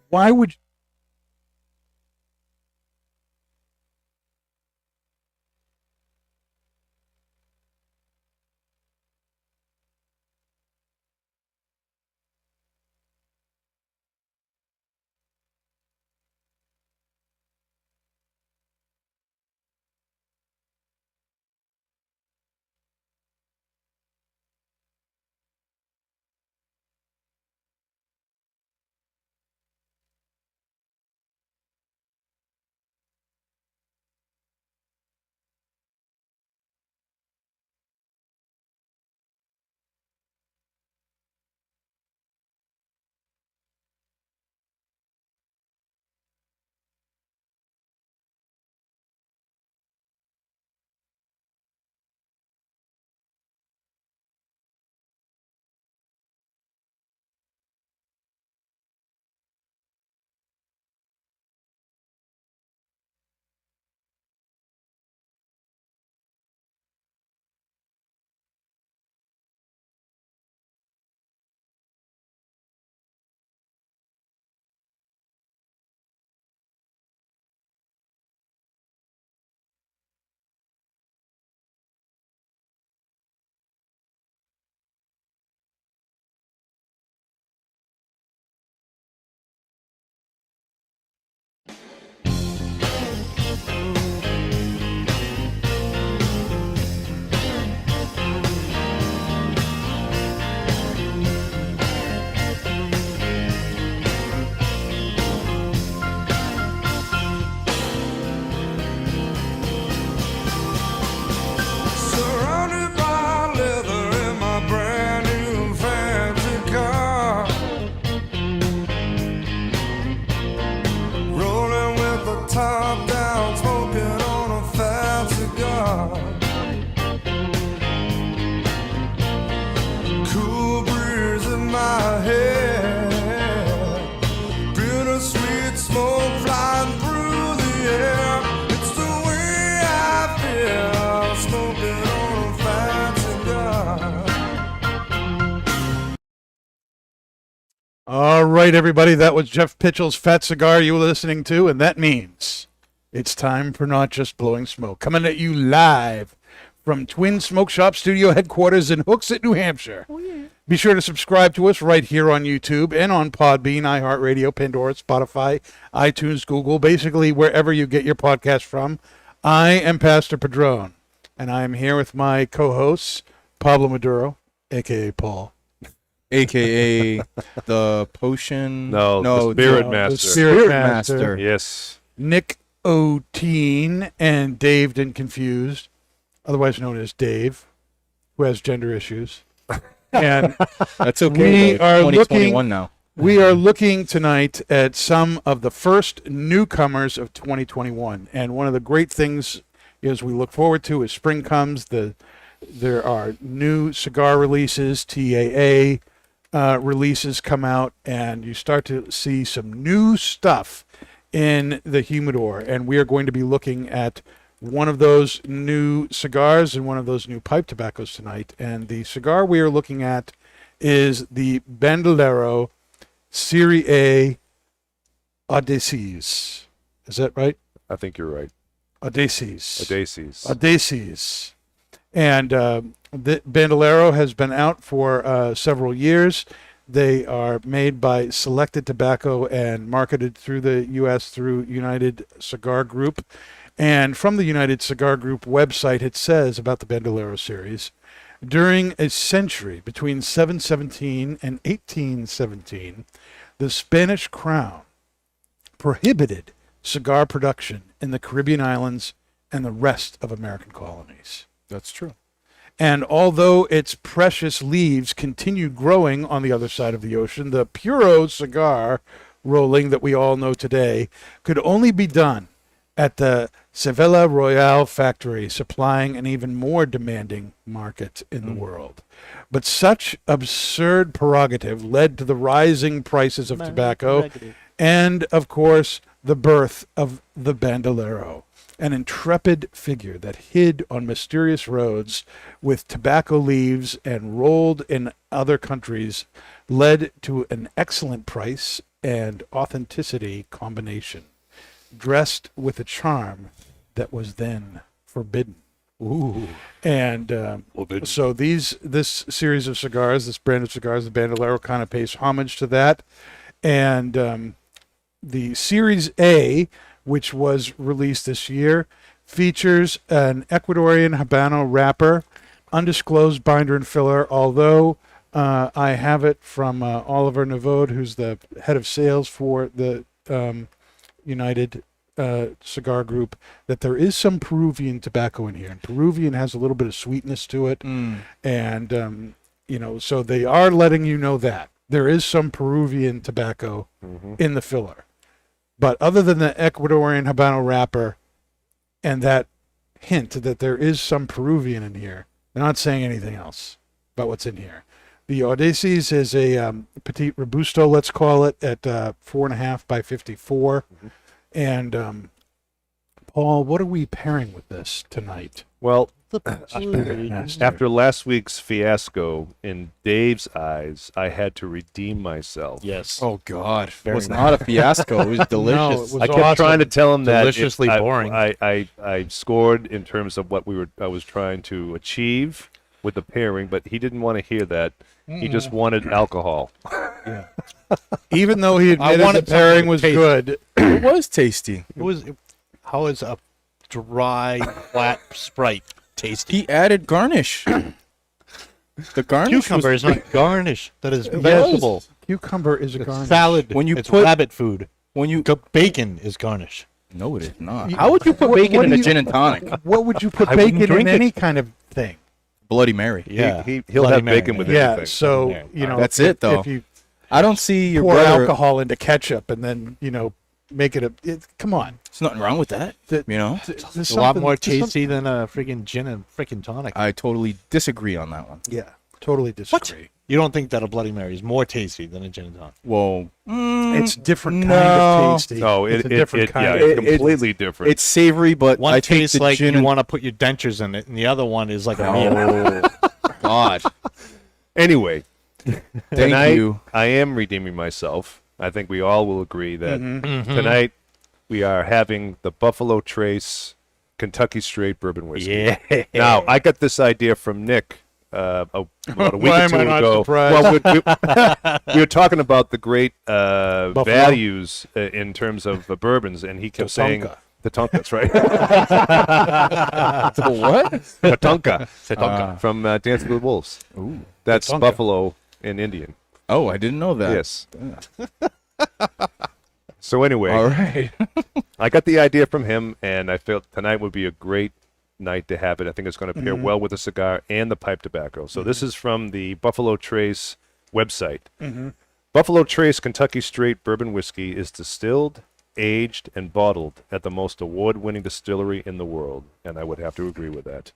Why would Surrounded by leather in my brand new fancy car, rolling with the top down, smoking on a fat cigar. Cool breeze in my head, bittersweet smoke flying through the air. It's the way I feel, smoking on a fat cigar. All right, everybody, that was Jeff Pitchell's Fat Cigar you were listening to, and that means it's time for Not Just Blowing Smoke, coming at you live from Twin Smoke Shop Studio headquarters in Hooksett, New Hampshire. Oh, yeah. Be sure to subscribe to us right here on YouTube and on Podbean, iHeartRadio, Pandora, Spotify, iTunes, Google, basically wherever you get your podcast from. I am Pastor Padron, and I am here with my co-hosts, Pablo Maduro, a.k.a. Paul. AKA the potion. No, the Spirit Master. The Spirit Master. Yes. Nick O'Teen and Dave and Confused, otherwise known as Dave, who has gender issues. And That's okay. we though. are 2021 looking now. we are looking tonight at some of the first newcomers of 2021. And one of the great things is we look forward to as spring comes, there are new cigar releases, TAA releases come out, and you start to see some new stuff in the humidor. And we are going to be looking at one of those new cigars and one of those new pipe tobaccos tonight. And the cigar we are looking at is the Bandolero Serie A Audaces. Is that right? I think you're right. Audaces. Audaces. Audaces. And the Bandolero has been out for several years. They are made by Selected Tobacco and marketed through the U.S. through United Cigar Group. And from the United Cigar Group website, it says about the Bandolero series, during a century between 717 and 1817, the Spanish crown prohibited cigar production in the Caribbean islands and the rest of American colonies. That's true. And although its precious leaves continued growing on the other side of the ocean, the Puro cigar rolling that we all know today could only be done at the Sevilla Royale factory, supplying an even more demanding market in the world. But such absurd prerogative led to the rising prices of tobacco and, of course, the birth of the Bandolero, an intrepid figure that hid on mysterious roads with tobacco leaves and rolled in other countries, led to an excellent price and authenticity combination, dressed with a charm that was then forbidden. Ooh. And so this series of cigars, this brand of cigars, the Bandolero, kind of pays homage to that. And the Series A, which was released this year, features an Ecuadorian Habano wrapper, undisclosed binder and filler, although I have it from Oliver Navode, who's the head of sales for the United Cigar Group, that there is some Peruvian tobacco in here. And Peruvian has a little bit of sweetness to it. And, so they are letting you know that. There is some Peruvian tobacco in the filler. But other than the Ecuadorian Habano wrapper and that hint that there is some Peruvian in here, they're not saying anything else about what's in here. The Audaces is a Petite Robusto, let's call it, at 4.5 by 54. And Paul, what are we pairing with this tonight? Well, Nasty. after last week's fiasco, in Dave's eyes, I had to redeem myself. Yes. Oh God, it was nice. not a fiasco. It was delicious. No, it was I kept awesome. trying to tell him that Deliciously I- boring. I scored in terms of what I was trying to achieve with the pairing, but he didn't want to hear that. He just wanted alcohol. Even though he admitted wanted the pairing something was to taste. good, It was tasty. How is a dry, flat Sprite tasty? He added garnish. The garnish Cucumber was is not garnish. That is vegetable. cucumber is a It's garnish. salad. When you it's put- rabbit food. when you. Bacon is garnish. No, it is not. You- How would you put What- bacon what in do a you- gin and tonic? What would you put I wouldn't bacon in drink it. any kind of thing? Bloody Mary. Yeah. He'll Bloody have Mary, bacon with Yeah, anything. so, Yeah. That's it, though. If you I don't see your pour brother. alcohol into ketchup and then, make it come on. There's nothing wrong with that. Th- You know, There's It's a lot something- more there's some- tasty than a freaking gin and freaking tonic. I totally disagree on that one. Yeah, totally disagree. You don't think that a Bloody Mary is more tasty than a gin and tonic? Well, It's different kind no. of tasty. No, it's a different kind of it's It- completely different. it's savory, but One I think tastes the like gin you and want to put your dentures in it, and the other one is like a meal. Oh God! Anyway, Thank tonight you. I am redeeming myself. I think we all will agree that Mm-hmm. tonight we are having the Buffalo Trace Kentucky Straight Bourbon Whiskey. Yeah. Now, I got this idea from Nick about a week Why or am two I not ago. surprised? Well, we were talking about the great Buffalo? values in terms of bourbons, and he kept saying Tatonka. the Tonkas, right? The what? Tatonka from Dancing with the Wolves. Ooh. That's Tatonka. Buffalo in Indian. Oh, I didn't know that. Yes. So anyway, All right. I got the idea from him, and I felt tonight would be a great night to have it. I think it's going to pair well with the cigar and the pipe tobacco. So this is from the Buffalo Trace website. Buffalo Trace Kentucky Straight Bourbon Whiskey is distilled, aged, and bottled at the most award-winning distillery in the world, and I would have to agree with that.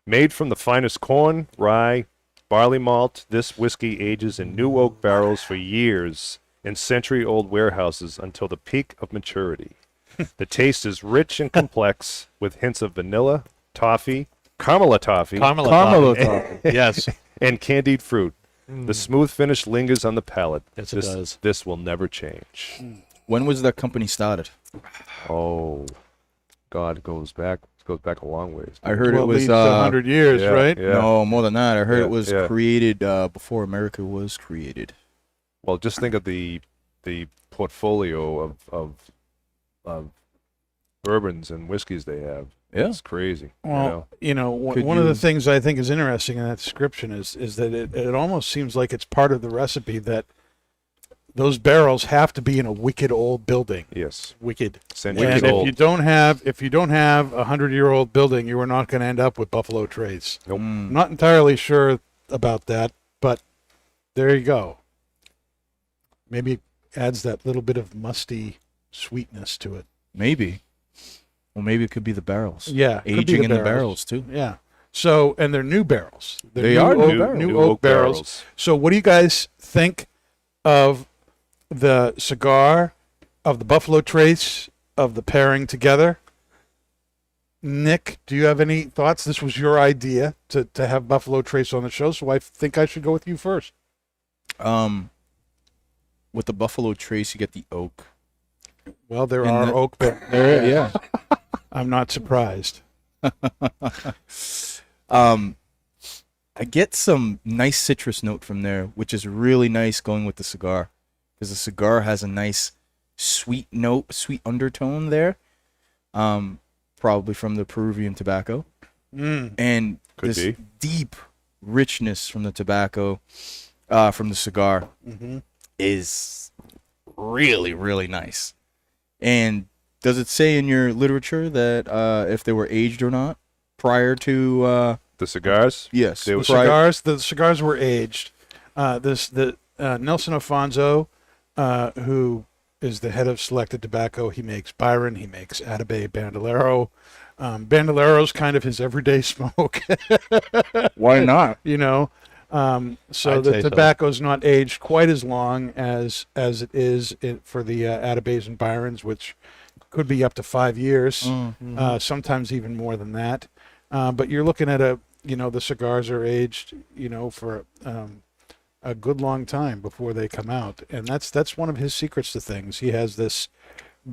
Made from the finest corn, rye, barley malt, this whiskey ages in new oak barrels for years in century-old warehouses until the peak of maturity. The taste is rich and complex with hints of vanilla, toffee, caramel toffee, Carmelo Yes. and candied fruit. The smooth finish lingers on the palate. Yes, it this, does. This will never change. When was that company started? Oh, God, it goes back a long ways. I heard Well, it at was least 100 years, yeah, right? yeah. no more than that. I heard Yeah, it was yeah. created before America was created. Well, just think of the portfolio of bourbons and whiskeys they have. Yeah. It's crazy. Well, Could one of the you- things I think is interesting in that description is that it almost seems like it's part of the recipe that those barrels have to be in a wicked old building. Yes. Wicked. Centuries And old. if you don't have a 100-year-old building, you are not going to end up with Buffalo Trace. Nope. I'm not entirely sure about that, but there you go. Maybe it adds that little bit of musty sweetness to it. Maybe. Well, maybe it could be the barrels. Yeah, could be Aging in the barrels too. Yeah. So, and they're new barrels. They're They new are oak, new barrels. new oak barrels. So, what do you guys think of the cigar, of the Buffalo Trace, of the pairing together? Nick, do you have any thoughts? This was your idea to have Buffalo Trace on the show, so I think I should go with you first. with the Buffalo Trace, you get the oak. Well, there And are the- oak, but Yeah. I'm not surprised. I get some nice citrus note from there, which is really nice going with the cigar, because the cigar has a nice sweet note, sweet undertone there. Probably from the Peruvian tobacco, and Could this be. deep richness from the tobacco, from the cigar, is really, really nice. And does it say in your literature that if they were aged or not prior to? The cigars? Yes, They were- The cigars were aged. Nelson Alfonso, who is the head of Selected Tobacco, he makes Byron, he makes Atabey Bandolero. Bandolero's kind of his everyday smoke, Why not? you know. So I'd the say so. tobacco's not aged quite as long as it is for the Atabeys and Byrons, which could be up to 5 years, sometimes even more than that. But you're looking at the cigars are aged, for a good long time before they come out, and that's one of his secrets to things. He has this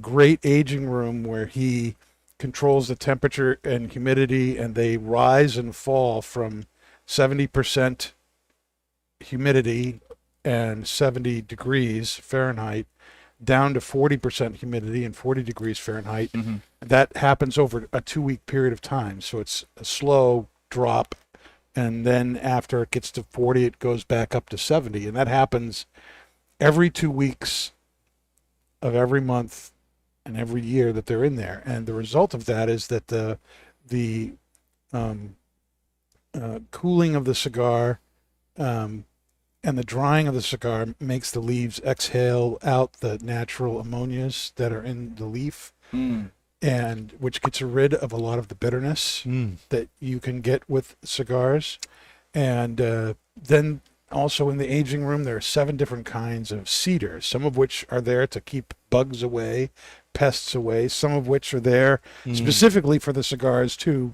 great aging room where he controls the temperature and humidity, and they rise and fall from 70% humidity and 70 degrees Fahrenheit down to 40% humidity and 40 degrees Fahrenheit. That happens over a 2-week period of time. So it's a slow drop. And then after it gets to 40, it goes back up to 70. And that happens every 2 weeks of every month and every year that they're in there. And the result of that is that the cooling of the cigar and the drying of the cigar makes the leaves exhale out the natural ammonias that are in the leaf, and which gets rid of a lot of the bitterness that you can get with cigars. And then also in the aging room, there are 7 different kinds of cedars, some of which are there to keep bugs away, pests away, some of which are there specifically for the cigars to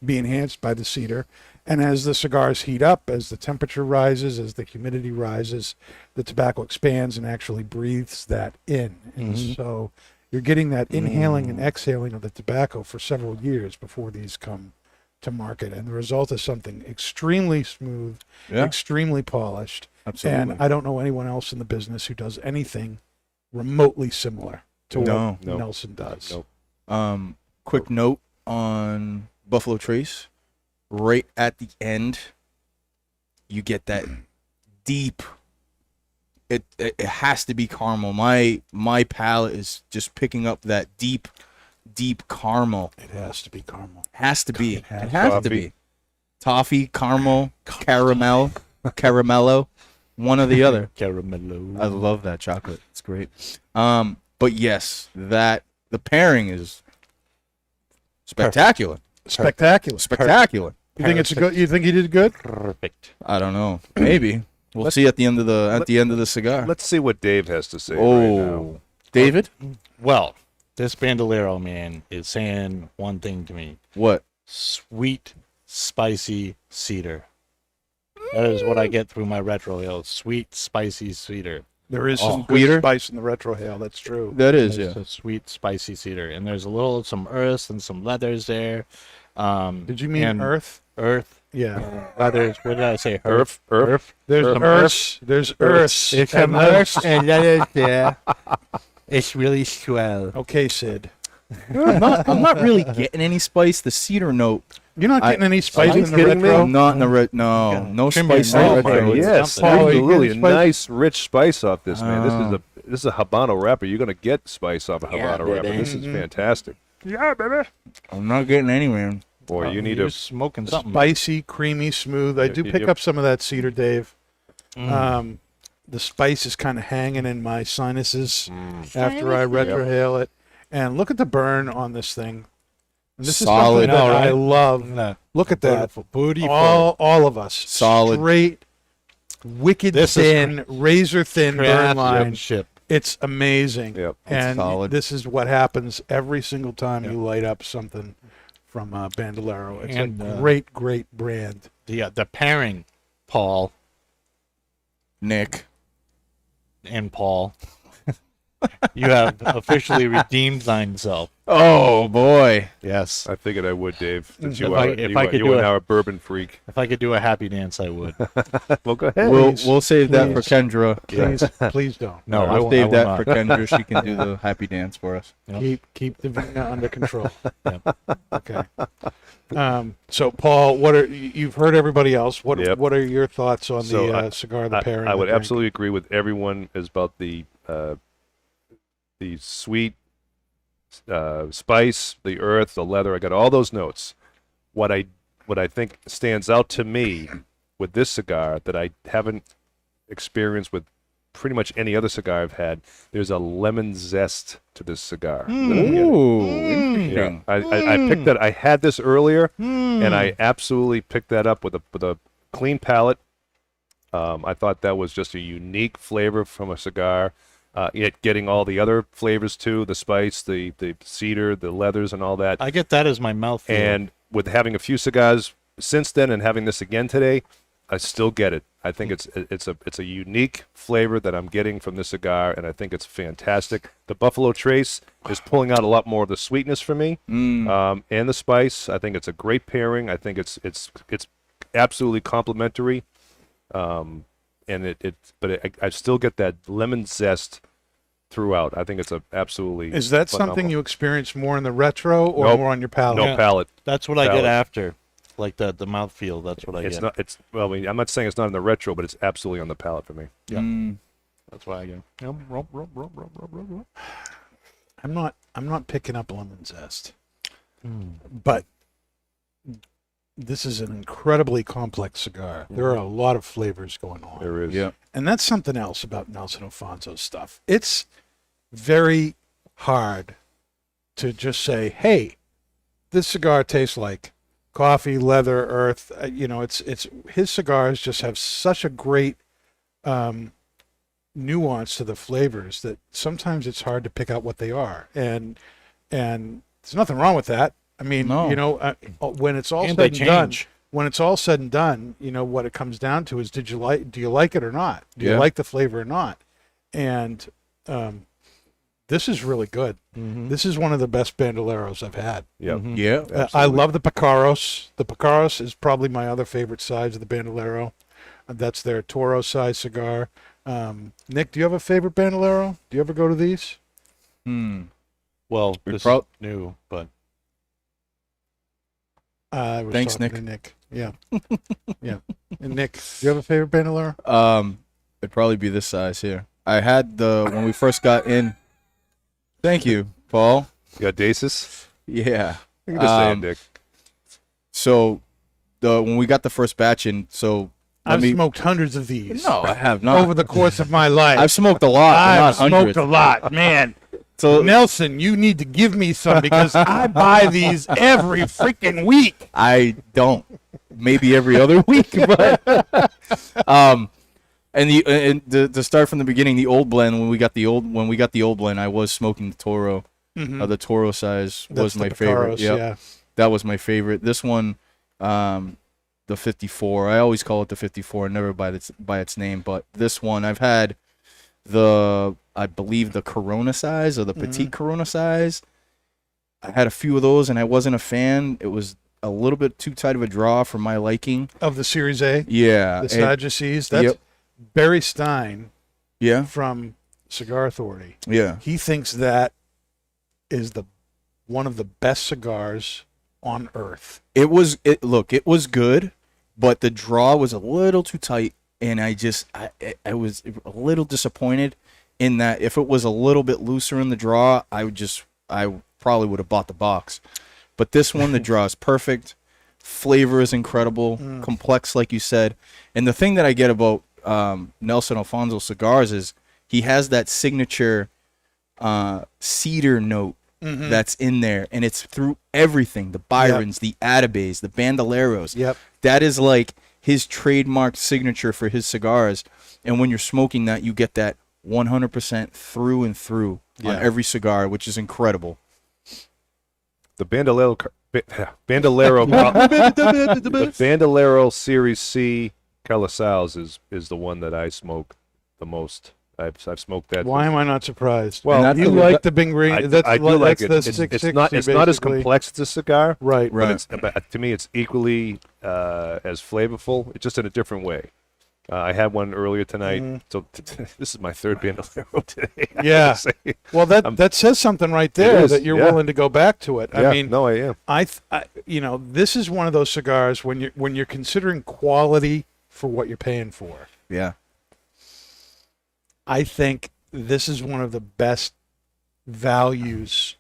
be enhanced by the cedar. And as the cigars heat up, as the temperature rises, as the humidity rises, the tobacco expands and actually breathes that in. And so you're getting that inhaling and exhaling of the tobacco for several years before these come to market. And the result is something extremely smooth, Yeah. extremely polished. Absolutely. And I don't know anyone else in the business who does anything remotely similar to No. what No. Nelson does. Nope. Quick note on Buffalo Trace. Right at the end, you get that deep. It has to be caramel. My palate is just picking up that deep caramel. It has to be caramel. Has to be. It has has to to be. be. Toffee, caramel, caramello, one or the other. Caramello. I love that chocolate. It's great. But yes, the pairing is spectacular. Spectacular. Spectacular. You think it's good? You think he did good? Perfect. I don't know. Maybe we'll see at the end of the cigar. Let's see what Dave has to say right now. Oh, David, Well, this Bandolero man is saying one thing to me: what? sweet, spicy cedar. That is what I get through my retro ale. Sweet, spicy cedar. There is some Sweeter? good spice in the retrohale. That's true. That is, It's yeah. a sweet, spicy cedar, and there's some earth and some leathers there. Did you mean and Earth? Earth, Yeah. leathers. What did I say? Earth. There's Some Earth. There's Earth. There's and some earth and leathers there. It's really swell. Okay, Sid. I'm not really getting any spice. The cedar note. You're not getting any spice Are you in the kidding me? retro? I'm not in the no Trim your spice in the nose, retro. man. It's- Yes, something. Oh, you absolutely. A getting spice? nice, rich spice off this, man. Oh. This is a Habano wrapper. You're gonna get spice off a Yeah, Habano wrapper. baby. This is fantastic. Yeah, baby. I'm not getting any, man. Boy, you need You're a smoking something. Spicy, creamy, smooth. I do pick Yep. up some of that cedar, Dave. Mm. The spice is kind of hanging in my sinuses after I retrohale it. And look at the burn on this thing. And this Solid. is something that I know, I right? love. Look at that. Beautiful. All of us. Solid. Straight, wicked This is thin, razor thin burn line. Craftsmanship. It's amazing. Yep. And solid. this is what happens every single time you light up something from Bandolero. It's And, a great, great brand. The pairing, Paul. Nick. and Paul, you have officially redeemed thyself. Oh boy. Yes. I figured I would, Dave. Since If I could you do are it- now a bourbon freak. If I could do a happy dance, I would. Well, go ahead. We'll save that for Please. Kendra. Please don't. No, I We'll won't. save I will that not. for Kendra. She can do the happy dance for us. Yep. Keep the vina under control. Yep. Okay. So Paul, you've heard everybody else? What Yep. are your thoughts on So, the cigar, the pairing? I the would drink? absolutely agree with everyone is about the sweet spice, the earth, the leather. I got all those notes. What I think stands out to me with this cigar that I haven't experienced with pretty much any other cigar I've had, there's a lemon zest to this cigar. that I'm getting. Ooh, Yeah, interesting. I picked that. I had this earlier, and I absolutely picked that up with a clean palate. I thought that was just a unique flavor from a cigar. Yet getting all the other flavors too, the spice, the cedar, the leathers, and all that. I get that as my mouthfeel. And with having a few cigars since then, and having this again today, I still get it. I think it's a unique flavor that I'm getting from this cigar, and I think it's fantastic. The Buffalo Trace is pulling out a lot more of the sweetness for me, and the spice. I think it's a great pairing. I think it's absolutely complementary. I still get that lemon zest throughout. I think it's absolutely. Is that phenomenal. something you experience more in the retro or Nope. more on your palate? No Yeah. palate. That's what I get Palate. after, like the mouthfeel. That's what I It's get. not. It's well. I'm not saying it's not in the retro, but it's absolutely on the palate for me. Yeah. That's why I get. Yep. I'm not picking up lemon zest. But this is an incredibly complex cigar. There are a lot of flavors going on. There is. Yeah. And that's something else about Nelson Alfonso's stuff. It's very hard to just say, "Hey, this cigar tastes like coffee, leather, earth." It's his cigars just have such a great nuance to the flavors that sometimes it's hard to pick out what they are. And there's nothing wrong with that. I mean, No. when it's all And said they and done, change. when it's all said and done, what it comes down to is, do you like it or not? Do you Yeah. like the flavor or not? And this is really good. Mm-hmm. This is one of the best Bandoleros I've had. Yep. Yeah. I love the Picaros. The Picaros is probably my other favorite size of the Bandolero. That's their Toro size cigar. Nick, do you have a favorite Bandolero? Do you ever go to these? Well, We this prob- is new, but I was Thanks, talking Nick. to Nick. Yeah. Yeah. And Nick, do you have a favorite Bandolero? It'd probably be this size here. I had when we first got in. Thank you, Paul. You got Audaces? Yeah. You can just say it, Um, Dick. So when we got the first batch in, so I've smoked hundreds of these. no, I have not. Over the course of my life. I've smoked a lot, but I've not smoked hundreds. a lot, man. So Nelson, you need to give me some because I buy these every freaking week. I don't. Maybe every other week, but and to start from the beginning, the old blend when we got the old blend, I was smoking the Toro. The Toro size That's was the my favorite. Picaros, Yep. yeah. That was my favorite. This one, the 54. I always call it the 54, never by its name. But this one, I've had I believe the Corona size or the petite Corona size. I had a few of those, and I wasn't a fan. It was a little bit too tight of a draw for my liking. Of the Series A, Yeah. the and- Sadducees. That's Yep. Barry Stein yeah. from Cigar Authority. Yeah. He thinks that is one of the best cigars on earth. It was good, but the draw was a little too tight, and I was a little disappointed in that. If it was a little bit looser in the draw, I probably would have bought the box. But this one, the draw is perfect, flavor is incredible, complex like you said, and the thing that I get about Nelson Alfonso cigars is he has that signature cedar note that's in there, and it's through everything, the Byrons, the Atabes, the Bandoleros. Yep. That is like his trademark signature for his cigars, and when you're smoking that, you get that 100% through and through on every cigar, which is incredible. The Bandolero the Bandolero Series C Calisals is the one that I smoke the most I've smoked that. Why am I not surprised? Well, that's you the- like the Bing Green? I That's do like like that's it. the It's 660, not as basically. complex as a cigar, Right. Right. but to me it's equally as flavorful. It's just in a different way. I had one earlier tonight, so this is my third Bandolero today. I have to Yeah. say. Well, that says something right there is, that you're yeah. willing to go back to it. Yeah, I mean, no, I am. this is one of those cigars when you're considering quality for what you're paying for. Yeah. I think this is one of the best values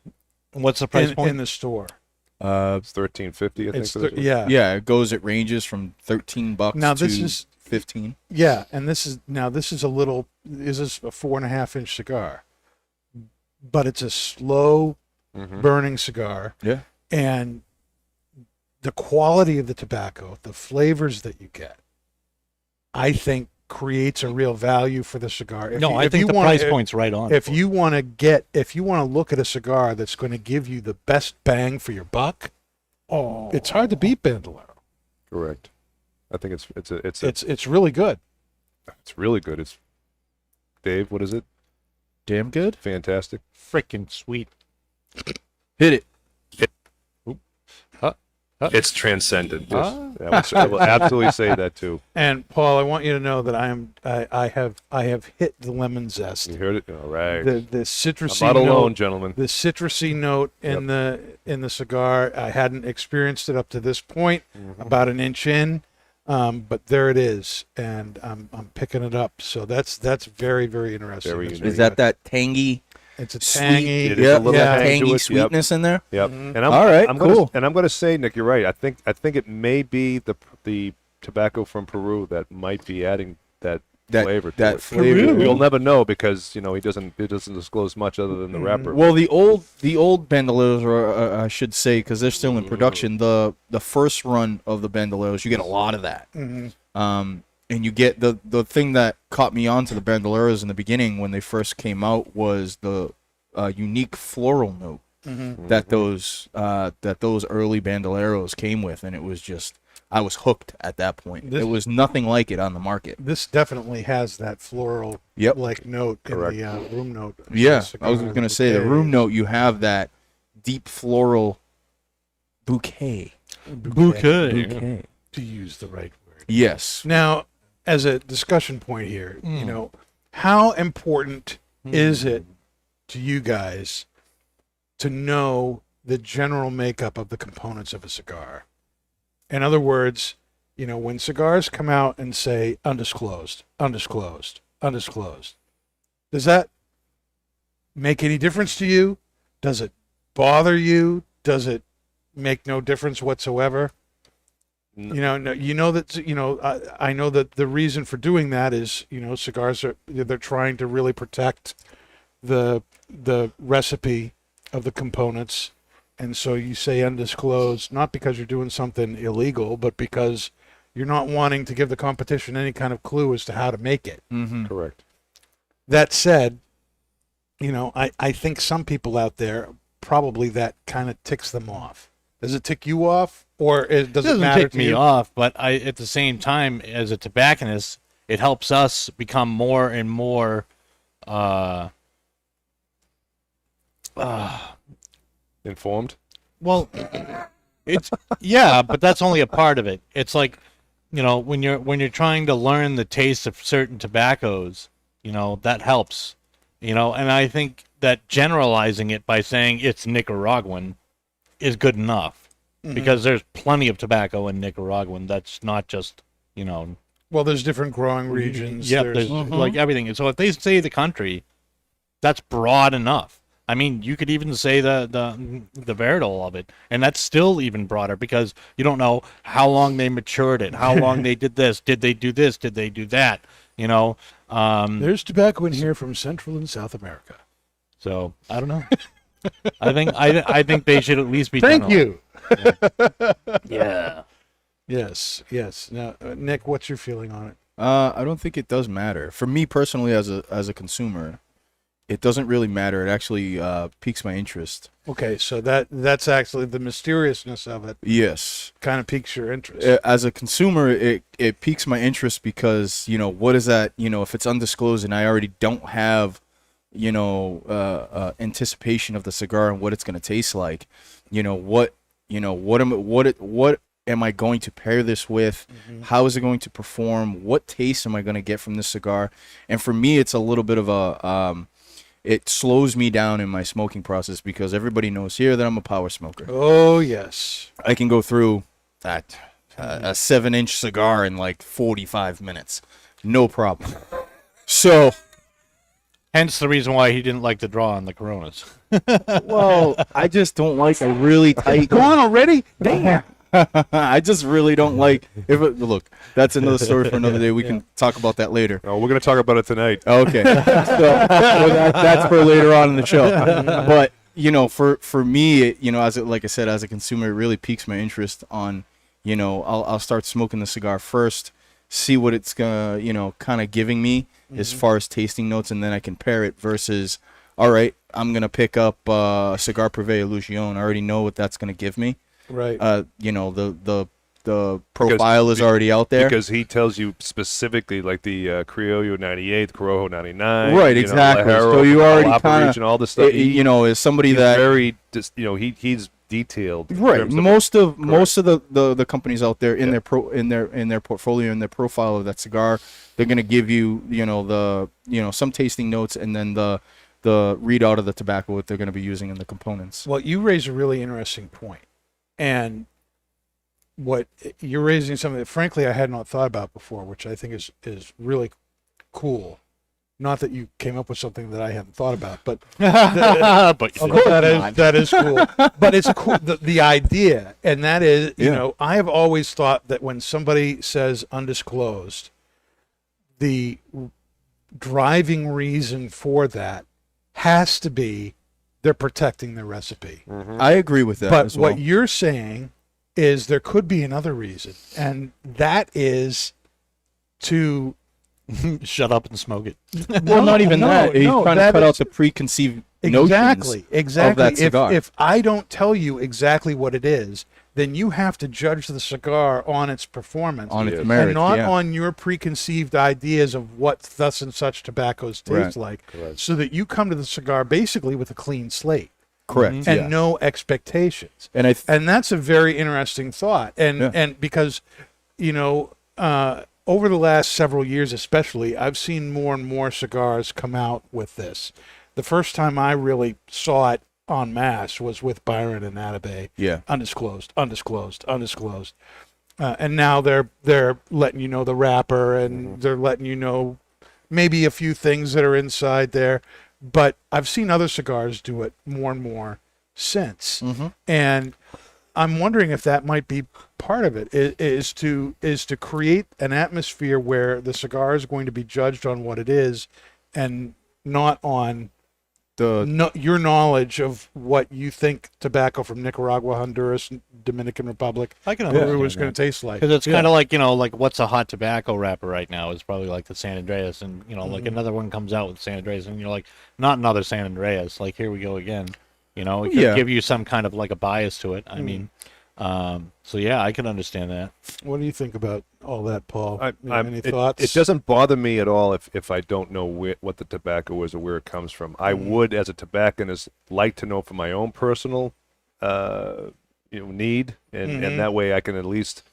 And what's the price point? in the store. It's $13.50. I think. It's for this one. Yeah, it ranges from $13 Now, to this is- 15. Yeah, and this is a 4.5 inch cigar, but it's a slow burning cigar, Yeah. and the quality of the tobacco, the flavors that you get, I think creates a real value for the cigar. I think the price point's right on. If you want to look at a cigar that's going to give you the best bang for your buck, it's hard to beat Bandolero. Correct. I think it's really good. it's really good. It's Dave. What is it? Damn good. Fantastic. Freaking sweet. Hit it. It's transcendent. Yes. I will absolutely say that too. And Paul, I want you to know that I have hit the lemon zest. You heard it. All right. The citrusy I'm not alone, note, gentlemen. the citrusy note in the cigar. I hadn't experienced it up to this point, about an inch in, but there it is, and I'm picking it up. So that's very, very interesting. Very That's unique. Is that tangy? It's a Sweet. tangy. It is a little yeah. tang to Tangy it, yep. sweetness in there. Yep. And All right, I'm cool. I'm going to say, Nick, you're right. I think it may be the tobacco from Peru that might be adding that flavor to that it. flavor. We'll never know because he doesn't disclose much other than the wrapper. Well, the old Bandoleros, or I should say, because they're still in production. The first run of the Bandoleros, you get a lot of that. And you get the thing that caught me on to the Bandoleros in the beginning when they first came out was the unique floral note that those early Bandoleros came with, and it was just, I was hooked at that point. There was nothing like it on the market. This definitely has that floral like note Correct. in the room note. Yeah, Cigar, I was going to say the bouquet. room note. You have that deep floral bouquet. Bouquet. To use the right word. Yes. Now, as a discussion point here, how important is it to you guys to know the general makeup of the components of a cigar? In other words, when cigars come out and say undisclosed, undisclosed, undisclosed, does that make any difference to you? Does it bother you? Does it make no difference whatsoever? That I know that the reason for doing that is cigars they're trying to really protect the recipe of the components, and so you say undisclosed not because you're doing something illegal, but because you're not wanting to give the competition any kind of clue as to how to make it. Correct. That said, I think some people out there probably that kind of ticks them off. Does it tick you off? Or does it doesn't matter tick to me you? off, but at the same time, as a tobacconist, it helps us become more and more Informed. well. It's but that's only a part of it. It's like, when you're trying to learn the taste of certain tobaccos, that helps. And I think that generalizing it by saying it's Nicaraguan is good enough. Because there's plenty of tobacco in Nicaraguan that's not just, Well, there's different growing regions. yeah, there's like everything. And so if they say the country, that's broad enough. I mean, you could even say the varietal of it, and that's still even broader because you don't know how long they matured it, how long they did this, did they do this, did they do that, There's tobacco in here from Central and South America. So I don't know. I think they should at least be. Thank you. Yeah. Yes. Now, Nick, what's your feeling on it? I don't think it does matter. For me personally, as a consumer, it doesn't really matter. It actually piques my interest. Okay, so that's actually the mysteriousness of it Yes. kind of piques your interest. As a consumer, it piques my interest because, what is that, if it's undisclosed and I already don't have, anticipation of the cigar and what it's going to taste like, what am I going to pair this with? How is it going to perform? What taste am I going to get from this cigar? And for me, it's a little bit of it slows me down in my smoking process because everybody knows here that I'm a power smoker. Oh, yes. I can go through that a 7-inch cigar in like 45 minutes. No problem. So, Hence the reason why he didn't like to draw on the Coronas. well, I just don't like a really tight. Go on already? Damn. I just really don't like. Look, that's another story for another day. We can talk about that later. Oh, we're going to talk about it tonight. Okay, so that's for later on in the show. But for me, like I said, as a consumer, it really piques my interest on, I'll start smoking the cigar first, see what it's gonna, kind of giving me as far as tasting notes, and then I can pair it versus, all right, I'm gonna pick up Cigar Privé Illusion. I already know what that's gonna give me. Right. The profile is already out there. Because he tells you specifically, like the Criollo 98, Corojo 99. Right, exactly. So you already kind of, all this stuff. is somebody He's that very, he's detailed. in right. terms of- Most of the companies out there in their portfolio and their profile of that cigar, they're gonna give you some tasting notes and then the readout of the tobacco what they're gonna be using in the components. Well, you raise a really interesting point. And what you're raising something that, frankly, I had not thought about before, which I think is really cool. Not that you came up with something that I hadn't thought about, but But you did. that is cool. But it's cool the idea, and that is, I have always thought that when somebody says undisclosed, the driving reason for that has to be they're protecting their recipe. I agree with that. But as well. what you're saying is there could be another reason, and that is to Shut up and smoke it. well, not even that. He's trying to that cut is- out the preconceived notions exactly. of that cigar. If I don't tell you exactly what it is, then you have to judge the cigar on its performance, on its Yes. merit, and not yeah. on your preconceived ideas of what thus and such tobaccos taste like, Correct. so that you come to the cigar basically with a clean slate Correct. and yeah. no expectations. And And that's a very interesting thought. And Yeah. and because, over the last several years especially, I've seen more and more cigars come out with this. The first time I really saw it en masse was with Byron and Atabey. yeah. Undisclosed. And now they're letting you know the wrapper, and they're letting you know maybe a few things that are inside there. But I've seen other cigars do it more and more since. And I'm wondering if that might be part of it, is to create an atmosphere where the cigar is going to be judged on what it is and not on your knowledge of what you think tobacco from Nicaragua, Honduras, Dominican Republic, I can Peru understand is going to taste like. Because it's kind of like, like what's a hot tobacco wrapper right now is probably like the San Andreas. And, like another one comes out with San Andreas and you're like, not another San Andreas. Like, here we go again. It could Yeah. give you some kind of like a bias to it. I mean, so yeah, I can understand that. What do you think about all that, Paul? Any It thoughts? doesn't bother me at all if I don't know what the tobacco is or where it comes from. I would, as a tobacconist, like to know for my own personal, need, and that way I can at least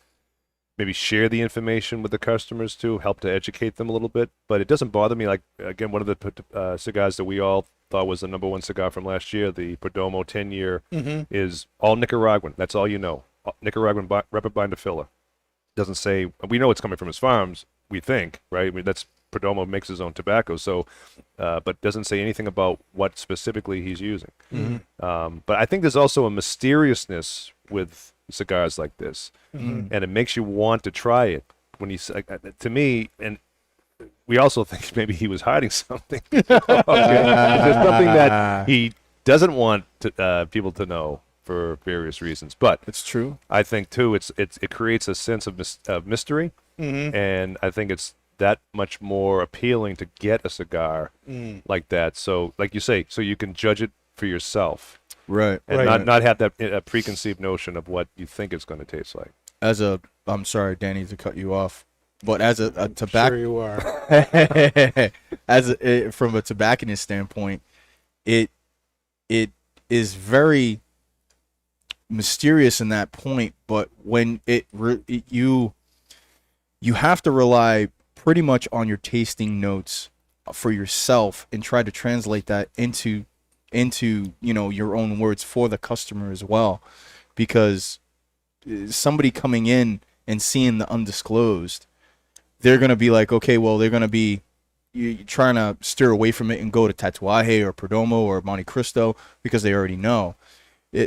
maybe share the information with the customers too, help to educate them a little bit. But it doesn't bother me. Like, again, one of the cigars that we all thought was the #1 cigar from last year, the Perdomo 10-year, is all Nicaraguan. That's all you know. Nicaraguan rubber binder filler. Doesn't say, we know it's coming from his farms, we think, right? I mean, that's Perdomo makes his own tobacco, so, but doesn't say anything about what specifically he's using. But I think there's also a mysteriousness with cigars like this, and it makes you want to try it. When to me, and we also think maybe he was hiding something. There's something that he doesn't want people to know for various reasons. But It's true. I think too, it creates a sense of mystery, and I think it's that much more appealing to get a cigar like that. So, like you say, so you can judge it for yourself Right. and Right. not have that preconceived notion of what you think it's going to taste like. I'm sorry, Danny, to cut you off, but as a Sure tobacco, you are. from a tobacconist standpoint, it is very mysterious in that point. But when you have to rely pretty much on your tasting notes for yourself and try to translate that into your own words for the customer as well, because somebody coming in and seeing the undisclosed, they're going to be like, okay, well, they're going to be trying to steer away from it and go to Tatuaje or Perdomo or Monte Cristo because they already know.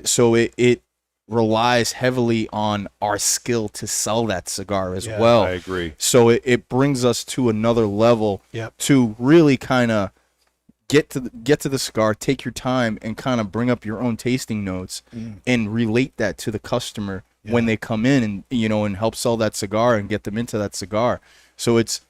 So it relies heavily on our skill to sell that cigar as Yeah, well. I agree. So it brings us to another level Yep. to really kind of get to the cigar, take your time, and kind of bring up your own tasting notes and relate that to the customer when they come in, and and help sell that cigar and get them into that cigar. So it's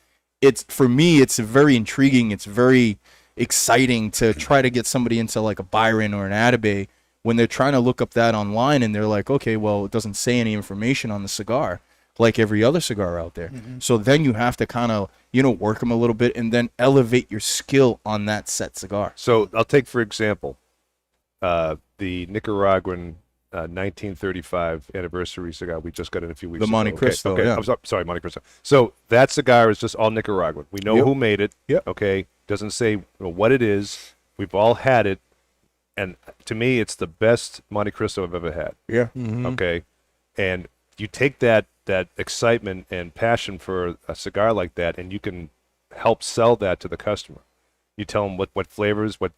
for me, it's very intriguing. It's very exciting to try to get somebody into like a Byron or an Atabey when they're trying to look up that online and they're like, okay, well, it doesn't say any information on the cigar like every other cigar out there. So then you have to kind of work them a little bit and then elevate your skill on that set cigar. So I'll take, for example, the Nicaraguan 1935 anniversary cigar we just got in a few weeks The ago. Monte Cristo, Okay. yeah. I'm sorry, Monte Cristo. So that cigar is just all Nicaraguan. We know Yep. who made it. Yep. Okay. Doesn't say what it is. We've all had it. And to me, it's the best Monte Cristo I've ever had. Yeah. Okay. And you take that excitement and passion for a cigar like that, and you can help sell that to the customer. You tell them what flavors, what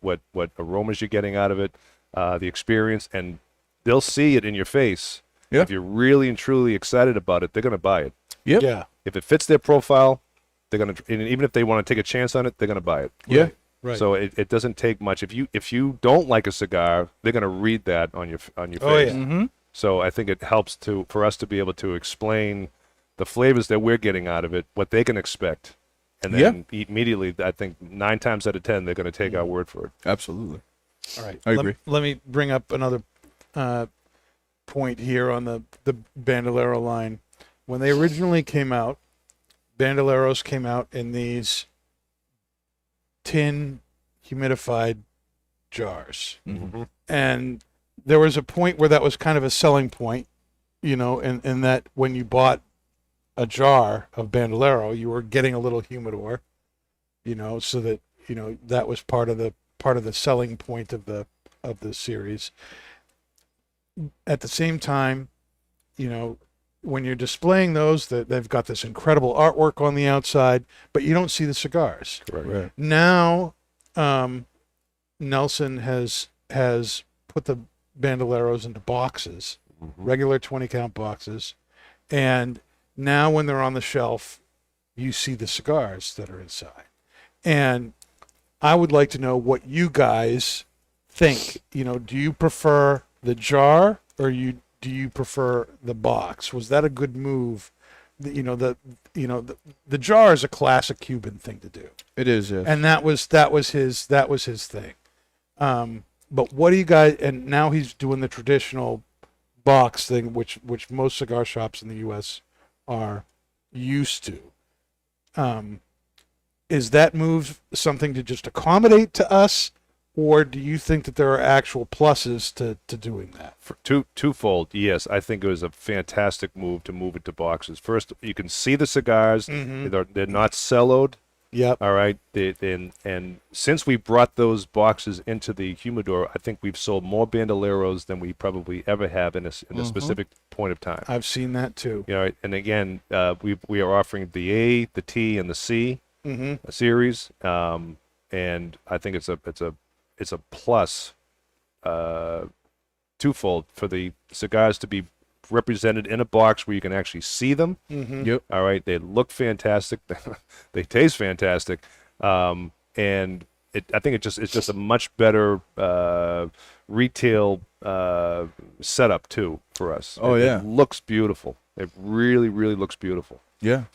aromas you're getting out of it, the experience, and they'll see it in your face. Yeah. If you're really and truly excited about it, they're going to buy it. Yep. Yeah. If it fits their profile, they're going to, and even if they want to take a chance on it, they're going to buy it. Yeah. Right. So it doesn't take much. If you don't like a cigar, they're going to read that on your face. Oh, yeah. Mm-hmm. So I think it helps for us to be able to explain the flavors that we're getting out of it, what they can expect, and then immediately, I think 9 times out of 10 they're going to take our word for it. Absolutely. All right. I agree. Let me bring up another point here on the Bandolero line. When they originally came out, Bandoleros came out in these tin humidified jars. Mm-hmm. And there was a point where that was kind of a selling point, in that when you bought a jar of Bandolero, you were getting a little humidor, so that that was part of the selling point of the series. At the same time, when you're displaying those, that they've got this incredible artwork on the outside, but you don't see the cigars. Right. Now, Nelson has put the Bandoleros into boxes, regular 20-count boxes, and now when they're on the shelf, you see the cigars that are inside. And I would like to know what you guys think. Do you prefer the jar or do you prefer the box? Was that a good move? The jar is a classic Cuban thing to do. It is, yes. And that was his thing. But what do you guys? And now he's doing the traditional box thing, which most cigar shops in the U.S. are used to. Is that move something to just accommodate to us, or do you think that there are actual pluses to doing that? For twofold, yes. I think it was a fantastic move to move it to boxes. First, you can see the cigars; they're not celloed. Yep. All right. And since we brought those boxes into the humidor, I think we've sold more Bandoleros than we probably ever have in a specific point of time. I've seen that too. And again, we are offering the A, the T, and the C series, and I think it's a plus twofold for the cigars to be represented in a box where you can actually see them. Yep. All right, they look fantastic, they taste fantastic, and I think it's just a much better retail setup too for us. Oh, yeah. It looks beautiful. It really, really looks beautiful. Yeah.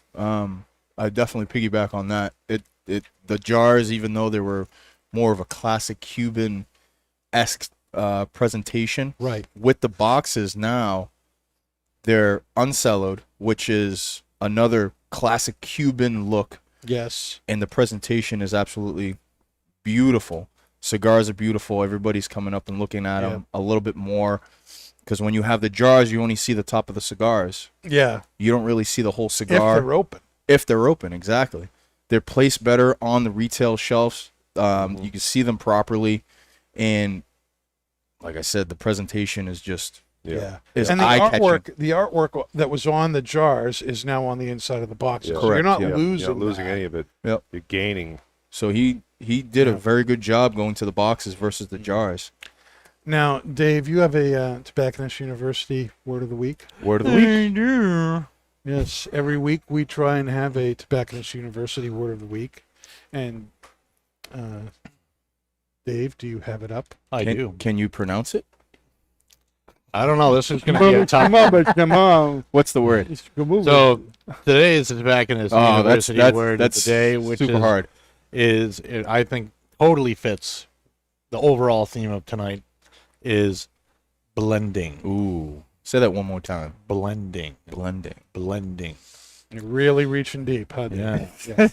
I definitely piggyback on that. The jars, even though they were more of a classic Cuban-esque presentation, Right. with the boxes now, they're uncellowed, which is another classic Cuban look, Yes. and the presentation is absolutely beautiful. Cigars are beautiful. Everybody's coming up and looking at them a little bit more, because when you have the jars, you only see the top of the cigars. Yeah. You don't really see the whole If cigar. they're open. If they're open, exactly. They're placed better on the retail shelves. You can see them properly, and like I said, the presentation is just Yeah. is And the eye-catching. artwork that was on the jars is now on the inside of the boxes. Yeah. So you're not Correct, yeah. losing You're not losing that. any of it. Yep. You're gaining. So he did a very good job going to the boxes versus the jars. Now, Dave, you have a Tobacconist University word of the week. Word of the week. Yes, every week we try and have a Tobacconist University word of the week. And Dave, do you have it up? I do. Can you pronounce it? I don't know. This is going to be a tough. Come on. What's the word? So today is the Tobacconist University word that's of the day, which super hard. I think totally fits the overall theme of tonight is blending. Ooh. Say that one more time. Blending. Blending. You're really reaching deep, huh? Yeah. Yeah.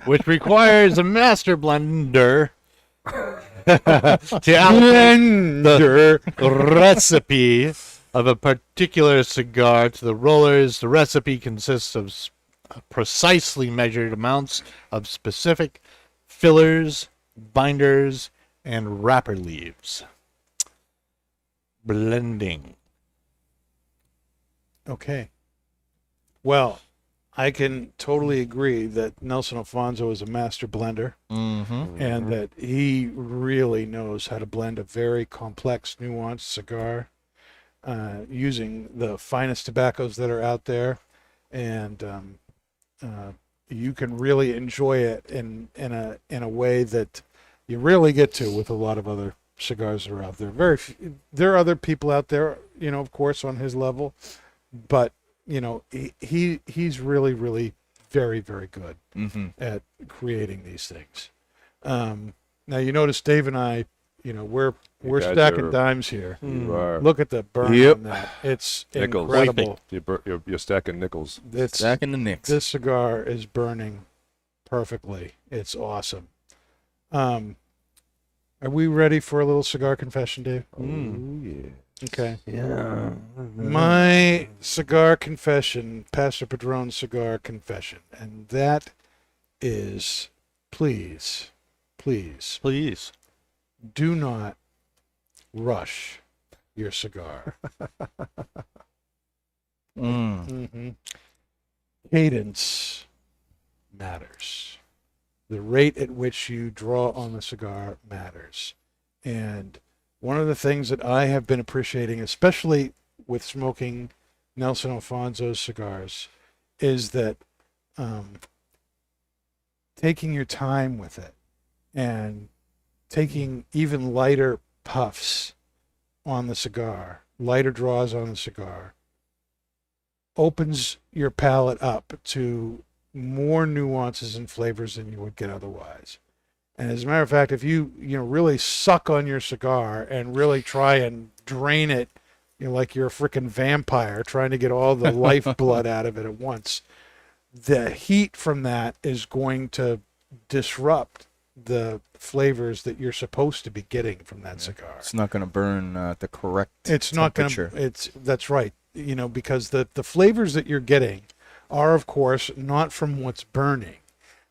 Which requires a master blender to allocate the recipe of a particular cigar to the rollers. The recipe consists of precisely measured amounts of specific fillers, binders, and wrapper leaves. Blending. Okay. Well, I can totally agree that Nelson Alfonso is a master blender Mm-hmm. and that he really knows how to blend a very complex, nuanced cigar using the finest tobaccos that are out there. And you can really enjoy it in a way that you really get to with a lot of other cigars that are out there. There are other people out there, of course, on his level, but he's really, really very, very good Mm-hmm. at creating these things. Now you notice Dave and I, we're guys stacking are- dimes here. You are Look at the burn Yep. on that. It's nickels. incredible. You're stacking nickels. It's Back in the Knicks. This cigar is burning perfectly. It's awesome. Are we ready for a little cigar confession, Dave? Oh, yeah. Okay. Yeah. My cigar confession, Pastor Padron's cigar confession, and that is, please, Please. do not rush your cigar. Mm. Cadence matters. The rate at which you draw on the cigar matters. And one of the things that I have been appreciating, especially with smoking Nelson Alfonso's cigars, is that taking your time with it and taking even lighter puffs on the cigar, lighter draws on the cigar, opens your palate up to more nuances and flavors than you would get otherwise. And as a matter of fact, if you really suck on your cigar and really try and drain it, like you're a freaking vampire trying to get all the lifeblood out of it at once, the heat from that is going to disrupt the flavors that you're supposed to be getting from that cigar. It's not going to burn at the correct It's not going temperature. to. That's right. Because the flavors that you're getting are, of course, not from what's burning,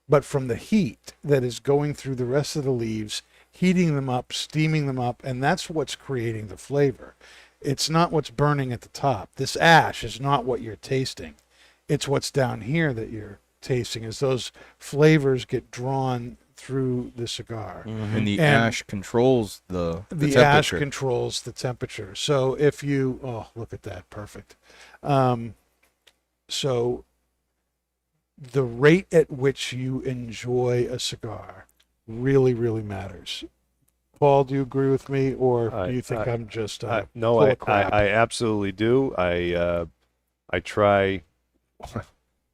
but from the heat that is going through the rest of the leaves, heating them up, steaming them up, and that's what's creating the flavor. It's not what's burning at the top. This ash is not what you're tasting. It's what's down here that you're tasting, as those flavors get drawn through the cigar. And the And ash controls the The ash temperature. controls the temperature. So if you, look at that, perfect. So the rate at which you enjoy a cigar really, really matters. Paul, do you agree with me, or do you think I'm just No, full of crap? I absolutely do. I try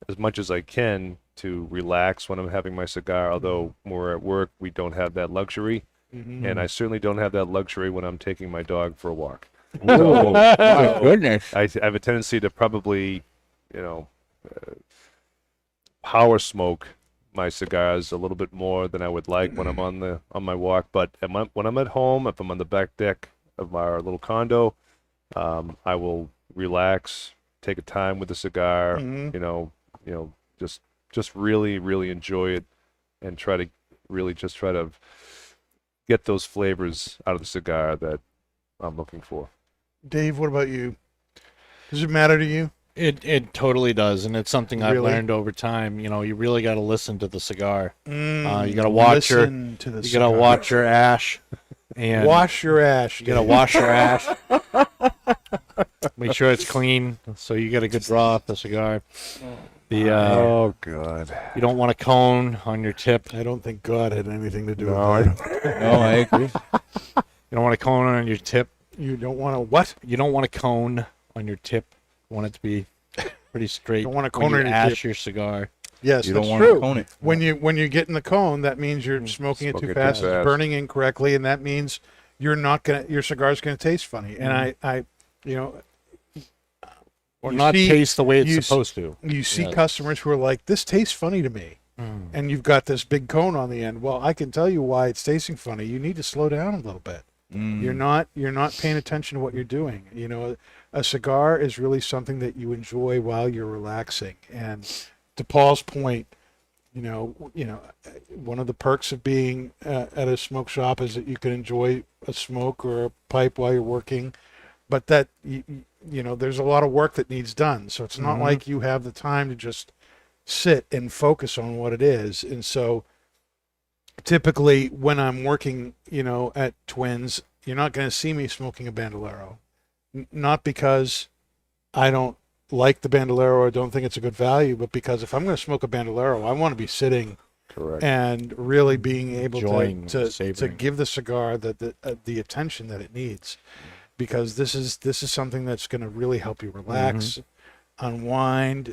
as much as I can to relax when I'm having my cigar. Although when we're at work, we don't have that luxury, and I certainly don't have that luxury when I'm taking my dog for a walk. Oh, my goodness. I have a tendency to probably, power smoke my cigars a little bit more than I would like when I'm on my walk. But when I'm at home, if I'm on the back deck of our little condo, I will relax, take a time with the cigar, just really, really enjoy it, and try to get those flavors out of the cigar that I'm looking for. Dave, what about you? Does it matter to you? It totally does, and it's something I've Really? learned over time. You really got to listen to the cigar. You got to watch your Listen to the you got cigar. to watch your ash, and Wash your ash. you got to wash your ash. Make sure it's clean, so you get a good draw off the cigar. Oh God! You don't want a cone on your tip. I don't think God had anything to do with No, that. No, I agree. You don't want a cone on your tip. You don't want to what? You don't want a cone on your tip. You want it to be pretty straight. Don't want a when cone you on your ash tip. your cigar. Yes, You that's don't want true. to cone it. When you get in the cone, that means you're smoking it Smoking too it too fast, it's fast. burning incorrectly, and that means your cigar's gonna taste funny. And I Or you not see- taste the way you it's supposed to. you see Yeah. customers who are like, this tastes funny to me. And you've got this big cone on the end. Well, I can tell you why it's tasting funny. You need to slow down a little bit. You're not paying attention to what you're doing. A cigar is really something that you enjoy while you're relaxing. And to Paul's point, one of the perks of being at a smoke shop is that you can enjoy a smoke or a pipe while you're working, but that there's a lot of work that needs done. So it's not like you have the time to just sit and focus on what it is. And so typically when I'm working, at Twins, you're not going to see me smoking a Bandolero. Not because I don't like the Bandolero or don't think it's a good value, but because if I'm going to smoke a Bandolero, I want to be sitting Correct. and really being able Enjoying, to savoring. give the cigar the attention that it needs, because this is something that's going to really help you relax, unwind.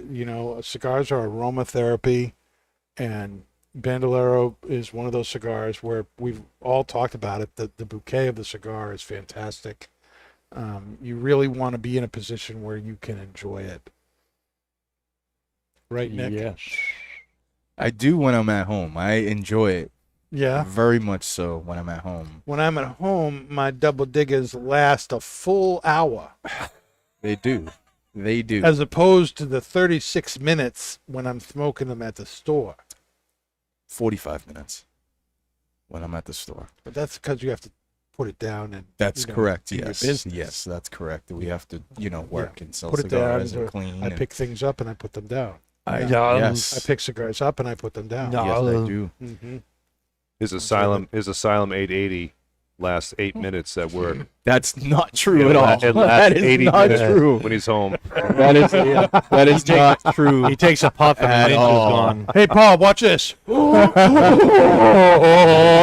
Cigars are aromatherapy, and Bandolero is one of those cigars where we've all talked about it. The bouquet of the cigar is fantastic. You really want to be in a position where you can enjoy it. Right, Nick? Yes. I do when I'm at home. I enjoy it Yeah. very much so when I'm at home. When I'm at home, my double diggers last a full hour, They do. They do. as opposed to the 36 minutes when I'm smoking them at the store. 45 minutes when I'm at the store. But that's because you have to put it down and That's correct. do your Yes. business. Yes, that's correct. We have to, work and sell Put it down. cigars and clean. I and pick things up and I put them down. yes. I pick cigars up and I put them down. No. Yes, I do. Mm-hmm. His Asylum 880 lasts 8 minutes at work. That's not true at all. It lasts That is 80 not minutes true. when he's home. That is not true. He takes a puff and At the ninja's all. gone. Hey, Paul, watch this. Oh,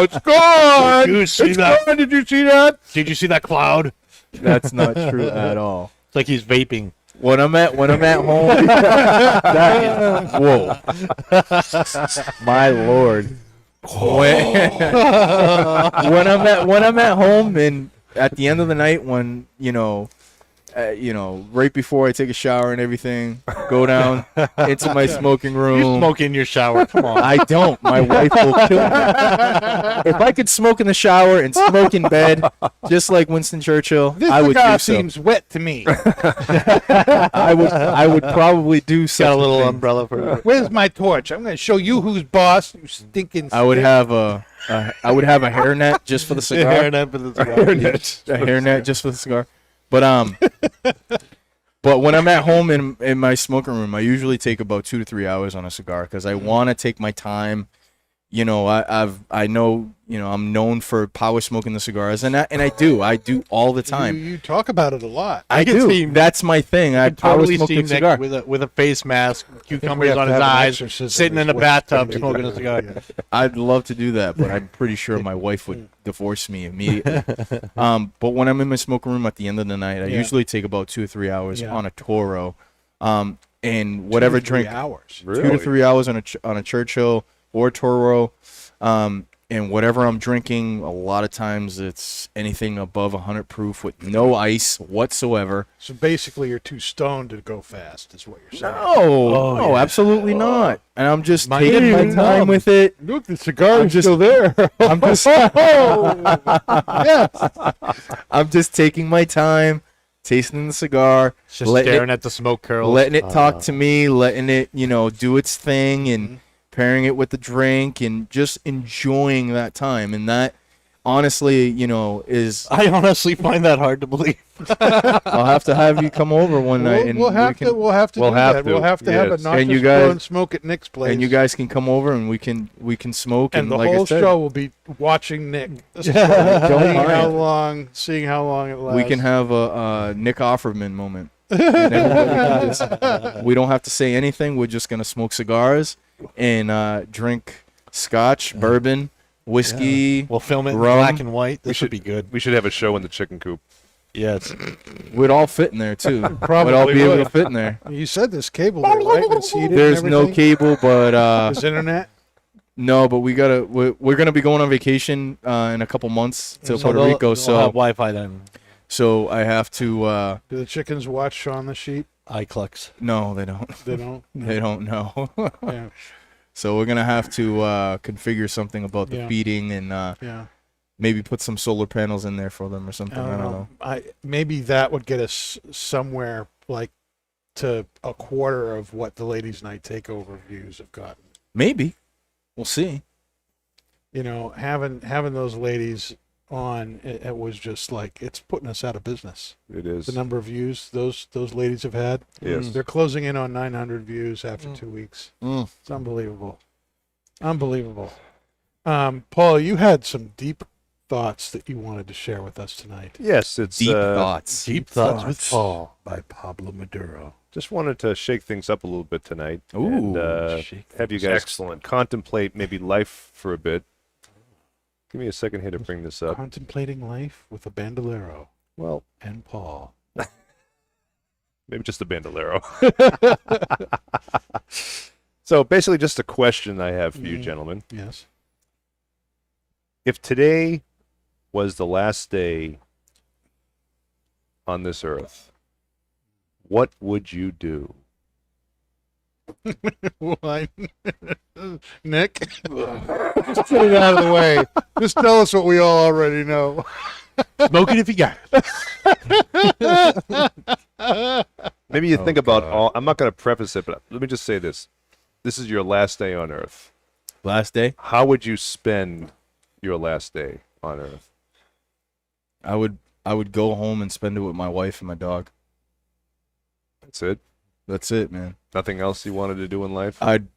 it's gone. Did you see It's that? gone. Did you see that? Did you see that cloud? That's not true at all. It's like he's vaping. When I'm at home, that is, whoa, my lord. When I'm at home and at the end of the night, when right before I take a shower and everything, go down into my smoking You room. smoke in your shower. Come on. I don't. My wife will kill me. If I could smoke in the shower and smoke in bed, just like Winston Churchill, This I would cigar do so. seems wet to me. I would probably do such Got a little thing. umbrella for it. Where's my torch? I'm going to show you who's boss. You stinking. I would stick. have a hairnet just for the cigar. Hairnet for the cigar. A hairnet just for the cigar. But when I'm at home in my smoking room, I usually take about 2 to 3 hours on a cigar because I want to take my time. I know I'm known for power smoking the cigars, and I do all the time. You talk about it a lot. I can do. see- That's my thing. I power Totally smoke see the Nick cigar. with a face mask, we cucumbers have on to his have an eyes, exorcism sitting in is a what- bathtub smoking a cigar. Yeah. I'd love to do that, but I'm pretty sure my wife would divorce me immediately. But when I'm in my smoking room at the end of the night, I Yeah. usually take about 2 or 3 hours Yeah. on a Toro. and whatever 2 to 3 drink, hours. 2 to 3 hours on a Churchill or Toro. And whatever I'm drinking, a lot of times it's anything above 100 proof with no ice whatsoever. So basically, you're too stoned to go fast, is what you're saying. No, no, absolutely not. And I'm just My taking my goodness. time with it. Look, the cigar I'm is just- still there. I'm just, Yes. I'm just taking my time, tasting the cigar, Just letting staring at the smoke curls. letting it talk to me, letting it, do its thing, and pairing it with the drink, and just enjoying that time. And that, honestly, is I honestly find that hard to believe. I'll have to have you come over one night, and We'll have to. We'll have to We'll do have that. to, We'll have to have a yes. not And just you guys- blow and smoke at Nick's place. and you guys can come over, and we can smoke, and the like whole I said, show will be watching Nick. seeing mind. how long it lasts. we can have a Nick Offerman moment. And everybody can just- we don't have to say anything. We're just gonna smoke cigars and drink scotch, bourbon, whiskey. We'll film it in Rum. black and white. This would be good. We should have a show in the chicken coop. Yes. We'd all fit in there too. Probably We'd all be able would. to fit in there. You said there's cable there, right? It's heated and There's no everything? cable, but There's internet. no, but we're gonna be going on vacation in a couple months to Puerto they'll- Rico. they'll So have Wi-Fi then. so I have to. Do the chickens watch Shaun the Sheep? iClux. No, they don't. They don't. They don't know. Yeah. So we're gonna have to configure something about the Yeah. feeding and Yeah. maybe put some solar panels in there for them or something. I don't know. Maybe that would get us somewhere like to a quarter of what the ladies' night takeover views have gotten. Maybe. We'll see. Having those ladies on, it was just like it's putting us out of business. It is. The number of views those ladies have had. Yes. They're closing in on 900 views after 2 weeks. Mm. It's unbelievable. Unbelievable. Paul, you had some deep thoughts that you wanted to share with us tonight. Yes, it's Deep thoughts. Deep thoughts with Paul by Pablo Maduro. Just wanted to shake things up a little bit tonight. Ooh, and have you guys contemplate maybe life for a bit. Give me a second here to bring this up. Contemplating life with a bandolero Well, and Paul. maybe just a bandolero. So basically, just a question I have for you, gentlemen. Yes. If today was the last day on this earth, what would you do? Why? Nick? Just get it out of the way. Just tell us what we all already know. Smoke it if you got it. Maybe you think about all. I'm not going to preface it, but let me just say this. This is your last day on earth. Last day, How would you spend your last day on earth? I would go home and spend it with my wife and my dog. That's it? That's it, man. Nothing else you wanted to do in life? I'd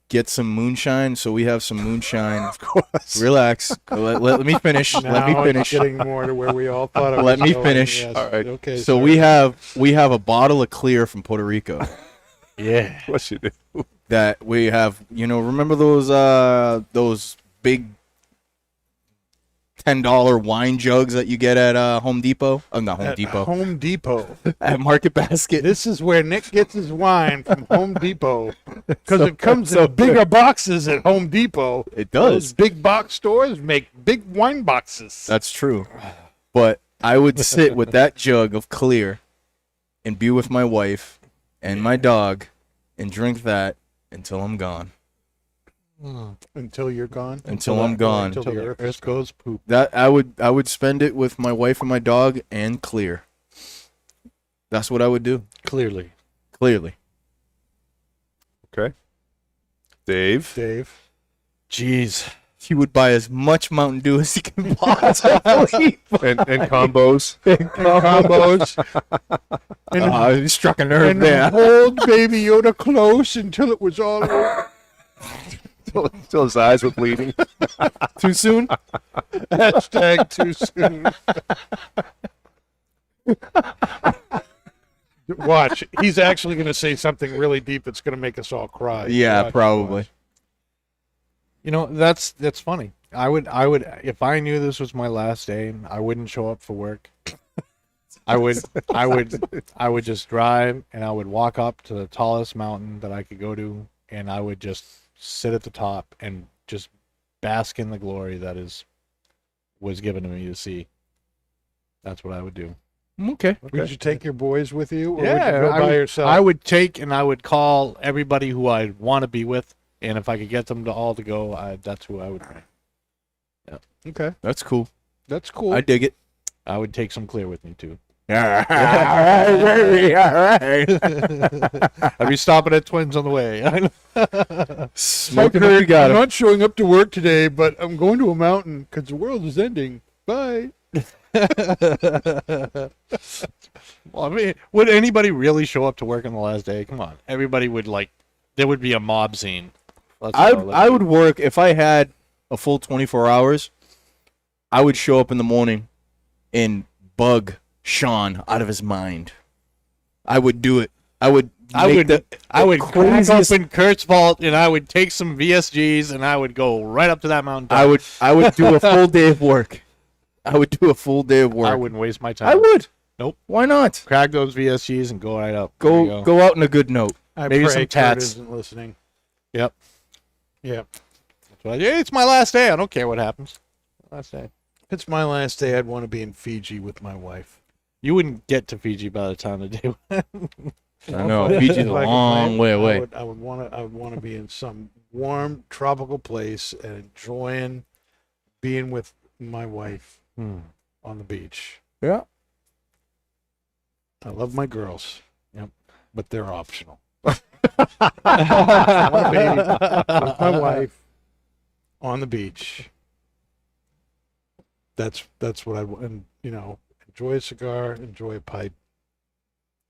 get some moonshine, so we have some moonshine. Of course. Relax. Let me finish. Let me Now finish. It's getting more to where we all thought it Let was me going. finish. Yes. All right. Okay. So sorry. we have a bottle of clear from Puerto Rico Yeah. What you do? that we have. Remember those big $10 wine jugs that you get at Home Depot? Oh, not Home At Depot. Home Depot. At Market Basket. This is where Nick gets his wine from Home Depot because it comes so in bigger boxes at Home Depot. It Those does. big box stores make big wine boxes. That's true. But I would sit with that jug of clear and be with my wife and my dog and drink that until I'm gone. Until you're gone. Until I'm gone. Until the earth goes poop. That I would spend it with my wife and my dog and clear. That's what I would do. Clearly. Clearly. Okay. Dave? Dave. Jeez. He would buy as much Mountain Dew as he can possibly. And combos? Combos. And, He struck a nerve and there. hold baby Yoda close until it was all over. Till his eyes were bleeding. Too soon? Hashtag too soon. Watch. He's actually going to say something really deep that's going to make us all cry. Yeah, Watch, probably. That's funny. I would if I knew this was my last day, I wouldn't show up for work. I would just drive, and I would walk up to the tallest mountain that I could go to, and I would just sit at the top and just bask in the glory that was given to me to see. That's what I would do. Okay. Would you take your boys with you, or would you Yeah, go by yourself? I would take and I would call everybody who I want to be with, and if I could get them to all to go, that's who I would bring. Okay, That's cool. that's cool. I dig it. I would take some clear with me too. All right. I'd be stopping at Twins on the way. Smoking what you got I'm 'em. not showing up to work today, but I'm going to a mountain because the world is ending. Bye. Well, I mean, would anybody really show up to work on the last day? Come on, everybody would there would be a mob scene. I would work if I had a full 24 hours. I would show up in the morning and bug Sean out of his mind. I would do it. I would crack craziest- open Kurt's vault and I would take some VSGs and I would go right up to that mountain. I would do a full day of work. I would do a full day of work. I wouldn't waste my time. I would. Nope. Why not? Crack those VSGs and go right up. There you Go out on a good note. I Maybe pray some Kurt tats. isn't listening. Yep. Yeah. So it's my last day. I don't care what happens. Last day. If it's my last day, I'd want to be in Fiji with my wife. You wouldn't get to Fiji by the time the day. I know. If Fiji's a I could long plan, way away. I would want to be in some warm tropical place and enjoying being with my wife on the beach. Yeah. I love my girls. Yep. But they're optional. I want to be with my wife on the beach. That's what I want. And, enjoy a cigar, enjoy a pipe.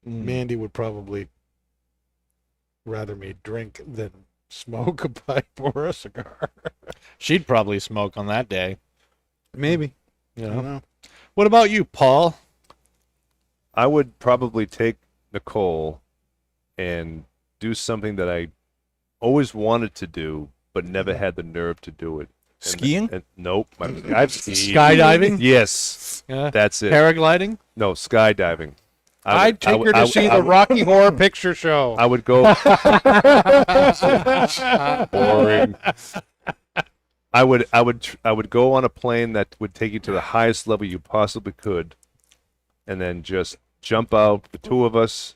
Mandy would probably rather me drink than smoke a pipe or a cigar. She'd probably smoke on that day. Maybe. You I know. don't know. What about you, Paul? I would probably take Nicole and do something that I always wanted to do, but never had the nerve to do it. Skiing? Nope. I've skied. Skydiving? Yes, Yeah. that's it. Paragliding? No, skydiving. I'd take her to see the Rocky Horror Picture Show. I would go. Boring. I would go on a plane that would take you to the highest level you possibly could, and then just jump out, the two of us,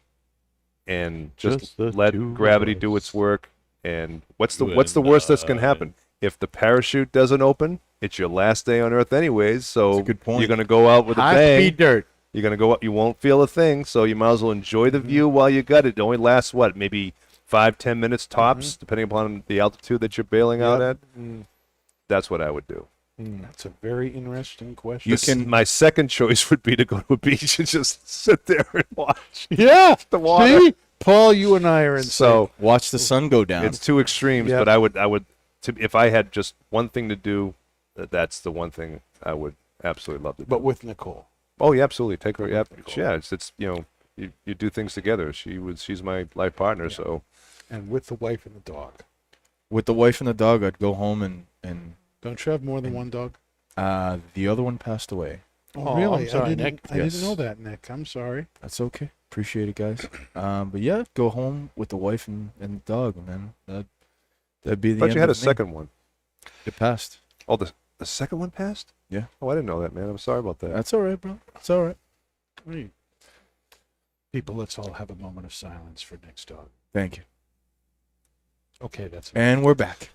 and just the let two of gravity us. do its work. And what's the You worst and that's gonna happen? If the parachute doesn't open, it's your last day on Earth anyways. So That's a good point. you're gonna go out with a High bang. speed dirt. You're gonna go up. You won't feel a thing. So you might as well enjoy the view while you got it. It only lasts maybe 5-10 minutes tops, depending upon the altitude that you're bailing out at. That's what I would do. That's a very interesting question. You can- My second choice would be to go to a beach and just sit there and watch Yeah. the water. See? Paul, you and I are in So Watch the sun go down. it's two extremes, Yep. but I would, if I had just one thing to do, that's the one thing I would absolutely love to do. but with Nicole. Oh, yeah, absolutely. Take her. Yeah, Cool. yeah. It's you do things together. She's my life partner. So And with the wife and the dog. With the wife and the dog, I'd go home and Don't you have more than one dog? the other one passed away. Oh, really? I'm sorry, I didn't, Nick. I Yes. didn't know that, Nick. I'm sorry. That's okay. Appreciate it, guys. But yeah, go home with the wife and the dog, and then that'd be the but end you had a of me. second one. It passed. Oh, the second one passed? Yeah. Oh, I didn't know that, man. I'm sorry about that. That's all right, bro. It's all right. Hey. People, let's all have a moment of silence for Nick's dog. Thank you. Okay, that's it. And we're back.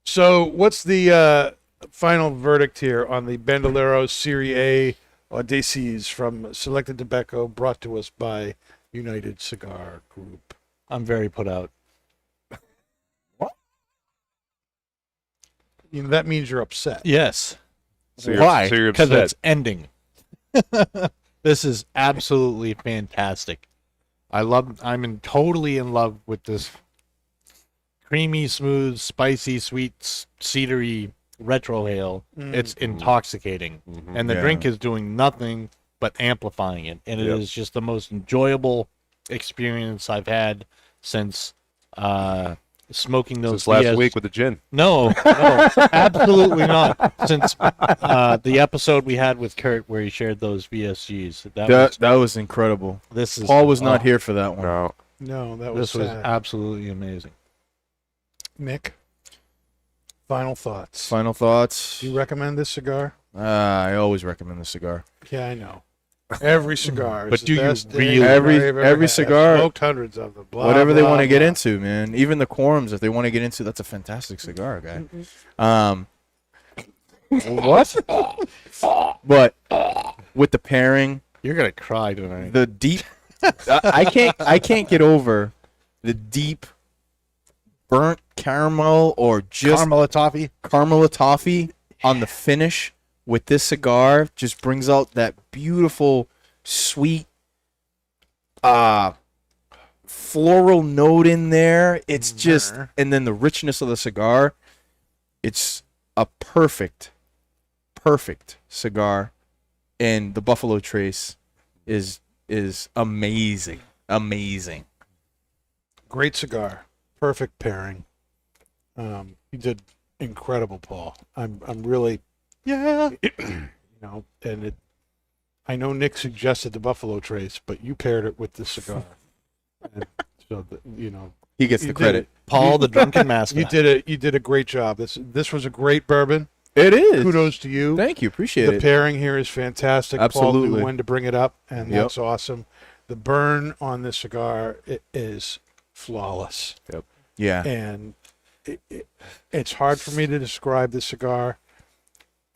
So, what's the final verdict here on the Bandolero Serie A Audaces from Selected Tobacco, brought to us by United Cigar Group? I'm very put out. That means you're upset. Yes, So you're, Why? So you're because upset. it's ending. This is absolutely fantastic. I'm totally in love with this creamy, smooth, spicy, sweet, cedary retrohale. It's intoxicating, and the Yeah. drink is doing nothing but amplifying it, and it Yep. is just the most enjoyable experience I've had since smoking those Since last VS week with the gin. No, absolutely not. Since the episode we had with Kurt where he shared those VSGs, That was incredible. this is Paul was not here for that one. No. No, that was This was sad. absolutely amazing. Nick, final thoughts. Final thoughts. Do you recommend this cigar? I always recommend the cigar. Yeah, I know. Every cigar is But the do you best thing really- I've ever Every had. cigar- I've smoked hundreds of them. Blah, Whatever they blah, want to get blah. into, man. Even the quorums, if they want to get into, that's a fantastic cigar, guy. What? But with the pairing, You're gonna cry tonight. the deep, I can't get over the deep burnt caramel or just Caramel toffee. caramel toffee on the finish with this cigar just brings out that beautiful, sweet, floral note in there. It's just, and then the richness of the cigar. It's a perfect cigar, and the Buffalo Trace is amazing. Great cigar. Perfect pairing. You did incredible, Paul. I'm really, and I know Nick suggested the Buffalo Trace, but you paired it with the cigar. And so, He gets You the did credit. Paul, the drunken mascot. you did a great job. This was a great bourbon. It is. Kudos to you. Thank you. Appreciate The it. pairing here is fantastic. Paul Absolutely. knew when to bring it up, and Yep. that's awesome. The burn on this cigar is flawless, Yeah. and it's hard for me to describe this cigar.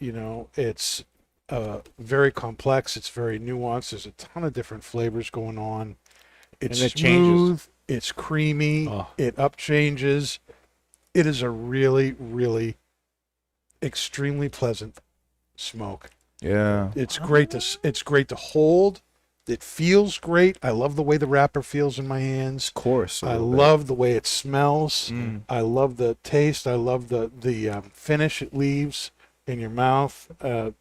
It's very complex. It's very nuanced. There's a ton of different flavors going on. It's And it smooth. changes. It's creamy. Oh. It upchanges. It is a really, really extremely pleasant smoke. Yeah. It's great to hold. It feels great. I love the way the wrapper feels in my hands. Of course. I love the way it smells. Mm. I love the taste. I love the finish it leaves in your mouth. The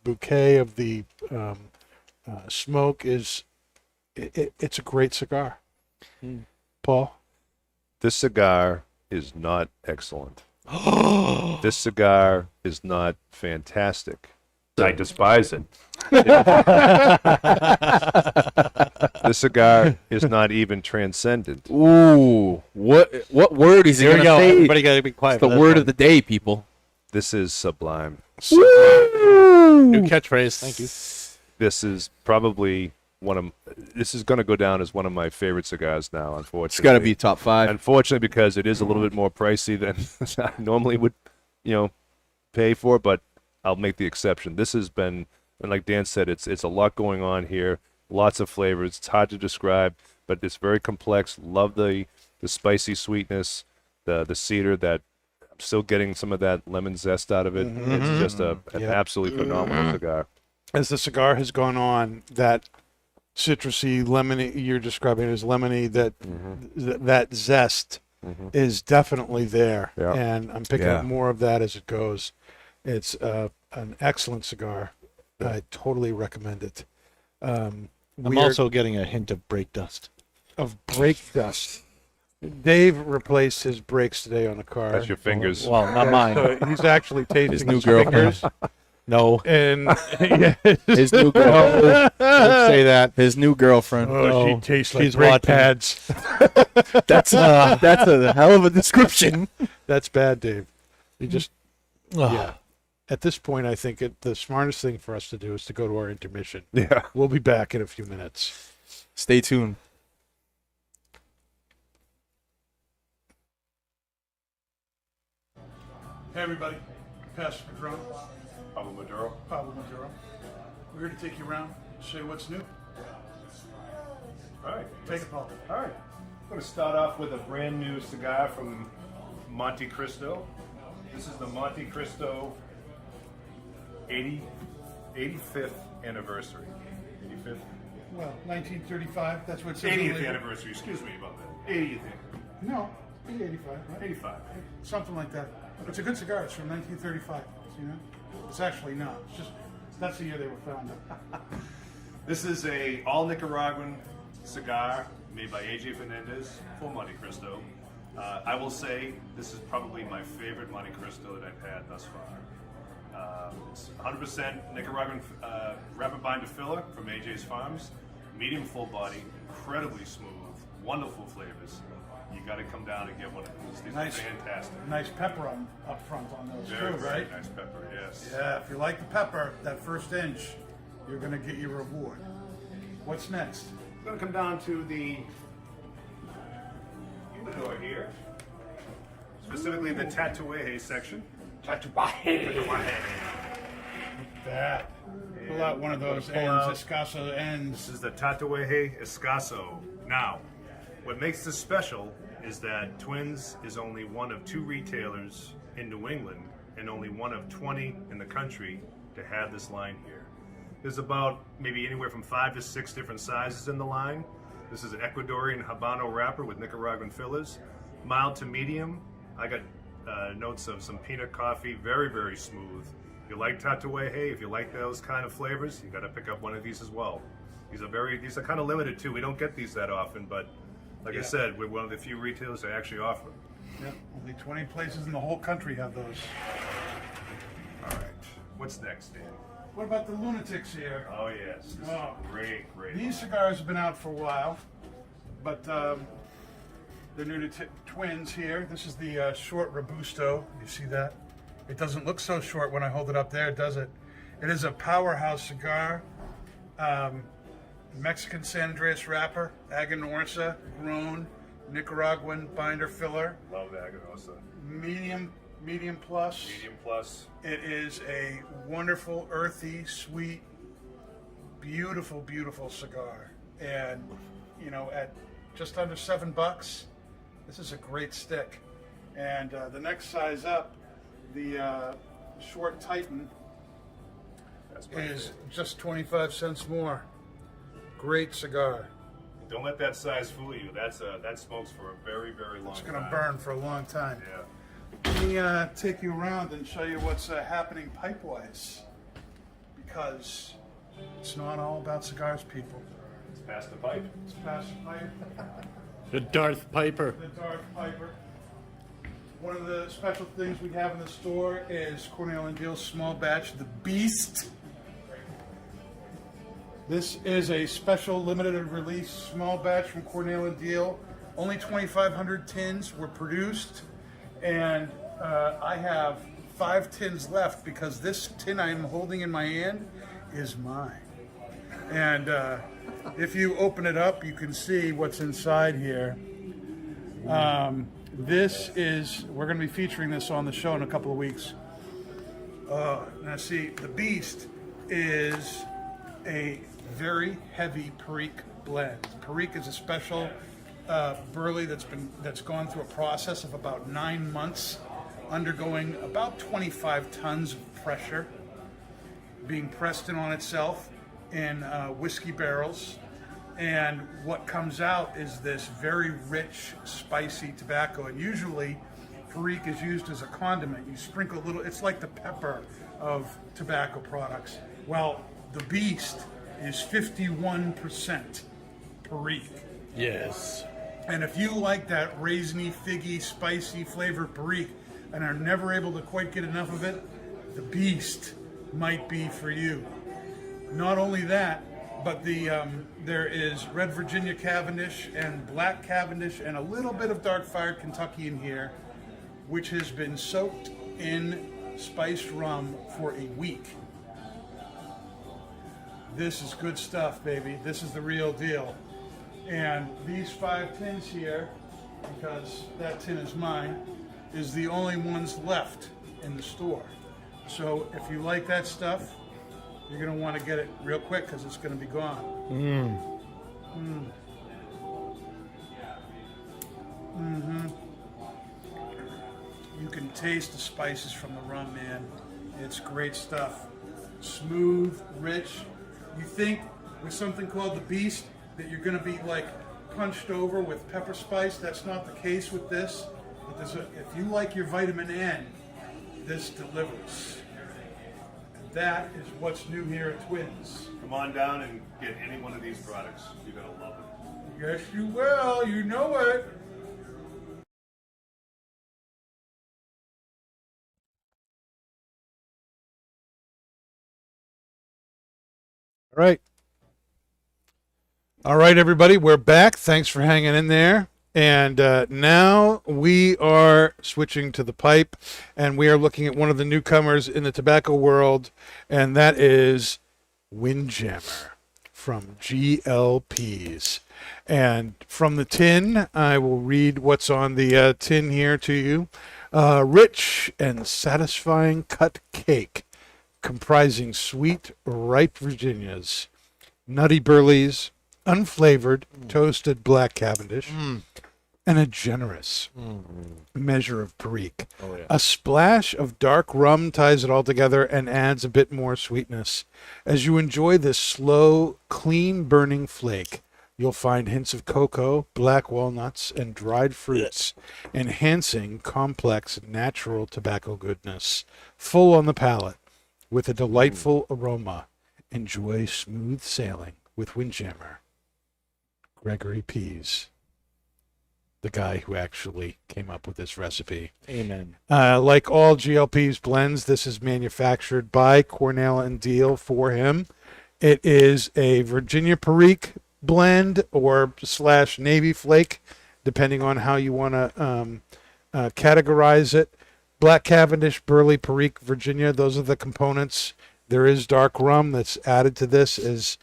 bouquet of the smoke is it's a great cigar. Paul? This cigar is not excellent. This cigar is not fantastic. I despise it. This cigar is not even transcendent. Ooh, what word is he Here we gonna go. say? Everybody got to be quiet. It's the for this word one. of the day, people. This is sublime. New catchphrase. Thank you. This is probably this is going to go down as one of my favorite cigars now, unfortunately. It's got to be top 5. Unfortunately, because it is a little bit more pricey than I normally would, pay for, but I'll make the exception. This has been, and like Dan said, it's a lot going on here, lots of flavors. It's hard to describe, but it's very complex. Love the spicy sweetness, the cedar that I'm still getting some of that lemon zest out of it. It's just an Yep. absolutely phenomenal cigar. As the cigar has gone on, that citrusy, lemony you're describing as lemony, that zest is definitely there, Yeah. and I'm picking Yeah. up more of that as it goes. It's an excellent cigar. I totally recommend it. I'm We are- also getting a hint of brake dust. of brake dust. Dave replaced his brakes today on a car. That's your fingers. Well, not mine. So he's actually tasting His new his girlfriend. fingers, No, and yeah, His new girl, don't say that. his new girlfriend. oh, No, she tastes like she's brake watching. pads. That's a hell of a description. That's bad, Dave. You just Ugh. yeah. At this point, I think the smartest thing for us to do is to go to our intermission. Yeah. We'll be back in a few minutes. Stay tuned. Hey, everybody. Pastor Padron, Pablo Maduro. Pablo Maduro. We're here to take you around, show you what's new. All right. Take it, Paul. All right. I'm going to start off with a brand new cigar from Monte Cristo. This is the Monte Cristo 85th anniversary. 85th? Well, 1935, that's what it says. 80th anniversary, excuse me about that. 80th. No, 85, right? 85. Something like that. It's a good cigar. It's from 1935. You know, it's actually not. It's just that's the year they were founded. This is a all Nicaraguan cigar made by AJ Fernandez for Monte Cristo. I will say this is probably my favorite Monte Cristo that I've had thus far. It's 100% Nicaraguan rapid binder filler from AJ's Farms. Medium full body, incredibly smooth, wonderful flavors. You got to come down and get one of these. These Nice. are fantastic. Nice pepper up front on those Very, too, very right? nice pepper, yes. Yeah, if you like the pepper, that first inch, you're gonna get your reward. What's next? We're going to come down to the humidor here, specifically the Tatuaje section. That. Pull out one of those Pull ends, out- Escasso ends. This is the Tatuaje Escaso. Now, what makes this special is that Twins is only one of 2 retailers in New England and only one of 20 in the country to have this line here. There's about maybe anywhere from 5 to 6 different sizes in the line. This is an Ecuadorian Habano wrapper with Nicaraguan fillers, mild to medium. I got notes of some peanut coffee, very, very smooth. If you like Tatuaje, if you like those kind of flavors, you got to pick up one of these as well. These are kind of limited too. We don't get these that often, but like I said, we're one of the few retailers that actually offer them. Yep, only 20 places in the whole country have those. All right, what's next, Dan? What about the lunatics here? Oh yes, this Oh. is great. These cigars have been out for a while, but they're new to Twins here. This is the short Robusto. You see that? It doesn't look so short when I hold it up there, does it? It is a powerhouse cigar. Mexican San Andreas wrapper, Aganorsa, grown, Nicaraguan binder filler, Love Agarosa. medium plus. Medium plus. It is a wonderful, earthy, sweet, beautiful, beautiful cigar. And, you know, at just under $7, this is a great stick. And the next size up, the Short Titan, That's my is favorite. just 25 cents more. Great cigar. Don't let that size fool you. That smokes for a very, very long It's time. going to burn for a long time. Yeah. Let me take you around and show you what's happening pipe-wise. Because it's not all about cigars, people. It's past the pipe. It's past the pipe. The Darth Piper. The Darth Piper. One of the special things we have in the store is Cornell and Deal's small batch, the Beast. This is a special limited release small batch from Cornell and Deal. Only 2,500 tins were produced, and I have 5 tins left because this tin I'm holding in my hand is mine. And if you open it up, you can see what's inside here. We're going to be featuring this on the show in a couple of weeks. Now see, the Beast is a very heavy Perique blend. Perique is a special burley that's gone through a process of about 9 months, undergoing about 25 tons of pressure, being pressed in on itself in whiskey barrels. And what comes out is this very rich, spicy tobacco. And usually, Perique is used as a condiment. You sprinkle a little, it's like the pepper of tobacco products. Well, the Beast is 51% Perique. Yes. And if you like that raisiny, figgy, spicy flavored Perique and are never able to quite get enough of it, the Beast might be for you. Not only that, but there is Red Virginia Cavendish and Black Cavendish and a little bit of Dark Fired Kentucky in here, which has been soaked in spiced rum for a week. This is good stuff, baby. This is the real deal. And these 5 tins here, because that tin is mine, is the only ones left in the store. So if you like that stuff, you're going to want to get it real quick because it's going to be gone. You can taste the spices from the rum, man. It's great stuff. Smooth, rich. You think with something called the Beast that you're going to be like punched over with pepper spice. That's not the case with this. But if you like your vitamin N, this delivers. And that is what's new here at Twins. Come on down and get any one of these products. You're gonna love it. Yes, you will. You know it. All right. All right, everybody, we're back. Thanks for hanging in there. And now we are switching to the pipe, and we are looking at one of the newcomers in the tobacco world, and that is Windjammer from GL Pease. And from the tin, I will read what's on the tin here to you. Rich and satisfying cut cake, comprising sweet, ripe Virginias, nutty Burleys, unflavored toasted black Cavendish, and a generous measure of Perique. Oh, yeah. A splash of dark rum ties it all together and adds a bit more sweetness. As you enjoy this slow, clean burning flake, you'll find hints of cocoa, black walnuts, and dried fruits, enhancing complex natural tobacco goodness. Full on the palate, with a delightful aroma. Enjoy smooth sailing with Windjammer. Gregory Pease, the guy who actually came up with this recipe. Amen. Like all GLP's blends, this is manufactured by Cornell and Deal for him. It is a Virginia Perique blend or / Navy Flake, depending on how you want to categorize it. Black Cavendish, Burley, Perique, Virginia, those are the components. There is dark rum that's added to this as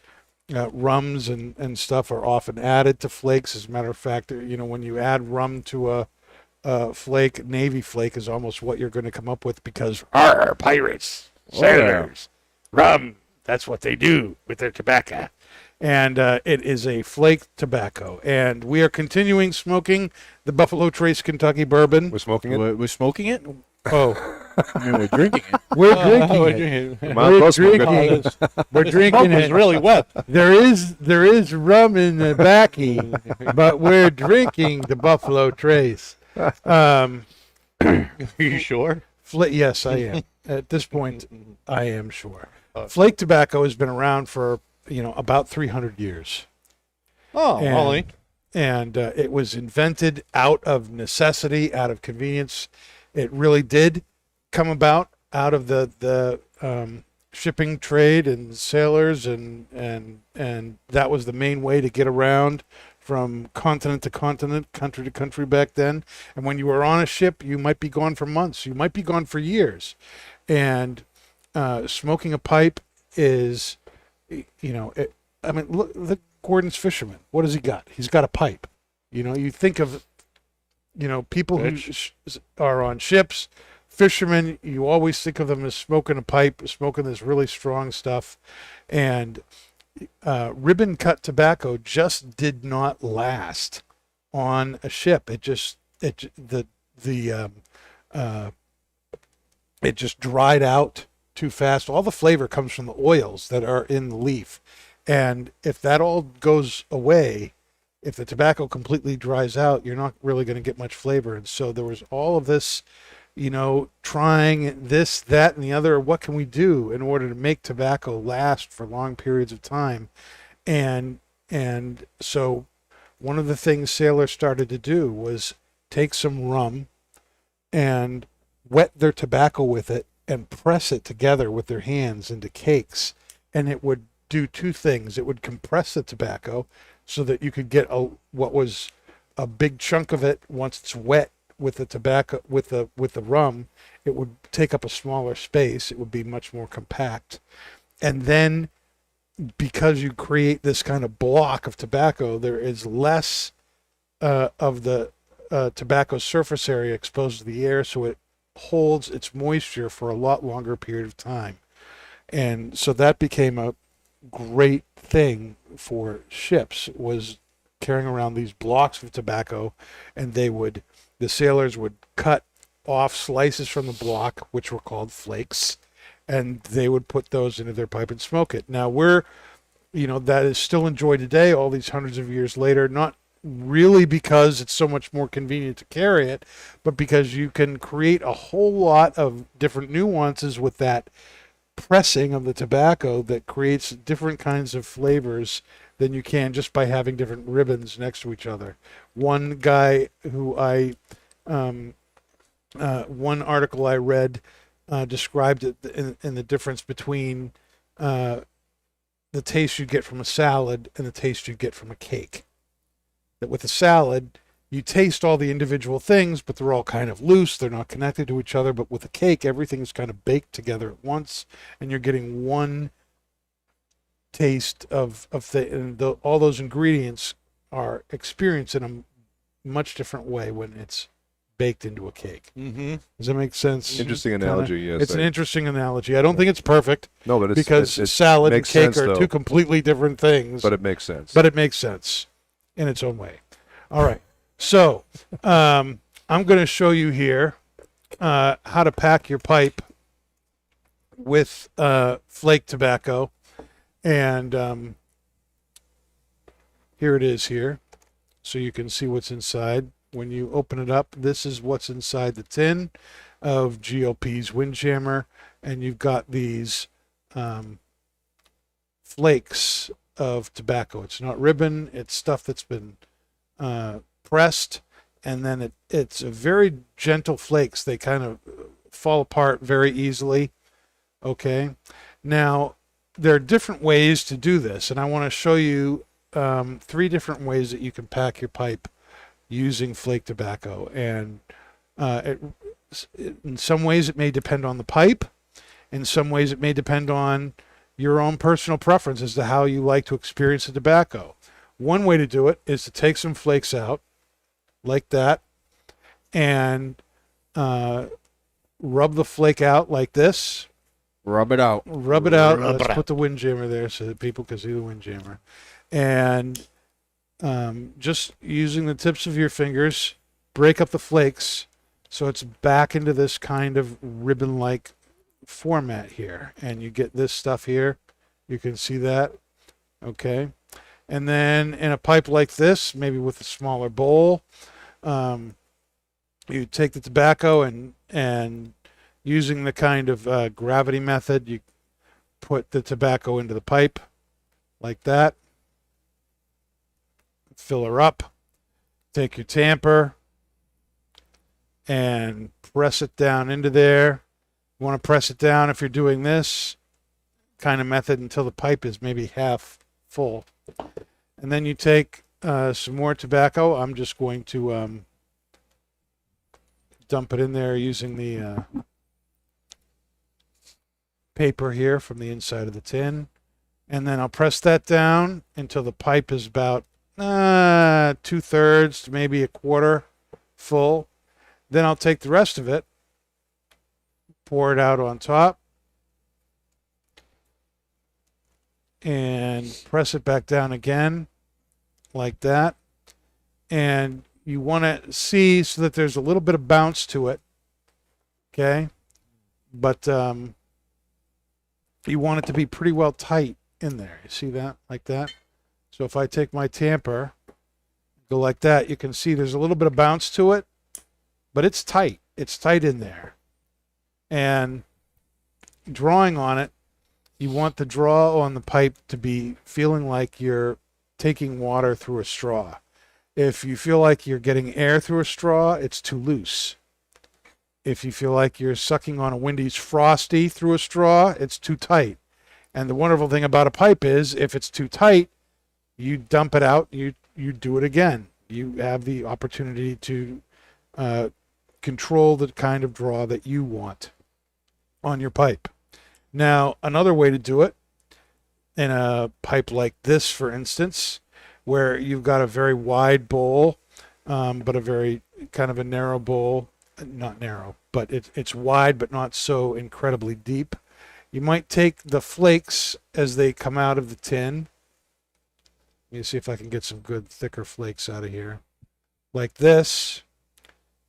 rums and stuff are often added to flakes. As a matter of fact, when you add rum to a flake, Navy Flake is almost what you're going to come up with because pirates, sailors, rum, that's what they do with their tobacco. And it is a flake tobacco. And we are continuing smoking the Buffalo Trace Kentucky Bourbon. We're smoking it. We're smoking it? Oh, I mean, we're drinking it. we're drinking it. Might as well smoke it. drinking. We're drinking Smoke it. is really wet. There is rum in the backy, but we're drinking the Buffalo Trace. Are you sure? Yes, I am. At this point, I am sure. Flake tobacco has been around for about 300 years, Oh, And- Ollie. and it was invented out of necessity, out of convenience. It really did come about out of the shipping trade and sailors, and that was the main way to get around from continent to continent, country to country back then. And when you were on a ship, you might be gone for months, you might be gone for years. And smoking a pipe is, look, Gordon's fisherman. What has he got? He's got a pipe. You think of, people who are on ships, fishermen, you always think of them as smoking a pipe, smoking this really strong stuff. And ribbon cut tobacco just did not last on a ship. It just dried out too fast. All the flavor comes from the oils that are in the leaf. And if that all goes away, if the tobacco completely dries out, you're not really going to get much flavor. And so there was all of this, trying this, that, and the other. What can we do in order to make tobacco last for long periods of time? And so one of the things sailors started to do was take some rum and wet their tobacco with it and press it together with their hands into cakes. And it would do two things. It would compress the tobacco so that you could get what was a big chunk of it. Once it's wet with the tobacco, with the rum, it would take up a smaller space. It would be much more compact. And then because you create this kind of block of tobacco, there is less of the tobacco surface area exposed to the air, so it holds its moisture for a lot longer period of time. And so that became a great thing for ships, was carrying around these blocks of tobacco, and the sailors would cut off slices from the block, which were called flakes, and they would put those into their pipe and smoke it. Now that is still enjoyed today, all these hundreds of years later, not really because it's so much more convenient to carry it, but because you can create a whole lot of different nuances with that pressing of the tobacco that creates different kinds of flavors than you can just by having different ribbons next to each other. One guy who one article I read described it in the difference between the taste you get from a salad and the taste you get from a cake. That with a salad, you taste all the individual things, but they're all kind of loose. They're not connected to each other. But with a cake, everything is kind of baked together at once, and you're getting one taste of all those ingredients are experienced in a much different way when it's baked into a cake. Mm-hmm. Does that make sense? Interesting analogy. Yes, It's an interesting analogy. I don't think it's perfect no, but it's because it salad and makes cake sense, are though. two completely different things. But it makes sense. But it makes sense in its own way. All right. So I'm going to show you here how to pack your pipe with flake tobacco. And here it is here. So you can see what's inside. When you open it up, this is what's inside the tin of Pease Windjammer. And you've got these flakes of tobacco. It's not ribbon. It's stuff that's been pressed. And then it's a very gentle flakes. They kind of fall apart very easily. Okay. Now, there are different ways to do this. And I want to show you 3 different ways that you can pack your pipe using flake tobacco. And in some ways it may depend on the pipe. In some ways it may depend on your own personal preference as to how you like to experience the tobacco. One way to do it is to take some flakes out like that and rub the flake out like this. Rub it out. Rub it out. Rub it Let's out. put the Windjammer there so that people can see the Windjammer. And just using the tips of your fingers, break up the flakes so it's back into this kind of ribbon-like format here. And you get this stuff here. You can see that. Okay. And then in a pipe like this, maybe with a smaller bowl, you take the tobacco and using the kind of gravity method, you put the tobacco into the pipe like that. Fill her up. Take your tamper and press it down into there. You want to press it down if you're doing this kind of method until the pipe is maybe half full. And then you take some more tobacco. I'm just going to dump it in there using the paper here from the inside of the tin. And then I'll press that down until the pipe is about 2/3 to maybe 1/4 full. Then I'll take the rest of it, pour it out on top, and press it back down again like that. And you want to see so that there's a little bit of bounce to it. Okay. But you want it to be pretty well tight in there. You see that? Like that. So if I take my tamper, go like that, you can see there's a little bit of bounce to it, but it's tight. It's tight in there. And drawing on it, you want the draw on the pipe to be feeling like you're taking water through a straw. If you feel like you're getting air through a straw, it's too loose. If you feel like you're sucking on a Wendy's Frosty through a straw, it's too tight. And the wonderful thing about a pipe is if it's too tight, you dump it out, you do it again. You have the opportunity to control the kind of draw that you want on your pipe. Now, another way to do it, in a pipe like this, for instance, where you've got a very wide bowl, but a very kind of a narrow bowl, not narrow, but it's wide, but not so incredibly deep. You might take the flakes as they come out of the tin. Let me see if I can get some good thicker flakes out of here. Like this.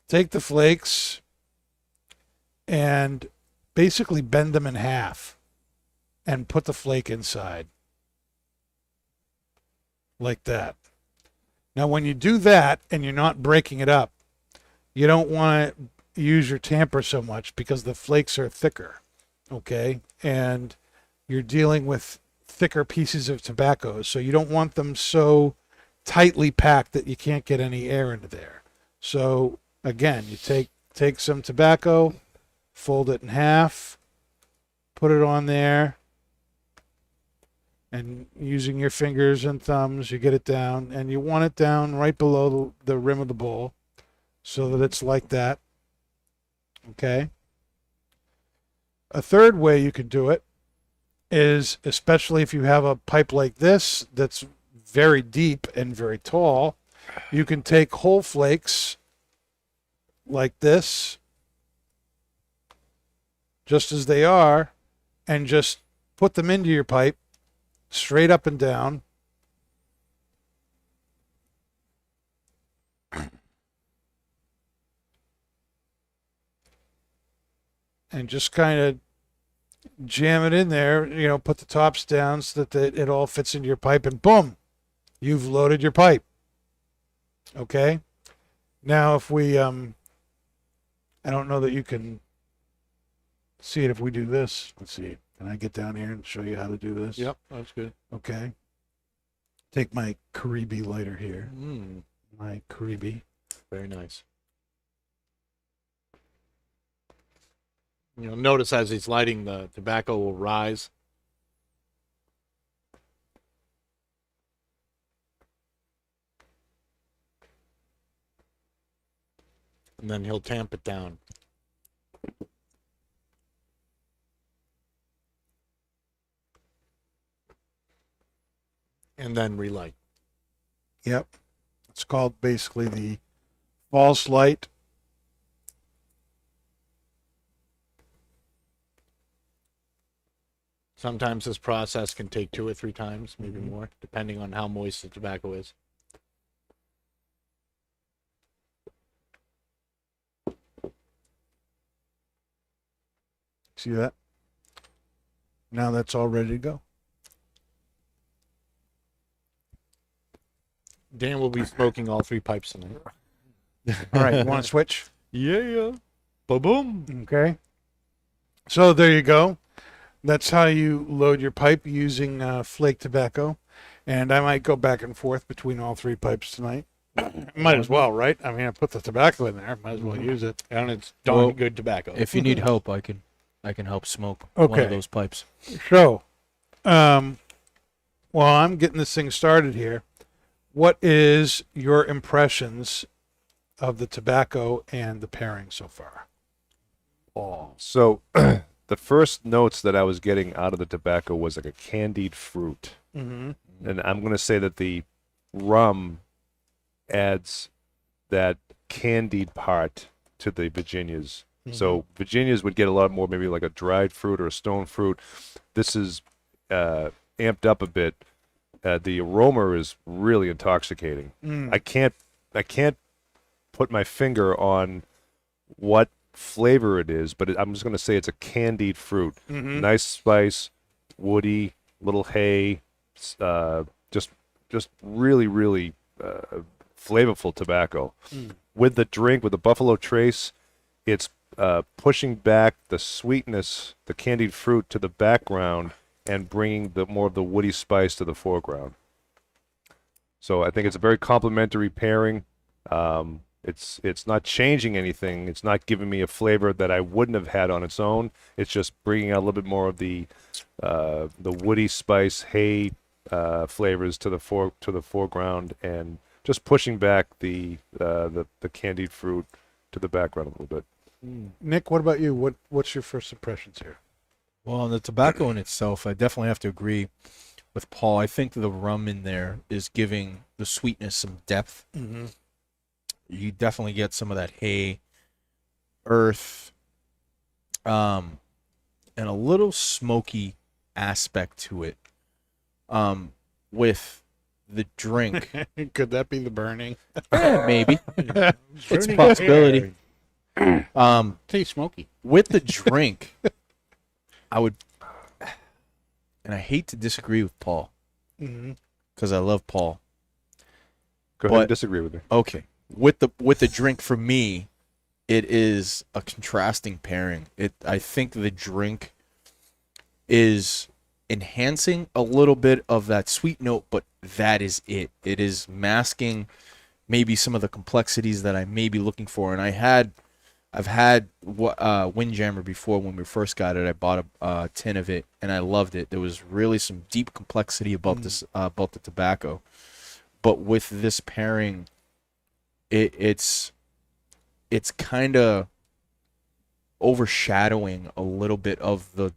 Take the flakes and basically bend them in half and put the flake inside. Like that. Now when you do that and you're not breaking it up, you don't want to use your tamper so much because the flakes are thicker. Okay? And you're dealing with thicker pieces of tobacco, so you don't want them so tightly packed that you can't get any air into there. So again, you take some tobacco, fold it in half, put it on there, and using your fingers and thumbs, you get it down, and you want it down right below the rim of the bowl so that it's like that. Okay? A third way you can do it is, especially if you have a pipe like this that's very deep and very tall, you can take whole flakes like this, just as they are, and just put them into your pipe straight up and down. And just kind of jam it in there, put the tops down so that it all fits into your pipe, and boom, you've loaded your pipe. Okay? Now, if we, I don't know that you can see it if we do this. Let's see. Can I get down here and show you how to do this? Yep, that's good. Okay. Take my Caribe lighter here. My Caribe. Very nice. Notice as he's lighting, the tobacco will rise. And then he'll tamp it down. And then relight. Yep. It's called basically the false light. Sometimes this process can take 2 or 3 times, maybe more, depending on how moist the tobacco is. See that? Now that's all ready to go. Dan will be smoking all 3 pipes tonight. All right, you want to switch? Yeah. Ba-boom. Okay. So there you go. That's how you load your pipe using flake tobacco. And I might go back and forth between all 3 pipes tonight. Might as well, right? I mean, I put the tobacco in there. Might as well use it. And it's darn good tobacco. If you need help, I can help smoke one Okay. of those pipes. So, while I'm getting this thing started here, what is your impressions of the tobacco and the pairing so far? So the first notes that I was getting out of the tobacco was like a candied fruit. Mm-hmm. And I'm going to say that the rum adds that candied part to the Virginias. So Virginias would get a lot more, maybe like a dried fruit or a stone fruit. This is amped up a bit. The aroma is really intoxicating. I can't put my finger on what flavor it is, but I'm just going to say it's a candied fruit. Nice spice, woody, little hay, just really, really flavorful tobacco. With the drink, with the Buffalo Trace, it's pushing back the sweetness, the candied fruit to the background and bringing more of the woody spice to the foreground. So I think it's a very complementary pairing. It's not changing anything. It's not giving me a flavor that I wouldn't have had on its own. It's just bringing out a little bit more of the woody spice, hay flavors to the foreground, and just pushing back the candied fruit to the background a little bit. Nick, what about you? What's your first impressions here? Well, the tobacco in itself, I definitely have to agree with Paul. I think the rum in there is giving the sweetness some depth. You definitely get some of that hay, earth, and a little smoky aspect to it. With the drink, Could that be the burning? maybe it's a possibility. Tastes smoky. With the drink, I would, and I hate to disagree with Paul because I love Paul. Go ahead and But- disagree with me. Okay, with the drink for me, it is a contrasting pairing. I think the drink is enhancing a little bit of that sweet note, but that is it. It is masking maybe some of the complexities that I may be looking for. And I had I've had Windjammer before. When we first got it, I bought a tin of it, and I loved it. There was really some deep complexity about about the tobacco. But with this pairing, it's kind of overshadowing a little bit of the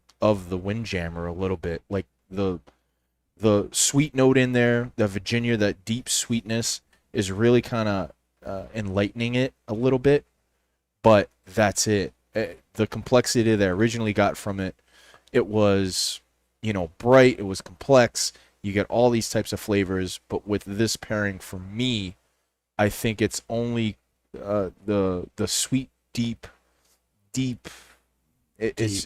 Windjammer a little bit, like the sweet note in there, the Virginia, that deep sweetness is really kind of enlightening it a little bit, but that's it. The complexity that I originally got from it, it was, bright, it was complex. You get all these types of flavors, but with this pairing, for me, I think it's only the sweet, deep. It's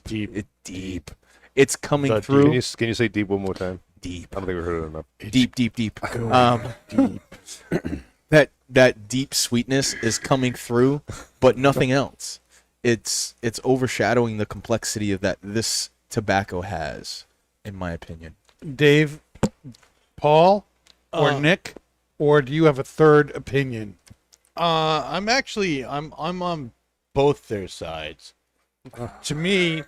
deep. It's coming The through. Can you say deep one more time? Deep. I don't think we heard it enough. Deep. That deep sweetness is coming through, but nothing else. It's overshadowing the complexity of that this tobacco has, in my opinion. Dave, Paul, or Nick, or do you have a third opinion? I'm on both their sides. To me,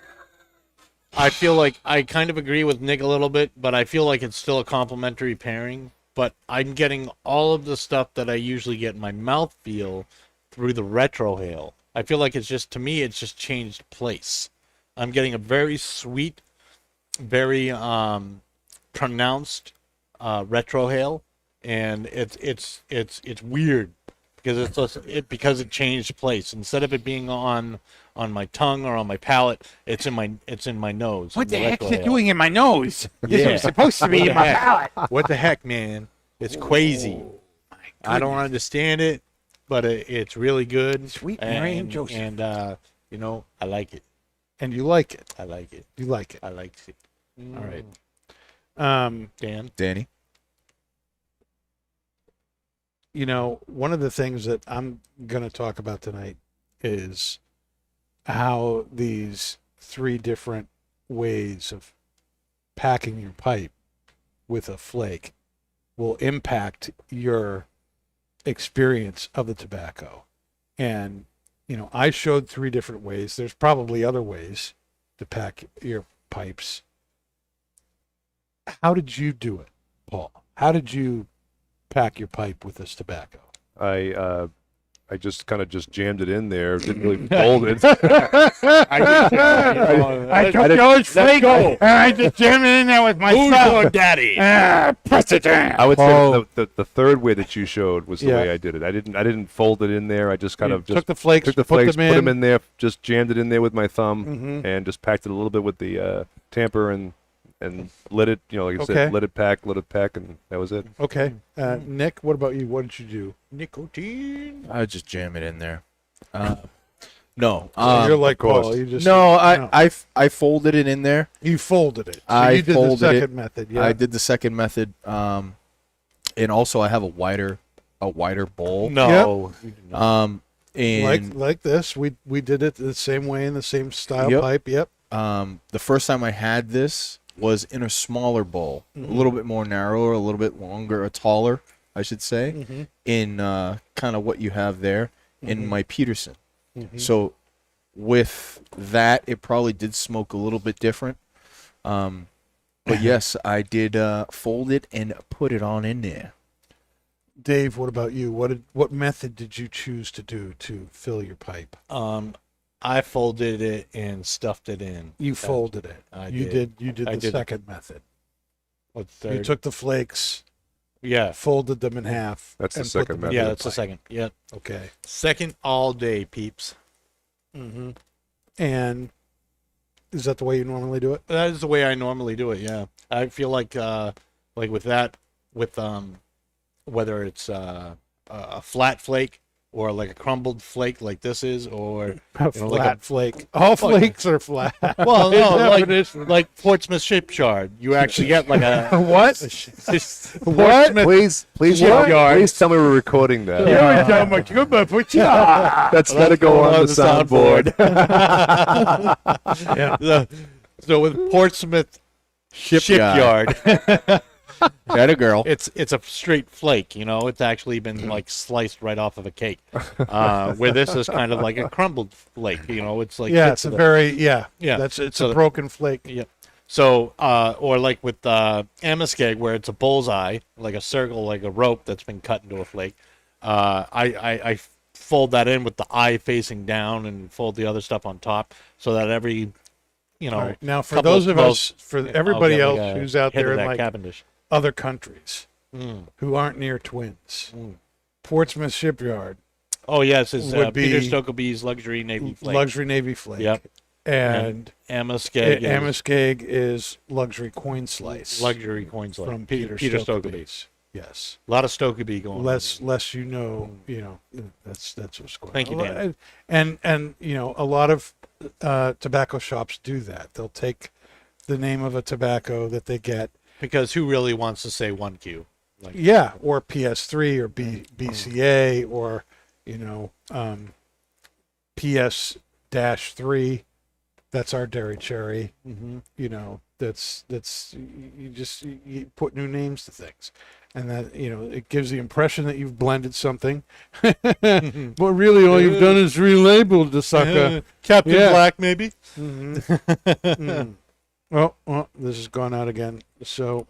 I feel like I kind of agree with Nick a little bit, but I feel like it's still a complementary pairing. But I'm getting all of the stuff that I usually get in my mouthfeel through the retrohale. I feel like it's just changed place. I'm getting a very sweet, very pronounced retrohale, and it's weird because because it changed place. Instead of it being on my tongue or on my palate, it's in my nose. What the in heck is it retrohale. doing in my nose? This Yeah. was supposed to be What in the my heck? palate. What the heck, man? It's crazy. I don't understand it, but it's really good. Sweet Mary and and Joseph. and I like it. And you like it. I like it. You like it. I like it. All right, Dan. Danny? One of the things that I'm going to talk about tonight is how these three different ways of packing your pipe with a flake will impact your experience of the tobacco. And, I showed three different ways. There's probably other ways to pack your pipes. How did you do it, Paul? How did you pack your pipe with this tobacco? I just kind of jammed it in there. Didn't really fold it. I took Joe's flake and I just jammed it in there with my thumb. daddy? Press it down. I would say Oh. the third way that you showed was the Yeah. way I did it. I didn't fold it in there. I just kind You of just took the flakes, put put them in there, just jammed it in there with my thumb, Mhm. and just packed it a little bit with the tamper and let it, like I Okay. said, let it pack, and that was it. Okay. Nick, what about you? What did you do? Nicotine. I would just jam it in there. No. You're like course. Paul. You just No, I folded it in there. You folded it. So I you did folded the it. second method. Yeah. I did the second method. And also I have a wider bowl. No. you did not. And like this. We did it the same way in the same style Yep. pipe. Yep. the first time I had this was in a smaller bowl, a little bit more narrower, a little bit longer, or taller, I should say, in kind of what you have there in my Peterson. So with that, it probably did smoke a little bit different. But yes, I did fold it and put it on in there. Dave, what about you? What method did you choose to do to fill your pipe? I folded it and stuffed it in. You folded it. I You did. did I the did. second method. What's third? You took the flakes, yeah. folded them in half. That's the and put second them in method. Yeah, your that's the pipe. second. Yeah. Okay. Second all day, peeps. Mm-hmm. And is that the way you normally do it? That is the way I normally do it. Yeah, I feel like with that, with whether it's a flat flake or like a crumbled flake like this is, or A know, like flat a- flake. All flakes are flat. well, no, Definition. like Portsmouth Shipyard, you actually get like a What? Portsmouth Please Shipyard. please tell me we're recording that. That's Let it go on the soundboard. yeah. So with Portsmouth Shipyard, Got a girl. It's a straight flake, you know. It's actually been like sliced right off of a cake. Where this is kind of like a crumbled flake, you know. It's like Yeah, bits it's a of very Yeah. It's So a broken flake. yeah. So, or like with Amoskeag, where it's a bullseye, like a circle, like a rope that's been cut into a flake. I fold that in with the eye facing down and fold the other stuff on top, so that every, you know. All right. Now, for couple those of smoke- us, for everybody I'll get, else like, a who's out hit of there in that like Cavendish. other countries Mm. who aren't near Twins, Mm. Portsmouth Shipyard, Oh yes, it's would Peter be Stokoby's luxury navy flake. luxury Navy flake. Yep. And Amoskeag is Amoskeag is luxury coin slice luxury coin slice. from Peter Peter Stokoby. Stokoby's. Yes. A lot of Stokoby going Less on. you know, that's what's going Thank on. you, Dan. And you know, a lot of tobacco shops do that. They'll take the name of a tobacco that they get, Because who really wants to say 1Q? Like, yeah, or PS3 or BCA or you know PS-3. That's our dairy cherry. mhm. You know, that's you put new names to things, and that, you know, it gives the impression that you've blended something, but really all you've done is relabeled the sucker. Captain Yeah. Black, maybe? Mm. Well, this has gone out again. So,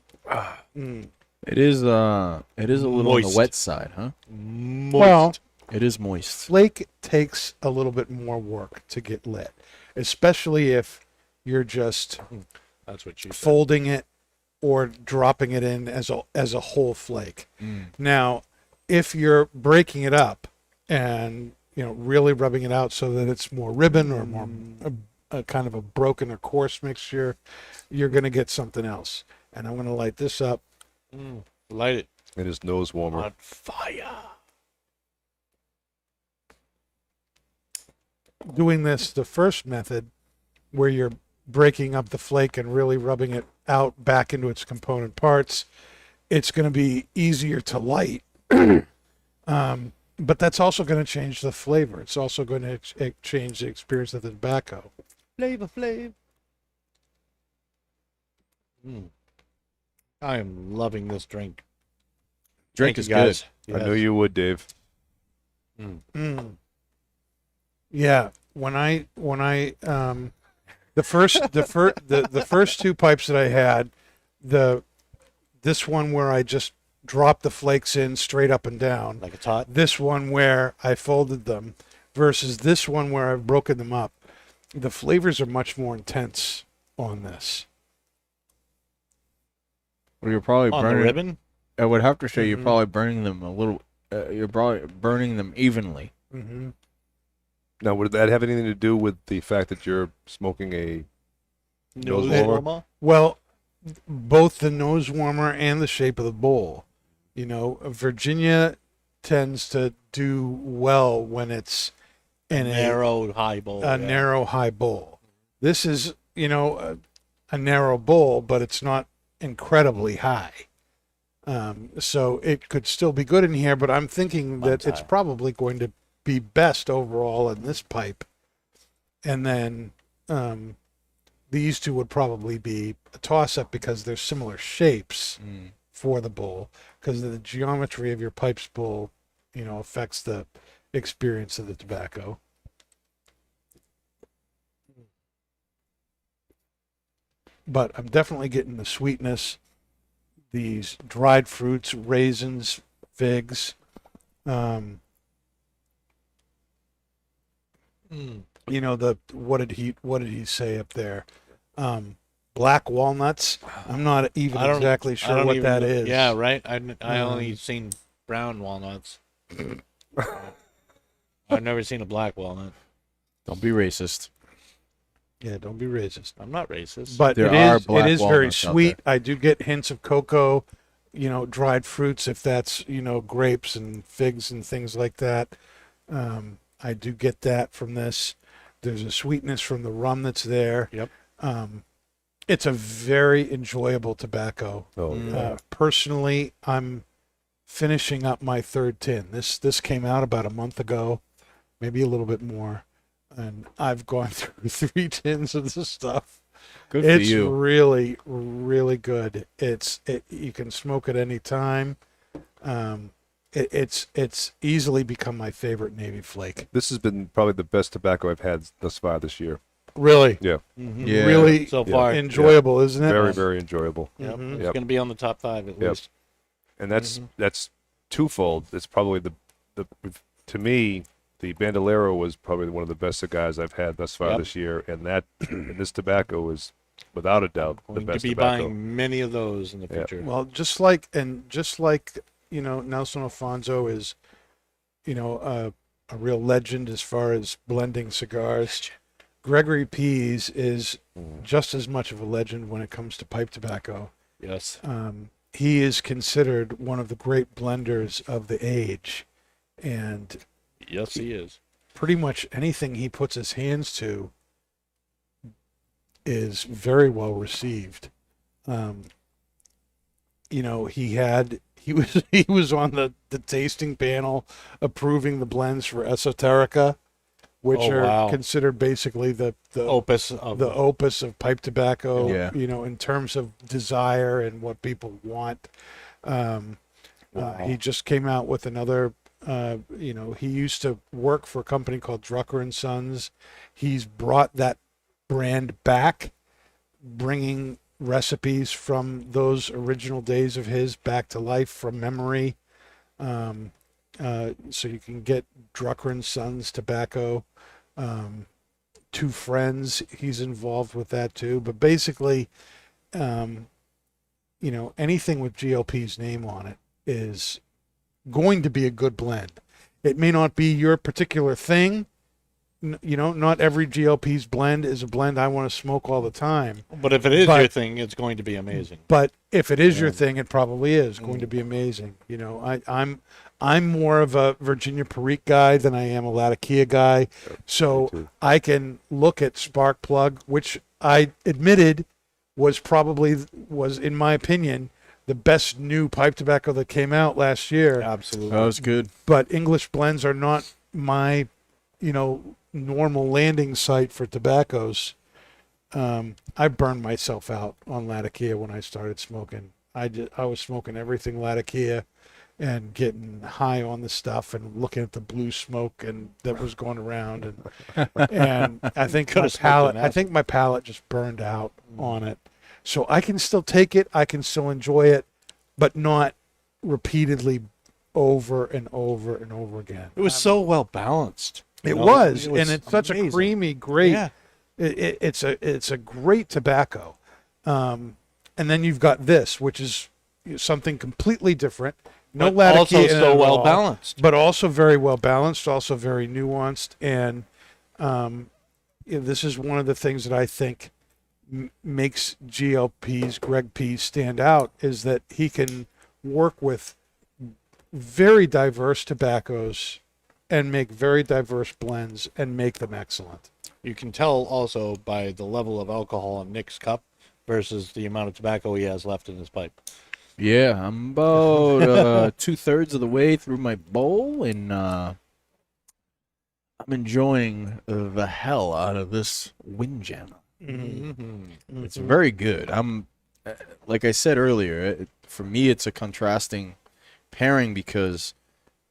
It is a little on Moist. the wet side, huh? Moist. well, It is moist. flake takes a little bit more work to get lit, especially if you're just That's what she said. folding it or dropping it in as a whole flake. Now, if you're breaking it up and, you know, really rubbing it out so that it's more ribbon or more a kind of a broken or coarse mixture, you're going to get something else. And I'm going to light this up. Light it It is nose warmer. on fire. Doing this the first method, where you're breaking up the flake and really rubbing it out back into its component parts, it's going to be easier to light. But that's also going to change the flavor. It's also going to change the experience of the tobacco. Flavor Flav. I am loving this drink. Drink Thank is you, guys. I knew you would, Dave. Yeah, when I the first two pipes that I had, this one where I just dropped the flakes in straight up and down, Like a tot. this one where I folded them, versus this one where I've broken them up, the flavors are much more intense on this. Well, you're probably On the burning. ribbon? I would have to say you're probably burning them a little. You're probably burning them evenly. Mm-hmm. Now, would that have anything to do with the fact that you're smoking a nose Nose warmer? warmer? Well, both the nose warmer and the shape of the bowl. You know, Virginia tends to do well when it's in Narrow high bowl. a yeah. narrow high bowl. This is, you know, a narrow bowl, but it's not incredibly high. So it could still be good in here, but I'm thinking that it's Bonsai. probably going to be best overall in this pipe. And then these two would probably be a toss-up because they're similar shapes for the bowl, because the geometry of your pipe's bowl, you know, affects the experience of the tobacco. But I'm definitely getting the sweetness, these dried fruits, raisins, figs. You know, what did he say up there? Black walnuts. I'm not even I don't- exactly I sure don't what even that know- is. Yeah, right. I only seen brown walnuts. I've never seen a black walnut. Don't be racist. Yeah, don't be racist. I'm not racist. But There it are is black very walnuts out sweet. I do get hints of cocoa, you know, dried fruits, if that's, you know, grapes and figs and things like that. I do get that from this. There's a sweetness from the rum that's there. Yep. It's a very enjoyable tobacco. Oh, Personally, I'm finishing up my third tin. This came out about a month ago, maybe a little bit more, and I've gone through 3 tins of this stuff. Good for It's you. really, really good. You can smoke it any time. It's easily become my favorite Navy flake. This has been probably the best tobacco I've had thus far this year. Really, Yeah, Yeah. really So far. enjoyable, isn't it? very, very enjoyable. Yep. Mhm. It's Yep. going to be on the top 5 at Yep. least. And that's twofold. It's probably the to me, the Bandolero was probably one of the best cigars I've had thus far Yep. this year, and this tobacco is without a doubt the Going to best be tobacco. buying many of those in the Yeah. future. Well, just like Nelson Alfonso is, a real legend as far as blending cigars. Gregory Pease is just as much of a legend when it comes to pipe tobacco. Yes. He is considered one of the great blenders of the age, and Yes, he is. pretty much anything he puts his hands to is very well received. He was on the tasting panel approving the blends for Esoterica, which Oh, are wow. considered basically the Opus of the opus of pipe tobacco, Yeah. in terms of desire and what people want. He just came out with another, he used to work for a company called Drucker and Sons. He's brought that brand back, bringing recipes from those original days of his back to life from memory. So you can get Drucker and Sons tobacco. Two Friends, he's involved with that too. But basically, anything with GLP's name on it is going to be a good blend. It may not be your particular thing. Not every GLP's blend is a blend I want to smoke all the time. But if it is But- your thing, it's going to be amazing. But if it is your thing, it probably is going to be amazing. I'm more of a Virginia Perique guy than I am a Latakia guy. So I can look at Spark Plug, which I admitted was in my opinion, the best new pipe tobacco that came out last year. Absolutely. That was good. But English blends are not my, normal landing site for tobaccos. I burned myself out on Latakia when I started smoking. I was smoking everything Latakia and getting high on the stuff and looking at the blue smoke that was going around, and I think my palate just burned out on it. So I can still take it, I can still enjoy it, but not repeatedly over and over and over again. It was so well balanced. It was, and it's such a amazing. creamy, great. Yeah. It's a great tobacco, and then you've got this, which is something completely different. No But also Latakia in so it at well all, balanced. but also very well balanced, also very nuanced, and this is one of the things that I think makes GLP's Greg Pease stand out, is that he can work with very diverse tobaccos and make very diverse blends and make them excellent. You can tell also by the level of alcohol in Nick's cup versus the amount of tobacco he has left in his pipe. Yeah, I'm about 2/3 of the way through my bowl, and I'm enjoying the hell out of this Windjammer. It's very good. Like I said earlier, for me, it's a contrasting pairing because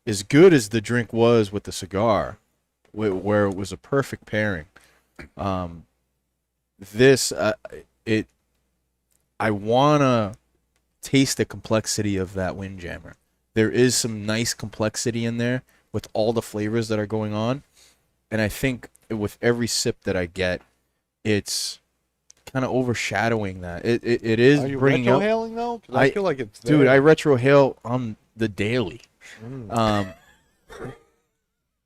as good as the drink was with the cigar, where it was a perfect pairing, I wanna taste the complexity of that Windjammer. There is some nice complexity in there with all the flavors that are going on, and I think with every sip that I get, it's kind of overshadowing that. It is Are you bringing out. retrohaling though? 'Cause I feel like it's Dude, there. I retrohale on the daily.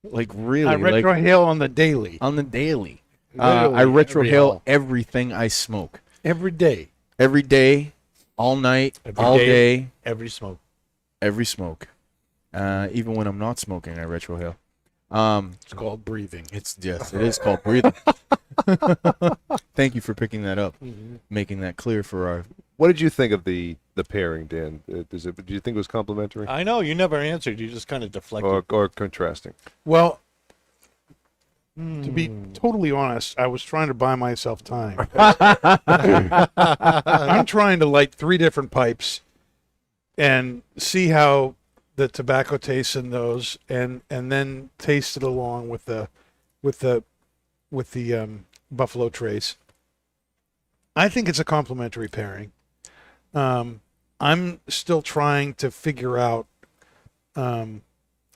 Like really, I like retrohale on the daily, on the daily. Literally I every retrohale hour. everything I smoke. every day. Every day, all night, Every all day. day, Every smoke. every smoke. Even when I'm not smoking, I retrohale. It's called breathing. It's yes, it is called breathing. Thank you for picking that up, making that clear for our. What did you think of the pairing, Dan? Do you think it was complimentary I know you never answered. You just kind of deflected. or contrasting? Well, To be totally honest, I was trying to buy myself time. I'm trying to light 3 different pipes and see how the tobacco tastes in those, and then taste it along with the Buffalo Trace. I think it's a complementary pairing. I'm still trying to figure out.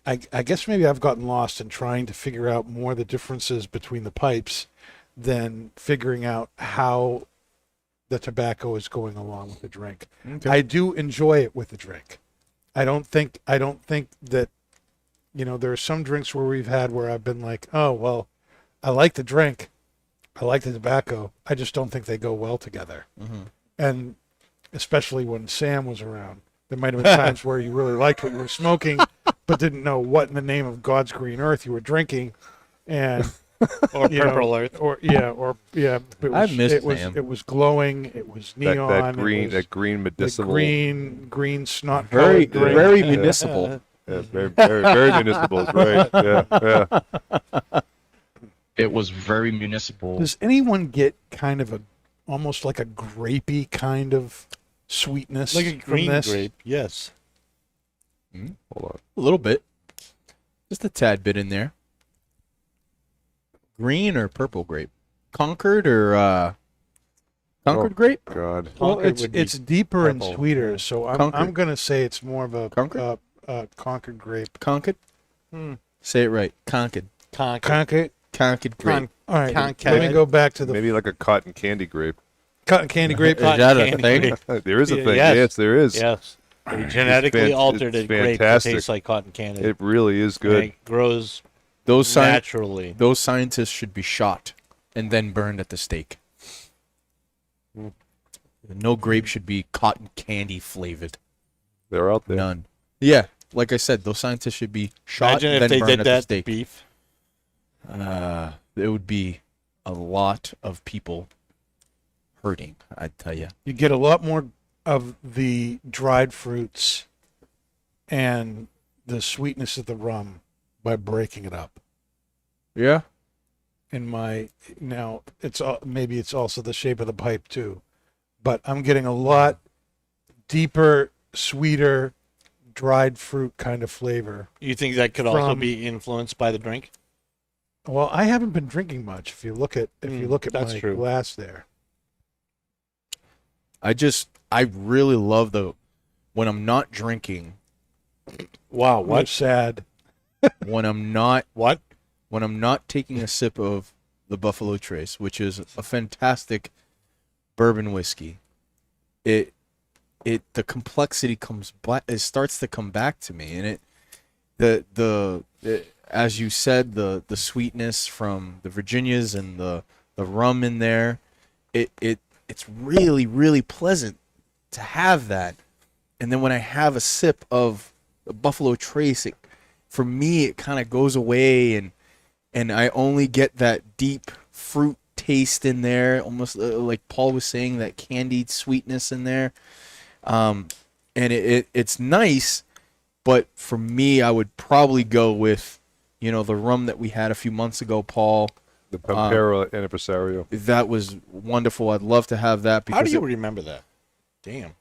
I guess maybe I've gotten lost in trying to figure out more the differences between the pipes than figuring out how the tobacco is going along with the drink. Okay. I do enjoy it with the drink. I don't think that, there are some drinks where we've had where I've been like, oh, well, I like the drink. I like the tobacco. I just don't think they go well together. Mm-hmm. And especially when Sam was around, there might have been times where you really liked what you were smoking, but didn't know what in the name of God's green earth you were drinking. And Or Purple Earth. It I was, missed it was Sam. it was glowing. It was neon. that green, it was that green the medicinal. green snot Very, drink. very municipal. Yeah, very municipal. Right. Yeah. It was very municipal. Does anyone get kind of almost like a grapey kind of sweetness Like a from green this? grape, yes. Hold on. A little bit. Just a tad bit in there. Green or purple grape? Concord or Concord Oh. grape? God. Well, Concord would be it's deeper and purple. sweeter, so I'm Concord. going to say it's more of a Concord? Concord grape. Concord? Hmm. Say it right. Concord. Concord. Concord. Concord grape. All right, Concord. let me go back to the Maybe like a cotton candy grape. cotton candy grape. Is that a Candy thing? grape. There is a Yeah, thing. yes. Yes, there is. Yes. They genetically altered it's a grape that fantastic. tastes like cotton candy. It really is And good. it grows Those naturally. those scientists should be shot and then burned at the stake. No grape should be cotton candy flavored. They're out there. None. Yeah, like I said, those scientists should be shot Imagine and if then they burned did at the that stake. beef. It would be a lot of people hurting, I'd tell you. You get a lot more of the dried fruits and the sweetness of the rum by breaking it up. Yeah. Now maybe it's also the shape of the pipe too, but I'm getting a lot deeper, sweeter, dried fruit kind of flavor. You think that could also From- be influenced by the drink? Well, I haven't been drinking much. If you look at that's my true. glass there, I really love when I'm not drinking, wow, What? what sad. when I'm not What? when I'm not taking a sip of the Buffalo Trace, which is a fantastic bourbon whiskey, the complexity it starts to come back to me, and as you said, the sweetness from the Virginias and the rum in there, it's really, really pleasant to have that. And then when I have a sip of the Buffalo Trace, for me it kind of goes away, and I only get that deep fruit taste in there, almost like Paul was saying, that candied sweetness in there. And it's nice, but for me, I would probably go with, the rum that we had a few months ago, Paul. The Pampero Anniversario. That was wonderful. I'd love to have that How do because you remember that? Damn.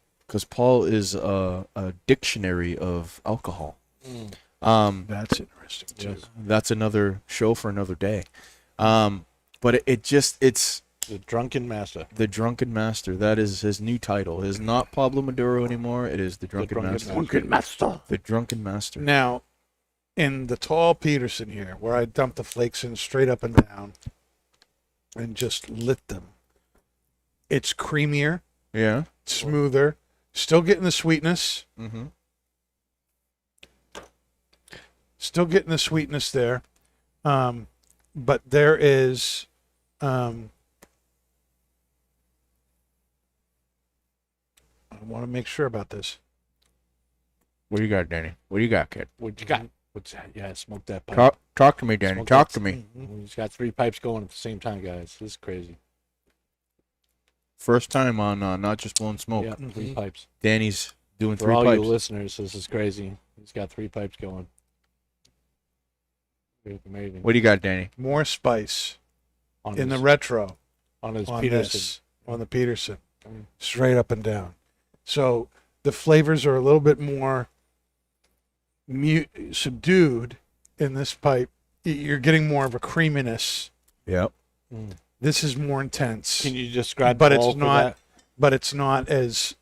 Paul is a dictionary of alcohol. That's interesting too. Yes. That's another show for another day. But it's The Drunken Master. the Drunken Master. That is his new title. It is not Pablo Maduro anymore. It is the Drunken Drunken Master. The Drunken Master. Now, in the tall Peterson here, where I dumped the flakes in straight up and down and just lit them, it's creamier, Yeah. smoother, still getting the sweetness, Mm-hmm. still getting the sweetness there. But there is, I want to make sure about this. What do you got, Danny? What do you got, kid? What you got? What's that? Yeah, smoke that pipe. Talk to me, Danny. Smoke Talk that- to me. He's got 3 pipes going at the same time, guys. This is crazy. First time on Not Just Blowing Smoke. Yeah, 3 pipes. Danny's doing For 3 all pipes. you listeners, this is crazy. He's got 3 pipes going. It's amazing. What do you got, Danny? More spice on in the his, retro on his on Peterson. this, on the Peterson, straight up and down. So the flavors are a little bit more subdued in this pipe. You're getting more of a creaminess. Yep. This is more intense. Can you describe but the it's bowl for not that? but it's not as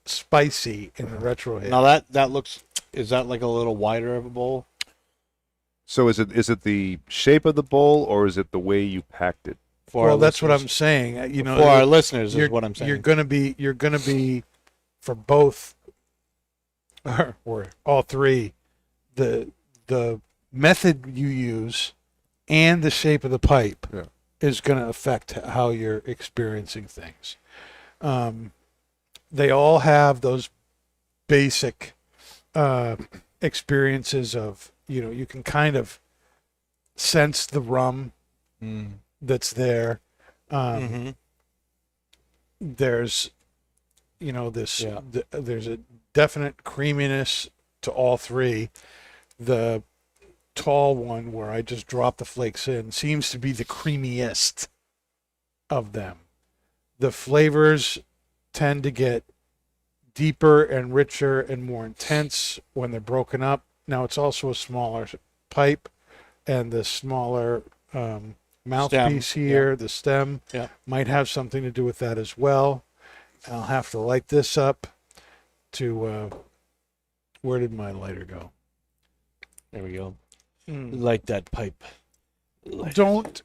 spicy in the retro hit. Now that looks, is that like a little wider of a bowl? So is it the shape of the bowl or is it the way you packed it? For Well, our that's what I'm listeners? saying. You know, For our listeners you're, is what I'm saying. You're gonna be for both or all three, the method you use and the shape of the pipe is gonna affect how you're experiencing things. They all have those basic experiences of, you can kind of sense the rum that's there. There's, there's a definite creaminess to all three. The tall one where I just drop the flakes in seems to be the creamiest of them. The flavors tend to get deeper and richer and more intense when they're broken up. Now it's also a smaller pipe, and the smaller mouthpiece here, the stem, might have something to do with that as well. I'll have to light this up to where did my lighter go? There we go. Light that pipe. Don't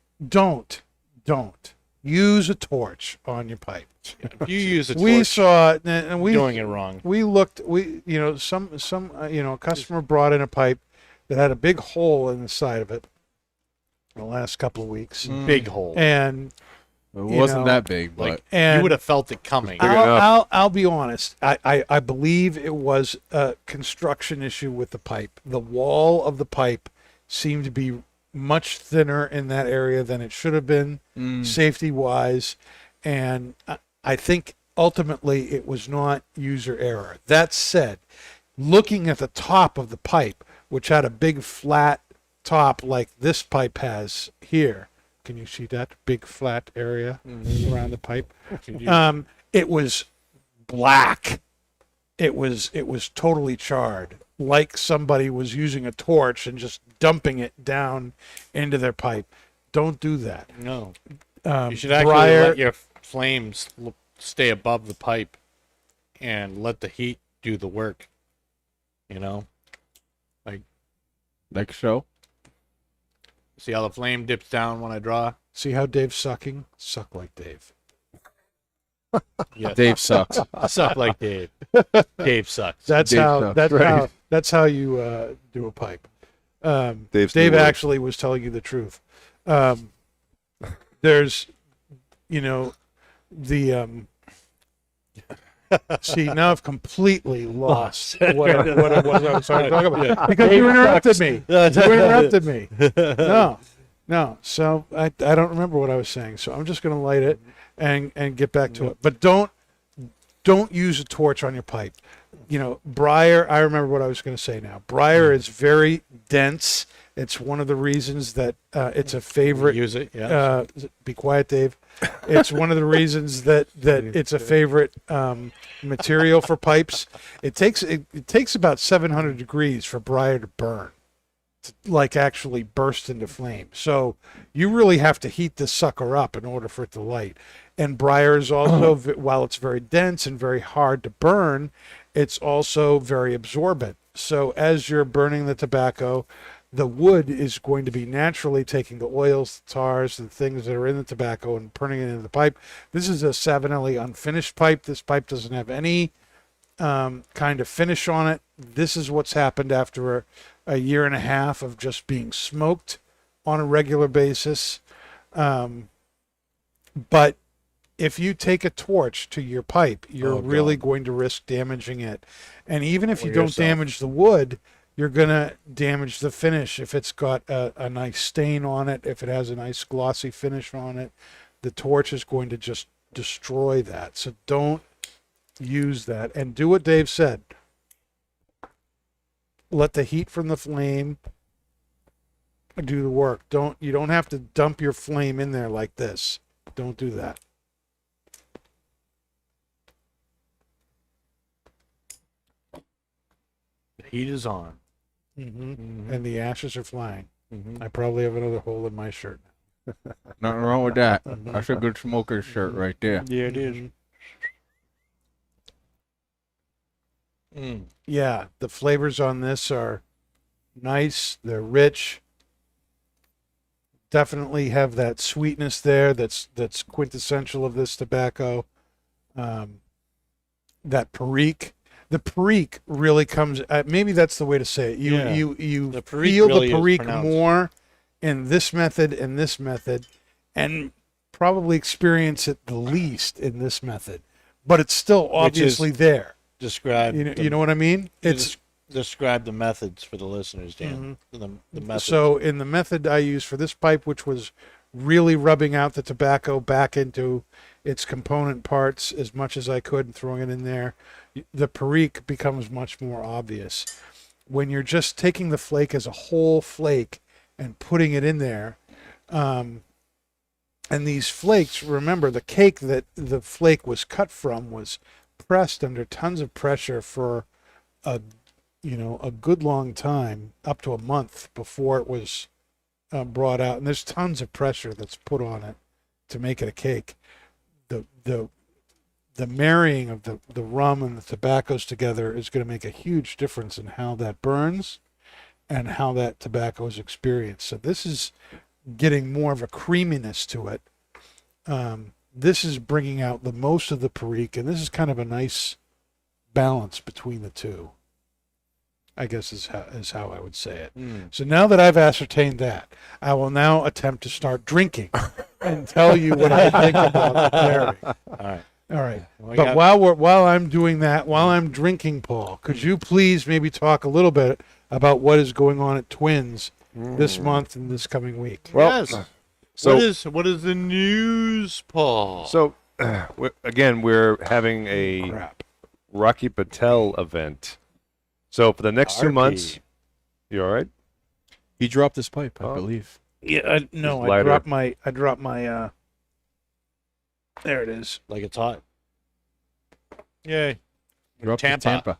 use a torch on your pipe. If you use a torch, We saw it, and we doing it wrong. we looked. Some a customer brought in a pipe that had a big hole in the side of it the last couple of weeks, Big hole. and It wasn't that big, but Like and you would have felt it coming. I'll be honest. I believe it was a construction issue with the pipe. The wall of the pipe seemed to be much thinner in that area than it should have been, safety wise, and I think ultimately it was not user error. That said, looking at the top of the pipe, which had a big flat top like this pipe has here, can you see that big flat area around the pipe? It was black. It was totally charred, like somebody was using a torch and just dumping it down into their pipe. Don't do that. No. You should actually Briar, let your flames stay above the pipe and let the heat do the work. like show. See how the flame dips down when I draw? see how Dave's sucking? Suck like Dave. Yeah. Dave sucks. Suck like Dave. Dave sucks. That's Dave how. sucks, That's right. how. That's how you do a pipe. Dave's Dave new word. actually was telling you the truth. There's, the. See, now I've completely lost what it was I was trying to talk about because you interrupted me. You interrupted me. No. So I don't remember what I was saying. So I'm just going to light it and get back to it. But don't use a torch on your pipe. Briar, I remember what I was going to say now. Briar is very dense. It's one of the reasons that it's a favorite. Use it, yeah. Be quiet, Dave. It's one of the reasons that it's a favorite material for pipes. It takes about 700 degrees for briar to burn, to actually burst into flame. So you really have to heat this sucker up in order for it to light. And briar is also, while it's very dense and very hard to burn, it's also very absorbent. So as you're burning the tobacco, the wood is going to be naturally taking the oils, the tars, the things that are in the tobacco and burning it into the pipe. This is a Savinelli unfinished pipe. This pipe doesn't have any kind of finish on it. This is what's happened after a year and a half of just being smoked on a regular basis. But if you take a torch to your pipe, you're really going to risk damaging it. And even if you don't damage the wood, you're going to damage the finish. If it's got a nice stain on it, if it has a nice glossy finish on it, the torch is going to just destroy that. So don't use that. And do what Dave said. Let the heat from the flame do the work. You don't have to dump your flame in there like this. Don't do that. The heat is on. And the ashes are flying. Mm-hmm. I probably have another hole in my shirt. Nothing wrong with that. That's a good smoker's shirt right there. Yeah, it is. Mm. Yeah, the flavors on this are nice. They're rich. Definitely have that sweetness there. That's quintessential of this tobacco. That perique. The perique really comes. Maybe that's the way to say it. Yeah. You The perique feel really the is perique pronounced. more in this method and this method, and probably experience it the least in this method. But it's still Which is- obviously there. Describe. You know what I mean? It's describe the methods for the listeners, Dan. The methods. so in the method I used for this pipe, which was really rubbing out the tobacco back into its component parts as much as I could and throwing it in there, the perique becomes much more obvious. When you're just taking the flake as a whole flake and putting it in there, and these flakes, remember the cake that the flake was cut from was pressed under tons of pressure for a good long time, up to a month before it was brought out. And there's tons of pressure that's put on it to make it a cake. The marrying of the rum and the tobaccos together is going to make a huge difference in how that burns and how that tobacco is experienced. So this is getting more of a creaminess to it. This is bringing out the most of the perique, and this is kind of a nice balance between the two, I guess is how I would say it. So now that I've ascertained that, I will now attempt to start drinking and tell you what I think about the pairing. All right. But while I'm doing that, while I'm drinking, Paul, could you please maybe talk a little bit about what is going on at Twins this month and this coming week? Well, yes. so What is the news, Paul? so we're having a Crap. Rocky Patel event. So for the next 2 months, you all right? He dropped his pipe, I Oh. believe. Yeah, no, It's I lighter. dropped my there it is. Like it's hot. Yay. Dropped his Tampa.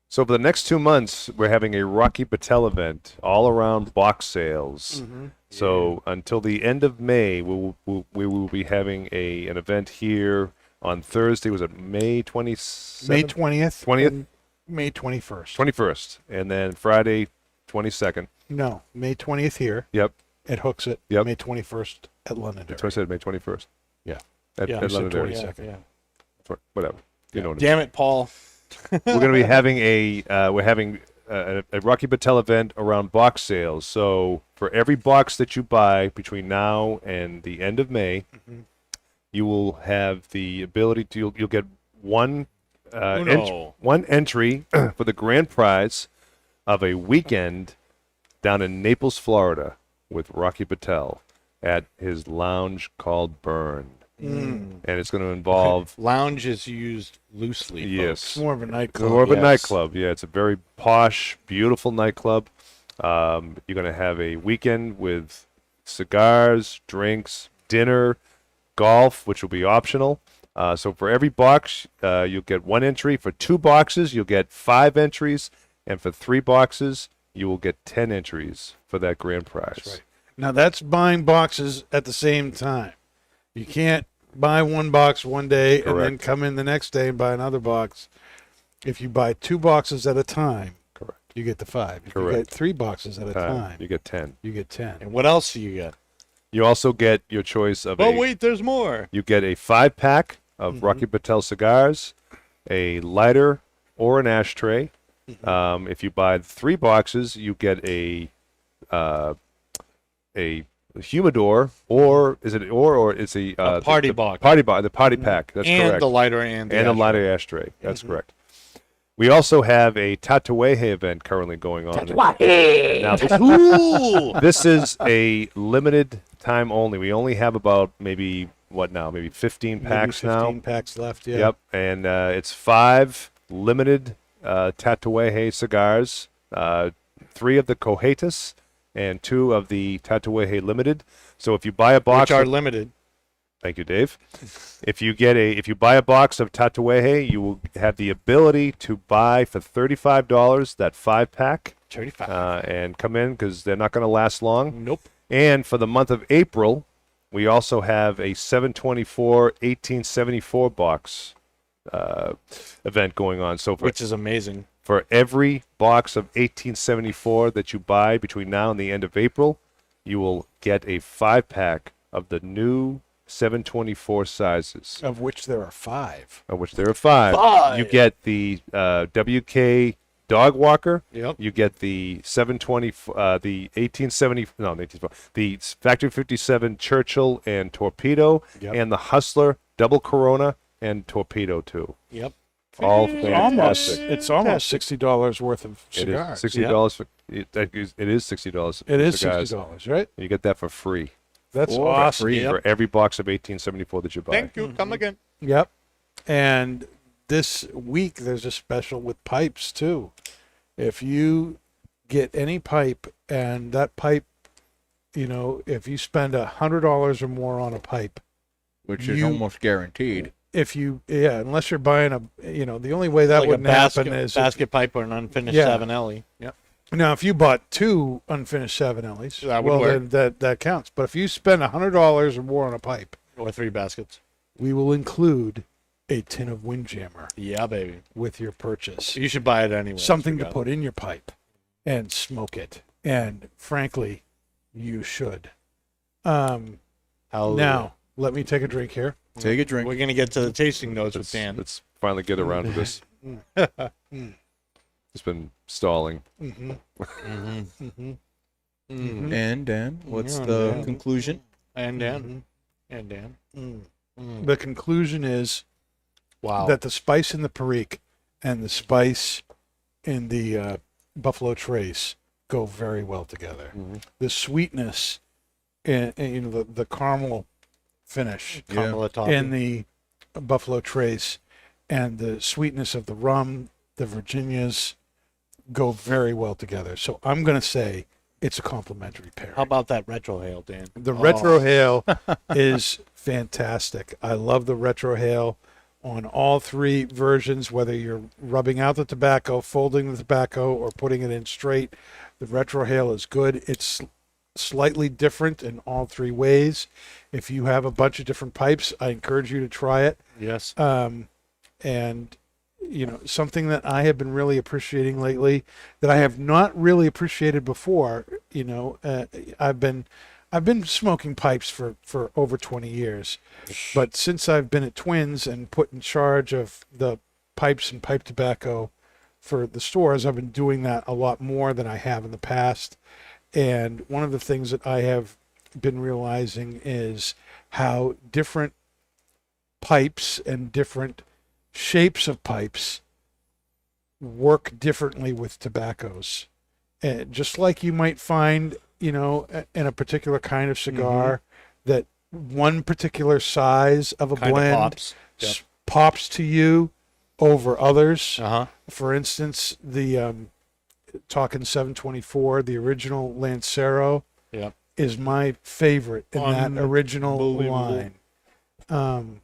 So for the next 2 months, we're having a Rocky Patel event all around box sales. So until the end of May, we will be having an event here on Thursday. Was it May 27th? May 20th. 20th? and May 21st. 21st. And then Friday, 22nd. No, May 20th here Yep. at Hooks It. Yep. May 21st at Londonderry. That's what I said, May 21st. Yeah. At Yeah, I said Londonderry. 22nd. Yeah. Whatever. You know what I mean. Damn it, Paul. We're going to be having a Rocky Patel event around box sales. So for every box that you buy between now and the end of May, you will have the ability to you'll get one one entry for the grand prize of a weekend down in Naples, Florida, with Rocky Patel at his lounge called Burn, and it's going to involve Lounge is used loosely. yes. It's more of a nightclub. More of a yes. nightclub, yeah. It's a very posh, beautiful nightclub. You're going to have a weekend with cigars, drinks, dinner, golf, which will be optional. So for every box, you'll get one entry. For 2 boxes, you'll get 5 entries. And for 3 boxes, you will get 10 entries for that grand prize. That's right. Now that's buying boxes at the same time. You can't buy one box one day and then Correct. come in the next day and buy another box. If you buy 2 boxes at a time, Correct. you get the 5. If you Correct. get 3 boxes at a time, You get 10. you get 10. And what else do you get? You also get your choice of Oh, wait, there's more. You get a 5-pack of Rocky Patel cigars, a lighter or an ashtray. If you buy 3 boxes, you get a humidor, or is it or it's a party the box. Party box, the party pack. That's And correct. the lighter and the and a ashtray. lighter ashtray. That's correct. We also have a Tatuaje event currently going on. Now, this is a limited time only. We only have about maybe 15 packs Maybe 15 now. packs left, yeah. Yep, and it's 5 limited Tatuaje cigars, 3 of the Cohetas, and 2 of the Tatuaje Limited. So if you buy a box, Which are limited. thank you, Dave. If you buy a box of Tatuaje, you will have the ability to buy for $35 that 5-pack 35. and come in because they're not going to last long. Nope. And for the month of April, we also have a 724 1874 box event going on. So Which is amazing. for every box of 1874 that you buy between now and the end of April, you will get a 5-pack of the new 724 sizes, Of which there are 5. of which there are 5. You get the WK Dog Walker. Yep. You get the 720, the 1870, no, 1870, the Factory 57 Churchill and Torpedo, Yep. and the Hustler Double Corona and Torpedo too. Yep. All Almost, fantastic. it's almost $60 worth of It cigars. is $60 for it is $60. It is cigars. $60, right? You get that for free That's For awesome. free. for every box of 1874 that you buy. Thank you. Come again. Yep. And this week there's a special with pipes too. If you get any pipe and that pipe, if you spend $100 or more on a pipe, Which is You- almost guaranteed. unless you're buying the only way that Like a wouldn't basket, happen is basket pipe or an unfinished Yeah. Savinelli. Yep. now if you bought 2 unfinished Savinellis, That would well work. then that counts. But if you spend $100 or more on a pipe, Or 3 baskets. we will include a tin of Windjammer Yeah, baby. with your purchase. You should buy it anyway. Something to put in your pipe and smoke it. And frankly, you should. Now, let me take a drink here. Take a drink. We're gonna get to the tasting notes with Dan. Let's finally get around to this. It's been stalling. And Dan, what's Yeah, the Dan. conclusion? And Dan. And Dan. The conclusion is Wow. that the spice in the Perique and the spice in the Buffalo Trace go very well together. The sweetness and the caramel finish Kamala topping. in the Buffalo Trace and the sweetness of the rum, the Virginias, go very well together. So I'm going to say it's a complementary pair. How about that retro hail, Dan? The Retro Hail is fantastic. I love the Retro Hail on all 3 versions, whether you're rubbing out the tobacco, folding the tobacco, or putting it in straight. The Retro Hail is good. It's slightly different in all 3 ways. If you have a bunch of different pipes, I encourage you to try it. Yes. And something that I have been really appreciating lately that I have not really appreciated before. I've been smoking pipes for over 20 years, but since I've been at Twins and put in charge of the pipes and pipe tobacco for the stores, I've been doing that a lot more than I have in the past. And one of the things that I have been realizing is how different pipes and different shapes of pipes work differently with tobaccos. And just like you might find, in a particular kind of cigar that one particular size of a Kind of blend pops. Yep. pops to you over others. Uh-huh. For instance, the talking 724, the original Lancero Yep. is my favorite in that original Unbelievable. line.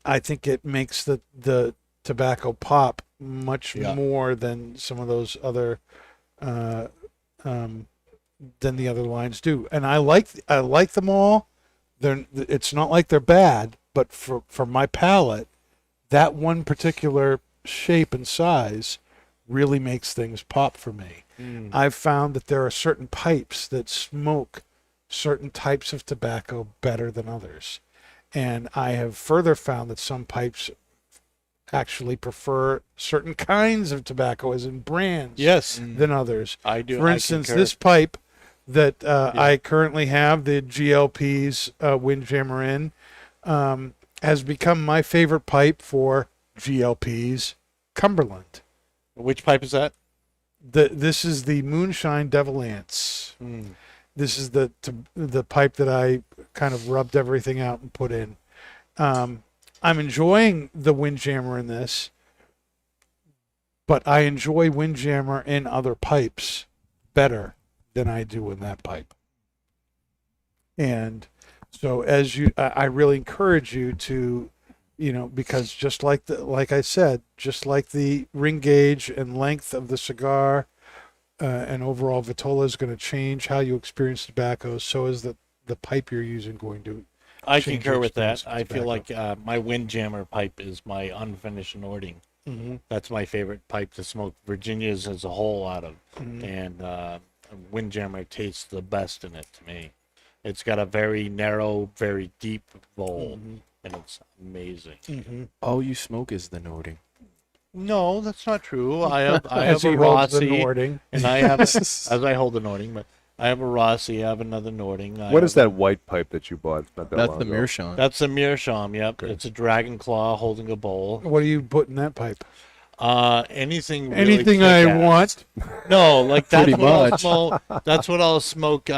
I think it makes the tobacco pop much Yeah. more than some of those other than the other lines do. And I like them all. It's not like they're bad, but for my palate, that one particular shape and size really makes things pop for me. I've found that there are certain pipes that smoke certain types of tobacco better than others. And I have further found that some pipes actually prefer certain kinds of tobacco, as in brands, Yes. than others. I do. For I instance, concur. this pipe that I currently have, the GLP's Windjammer in, has become my favorite pipe for GLP's Cumberland. Which pipe is that? This is the Moonshine Devil Ants. This is the pipe that I kind of rubbed everything out and put in. I'm enjoying the Windjammer in this, but I enjoy Windjammer in other pipes better than I do in that pipe. And so I really encourage you to, because just like I said, just like the ring gauge and length of the cigar and overall vitola is going to change how you experience tobacco, so is the pipe you're using going to. I change concur your with that. experience with I feel tobacco. like my Windjammer pipe is my unfinished Nording. Mm-hmm. That's my favorite pipe to smoke Virginia's as a whole out of. Mhm. And Windjammer tastes the best in it to me. It's got a very narrow, very deep bowl, and it's amazing. Mm-hmm. All you smoke is the Nording. No, that's not true. I have As a he holds the Rossi, Nording. and I have as I hold the Nording, but I have a Rossi. I have another Nording. What is that white pipe that you bought not that That's long the ago? Meerschaum. That's a Meerschaum. Yep, Okay. it's a dragon claw holding a bowl. What do you put in that pipe? Anything. Really Anything I kick-ass. want. No, like that's Pretty what I'll much. smoke. That's what I'll smoke.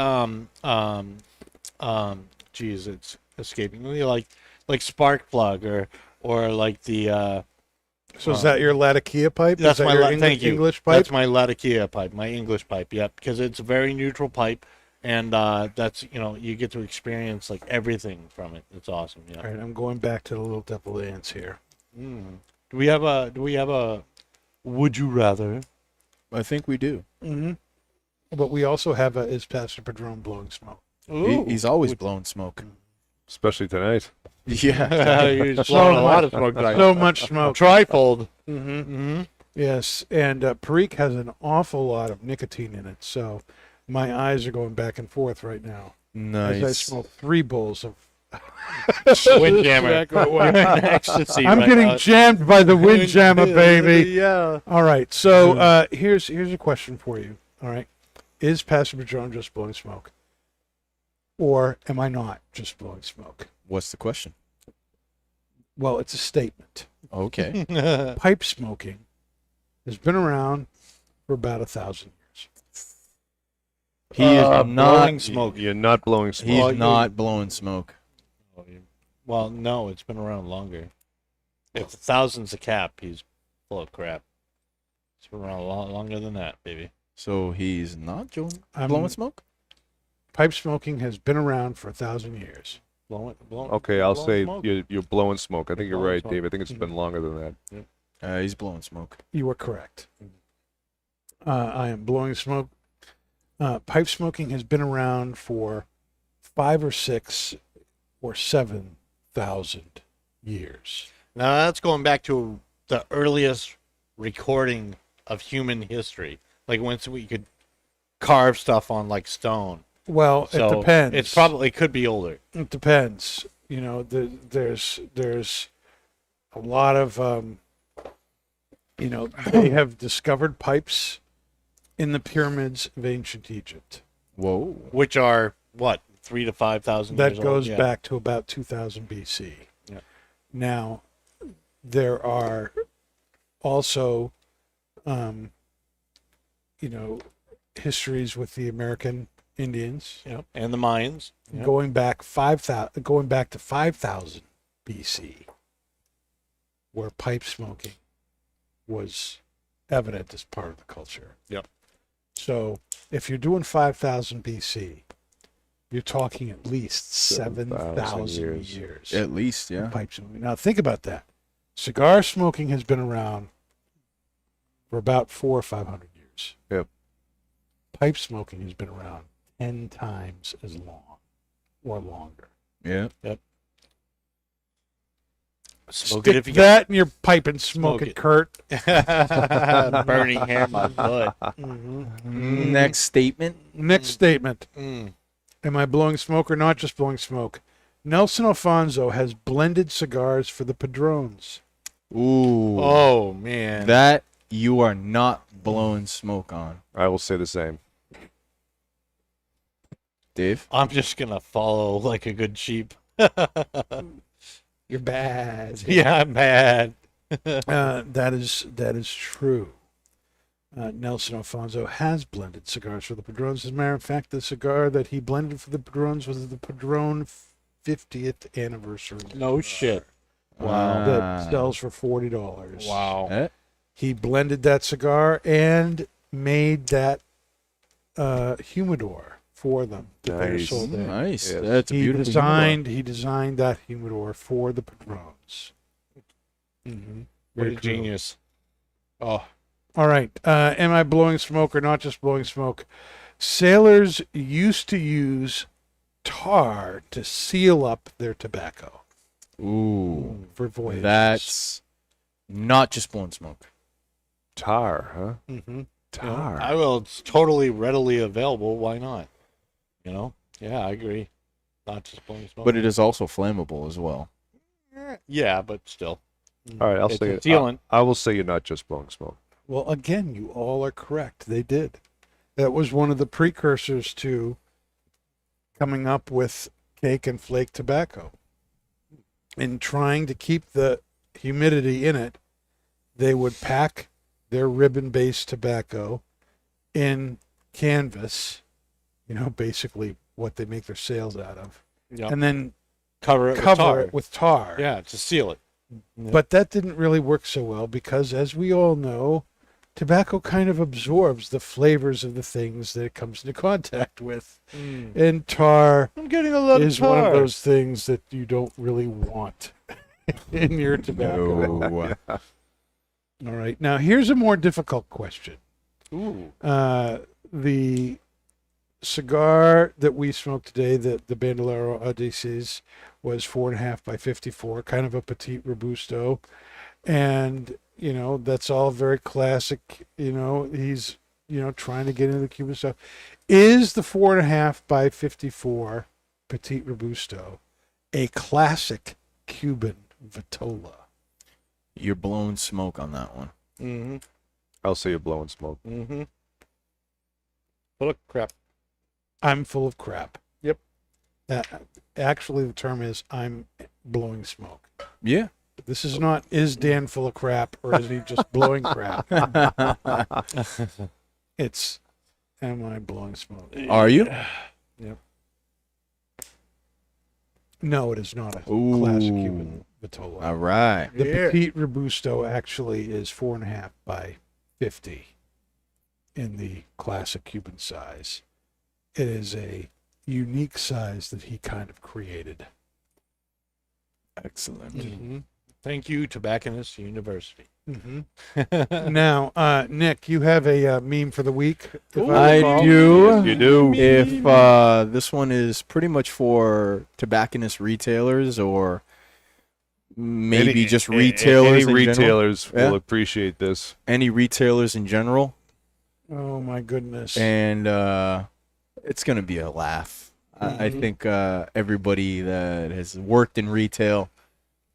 Geez, it's escaping me. Like spark plug or like the. So is that your Latakia pipe? That's is that my your thank you. English pipe? That's my Latakia pipe, my English pipe. Yep, because it's a very neutral pipe, and that's you get to experience like everything from it. It's awesome. Yeah. All right, I'm going back to the little devil ants here. Do we have a? Would you rather? I think we do. Mm-hmm. But we also have is Pastor Padron blowing smoke. He's always blowing smoke. Especially tonight. Yeah. You're blowing a lot of smoke tonight. So much smoke. Trifold. Mm-hmm. Yes, and Perique has an awful lot of nicotine in it, so my eyes are going back and forth right now as I Nice. smoke 3 bowls of. Windjammer. You're in ecstasy I'm right getting now. jammed by the Windjammer, baby. Yeah. All right, so here's a question for you. All right, is Pastor Padron just blowing smoke, or am I not just blowing smoke? What's the question? Well, it's a statement. Okay. Pipe smoking has been around for about 1,000 years. He is blowing not. smoke. You're not blowing smoke. He's Well, not blowing smoke. Well, no, it's been around longer. If 1,000's a cap, he's full of crap. It's been around a lot longer than that, baby. So he's not I'm- blowing smoke. Pipe smoking has been around for 1,000 years. Blowing. Okay, I'll blowing say smoke. you're blowing smoke. I think you're Blowing right, smoke. Dave. I think it's been longer than that. He's blowing smoke. You are correct. I am blowing smoke. Pipe smoking has been around for 5 or 6 or 7,000 years. Now that's going back to the earliest recording of human history, like once we could carve stuff on like stone. Well, So it depends. It's probably could be older. It depends. There's a lot of they have discovered pipes in the pyramids of ancient Egypt. Whoa. Which are what 3,000 to 5,000. That years goes old? Yeah. back to about 2000 BC. Yeah. Now, there are also, histories with the American Indians Yep. And the Mayans. Yep. going back to 5000 BC, where pipe smoking was evident as part of the culture. Yep. So, if you're doing 5000 BC, you're talking at least 7,000 years. years. At least, yeah. Pipe smoking. Now think about that. Cigar smoking has been around for about 400 or 500 years. Yep. Pipe smoking has been around 10 times as long or longer. Yeah. Smoke Stick it if you that in your pipe and smoke, Smoke it, it. Kurt. got burning hair, my butt. Next statement. Next statement. Mm. Am I blowing smoke or not just blowing smoke? Nelson Alfonso has blended cigars for the Padrones. Ooh. Oh man. That you are not blowing smoke on. I will say the same. Dave? I'm just gonna follow like a good sheep. You're bad. Yeah, I'm mad. That is true. Nelson Alfonso has blended cigars for the Padrones. As a matter of fact, the cigar that he blended for the Padrones was the Padron 50th anniversary. No shit. Wow. That sells for $40. Wow. Eh? He blended that cigar and made that humidor for them that they're Nice. sold in. Nice. Yes. That's a He beautiful. designed that humidor for the Padrones. What Very a cool. genius. Oh, All right. Am I blowing smoke or not just blowing smoke? Sailors used to use tar to seal up their tobacco Ooh, for voyages. that's not just blowing smoke. Tar, huh? Mm-hmm. Tar. I will. It's totally readily available. Why not? You know? Yeah, I agree. Not just blowing smoke. But it is also flammable as well. Yeah, but still. All right, I'll It's say a it. sealant. I will say you're not just blowing smoke. Well, again, you all are correct. They did. That was one of the precursors to coming up with cake and flake tobacco. In trying to keep the humidity in it, they would pack their ribbon-based tobacco in canvas, basically what they make their sails out of, Yeah. and then Cover it with cover tar. it with tar. Yeah, to seal it. But that didn't really work so well because, as we all know, tobacco kind of absorbs the flavors of the things that it comes into contact with. And tar I'm getting a lot is of tar. one of those things that you don't really want in your tobacco. No. All right. Now, here's a more difficult question. Ooh. The cigar that we smoked today, the Bandolero Audaces, was 4.5 by 54, kind of a petite robusto, and that's all very classic. He's trying to get into the Cuban stuff. Is the 4.5 by 54 petite robusto a classic Cuban vitola? You're blowing smoke on that one. Mm-hmm. I'll say you're blowing smoke. Mm-hmm. Full of crap. I'm full of crap. Yep. Actually, the term is I'm blowing smoke. Yeah. This is not, is Dan full of crap or is he just blowing crap? It's, am I blowing smoke? Are you? Yep. No, it is not a Ooh. classic Cuban vitola. All right. The Yeah. petite robusto actually is 4.5 by 50 in the classic Cuban size. It is a unique size that he kind of created. Excellent. Mm-hmm. Thank you, Tobacconist University. Mm-hmm. Now, Nick, you have a meme for the week. if I recall. do. Yes, you do. If this one is pretty much for tobacconist retailers or maybe just retailers Any in general. retailers Yeah. will appreciate this. Any retailers in general. Oh my goodness! And it's going to be a laugh. I think everybody that has worked in retail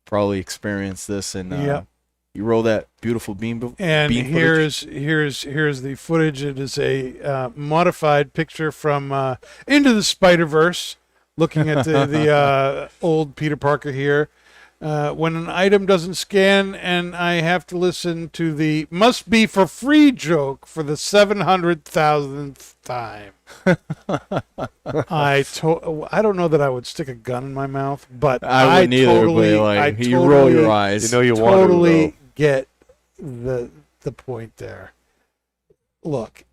probably experienced this. And Yep. you roll that beautiful bean. And bean here's the footage. It is a modified picture from Into the Spider-Verse, looking at the old Peter Parker here. When an item doesn't scan and I have to listen to the must be for free joke for the 700,000th time. I don't know that I would stick a gun in my mouth, but I wouldn't either, totally, but like, I you roll totally- your eyes. You know you want totally to, get the point there. Look,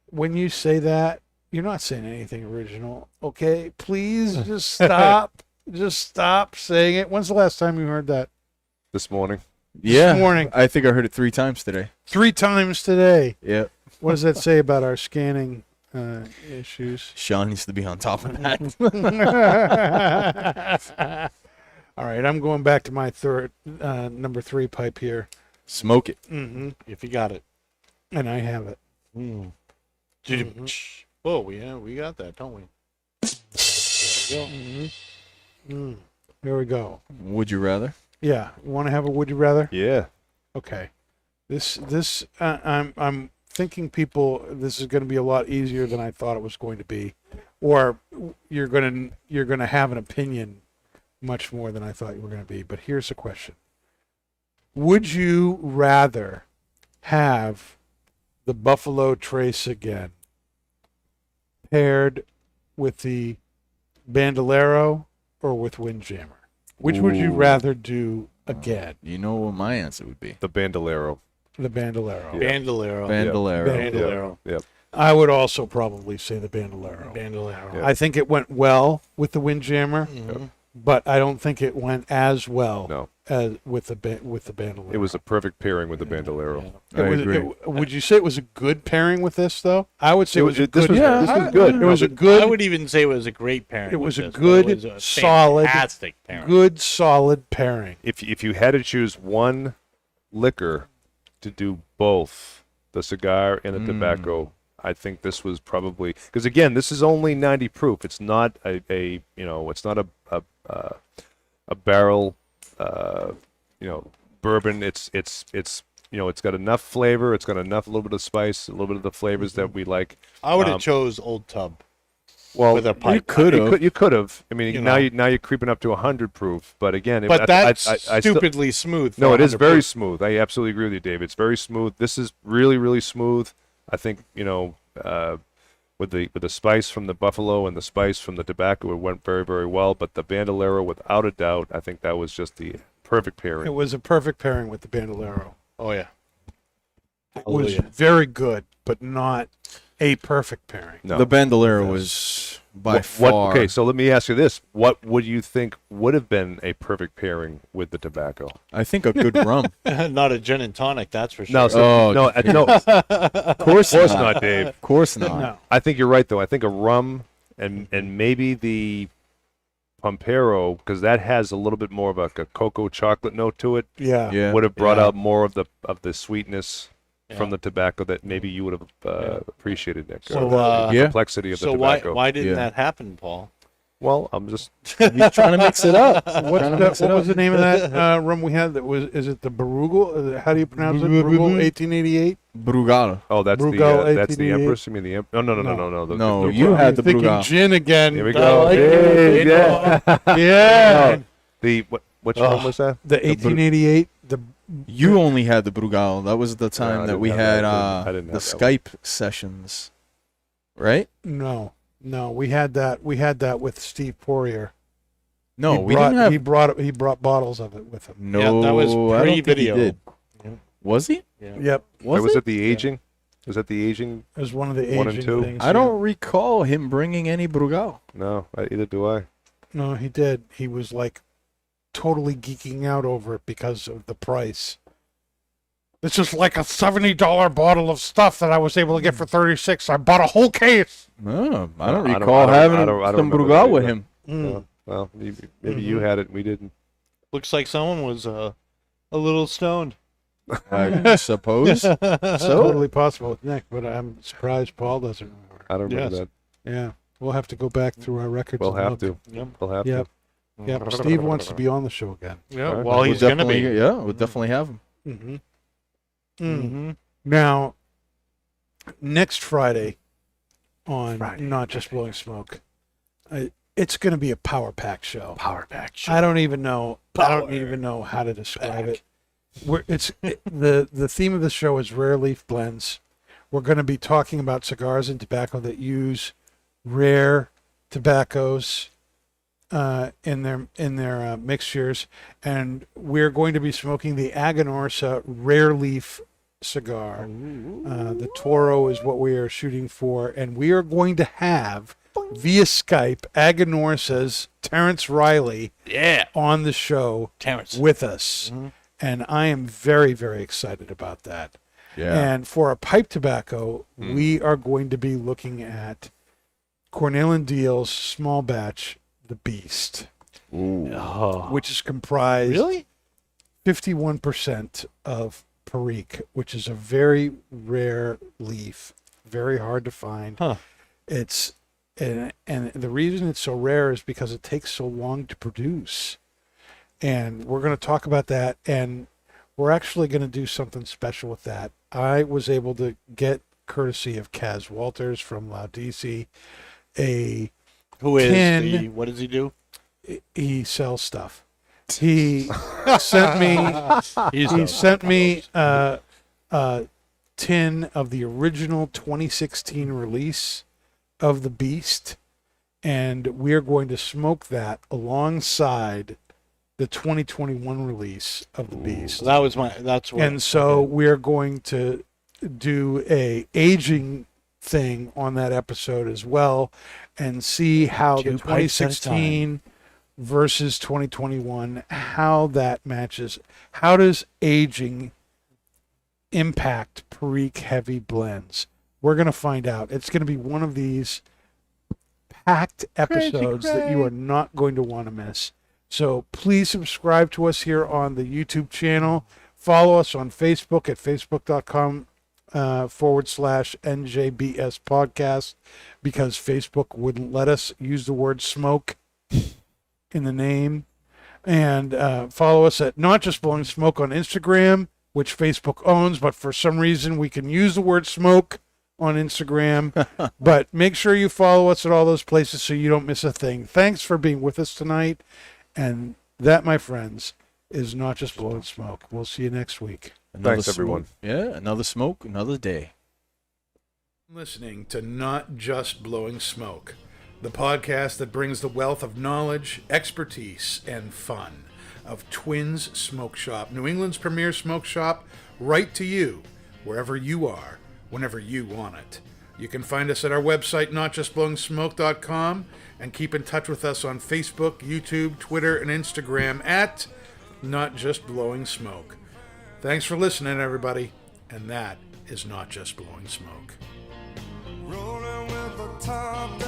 when you say that, you're not saying anything original. Okay, please just stop. Just stop saying it. When's the last time you heard that? this morning. Yeah. morning. I think I heard it 3 times today. 3 times today. Yep. What does that say about our scanning issues? Sean needs to be on top of that. All right, I'm going back to my number 3 pipe here. Smoke it. Mm-hmm. If you got it. And I have it. Mm. Oh, we got that, don't we? There we go. Mm. Here we go. Would you rather? Yeah, you want to have a would you rather? Yeah. Okay. This I'm thinking this is going to be a lot easier than I thought it was going to be, or you're going to have an opinion much more than I thought you were going to be. But here's the question: would you rather have the Buffalo Trace again paired with the Bandolero or with Windjammer? Which would you Ooh. rather do again? You know what my answer would be? The Bandolero. The Bandolero. Yeah. Bandolero. Bandolero. Bandolero. Bandolero. Yep. I would also probably say the Bandolero. Bandolero. I think it went well with the Windjammer, Mm-hmm. but I don't think it went as well No. as with the Bandolero. It was a perfect pairing with the Bandolero. It was- would you say it was a good pairing with this, though? I would say it was a good. This was good. It was a good. I would even say it was a great pairing. It was with a this, but good, it was a solid, fantastic pairing. good, solid pairing. If you had to choose one liquor to do both the cigar and the tobacco, I think this was probably, because again, this is only 90 proof. It's not it's not a barrel bourbon. It's it's got enough flavor. It's got enough, a little bit of spice, a little bit of the flavors that we like. I would have chose Old Tub. Well, With a pipe. You could have. I mean, You now know. you're creeping up to 100 proof. But again, But that's I still- stupidly smooth. for No, it is 100 very proof. smooth. I absolutely agree with you, Dave. It's very smooth. This is really, really smooth. I think with the spice from the buffalo and the spice from the tobacco, it went very, very well. But the Bandolero, without a doubt, I think that was just the perfect It pairing. was a perfect pairing with the Bandolero. Oh yeah. It was Hallelujah. very good, but not a perfect pairing. No. The Bandolero was by far. Okay, so let me ask you this: what would you think would have been a perfect pairing with the tobacco? I think a good rum. Not a gin and tonic, that's for sure. No, so, Oh, no, no, Of course not, Dave. Of course not. No. I think you're right, though. I think a rum and maybe the Pampero, because that has a little bit more of a cocoa chocolate note to it, Yeah. Yeah. would have brought Yeah. out more of the sweetness from Yeah. the tobacco that maybe you would have appreciated, Nick. So, the Yeah. complexity of the So why tobacco. didn't Yeah. that happen, Paul? Well, I'm just He's trying to mix it up. What was the name of that rum we had? That was, is it the Brugal? How do you pronounce it? Brugal 1888. Brugal. that's Brugal the that's the 1888. Empress. You mean the no. No, you had the Thinking Brugal. gin again. Here we I go. like Hey, it. yeah. Yeah. The which one was that? The 1888. The You only had the Brugal. That was the I time that didn't we have had that. I didn't the have that one. Skype sessions, right? no, we had that. We had that with Steve Poirier. No, he we brought, didn't have. He brought bottles of it with him. No, Yeah, that was I don't think he pre-video. did. Yeah. Was he? Yep, Was it? it the aging? Was that the aging? it was one of the One and aging two? things. I don't recall him bringing any Brugal. No, either do I. No, he did. He was like totally geeking out over it because of the price. This is like a $70 bottle of stuff that I was able to get for 36. I bought a whole case. No, I don't I don't- recall I don't- having I don't some remember Brugal that with either. him. Mm. Well, maybe you had it. We didn't. Looks like someone was a little stoned. I suppose. So Totally possible with Nick, but I'm surprised Paul doesn't remember. I don't remember Yes. that. Yeah, we'll have to go back through our records. We'll and have look. to. Yep. We'll have Yep. to. Yep. Steve wants to be on the show again. Yeah. All right. Well, We'll he's gonna definitely- be. Yeah, we'll definitely have him. Mm-hmm. Mm-hmm. Now, next Friday on Not Just Blowing Smoke, it's going to be a power pack show. Power pack. I don't even know. I don't even know how to describe it. The theme of the show is rare leaf blends. We're going to be talking about cigars and tobacco that use rare tobaccos in their mixtures, and we're going to be smoking the Aganorsa rare leaf cigar. The Toro is what we are shooting for, and we are going to have via Skype Aganorsa's Terrence Riley on the show Terrence. with us. And I am very, very excited about that. Yeah. And for our pipe tobacco, we are going to be looking at Cornell and Deal's small batch, The Beast, Oh. which is comprised Really? 51% of Perique, which is a very rare leaf, very hard to find. Huh. It's and the reason it's so rare is because it takes so long to produce. And we're going to talk about that, and we're actually going to do something special with that. I was able to get, courtesy of Kaz Walters from Laudisi, Who is Tin. the? What does he do? he sells stuff. He sent me a tin of the original 2016 release of The Beast, and we're going to smoke that alongside the 2021 release of The Beast. So that was my. That's what. And so we're going to do a aging thing on that episode as well, and see how the 2 pipes at a time. 2016 versus 2021, how that matches. How does aging impact Perique heavy blends? We're going to find out. It's going to be one of these packed episodes that you are not going to want to miss. So please subscribe to us here on the YouTube channel. Follow us on Facebook at facebook.com/NJBS podcast, because Facebook wouldn't let us use the word smoke in the name. And follow us at Not Just Blowing Smoke on Instagram, which Facebook owns, but for some reason we can use the word smoke on Instagram. But make sure you follow us at all those places so you don't miss a thing. Thanks for being with us tonight. And that, my friends, is Not Just Blowing Smoke. We'll see you next week. Thanks, everyone. Yeah, another smoke, another day. Listening to Not Just Blowing Smoke, the podcast that brings the wealth of knowledge, expertise, and fun of Twins Smoke Shop, New England's premier smoke shop, right to you, wherever you are, whenever you want it. You can find us at our website, notjustblowingsmoke.com, and keep in touch with us on Facebook, YouTube, Twitter, and Instagram at Not Just Blowing Smoke. Thanks for listening, everybody, and that is Not Just Blowing Smoke. Rolling with the top down.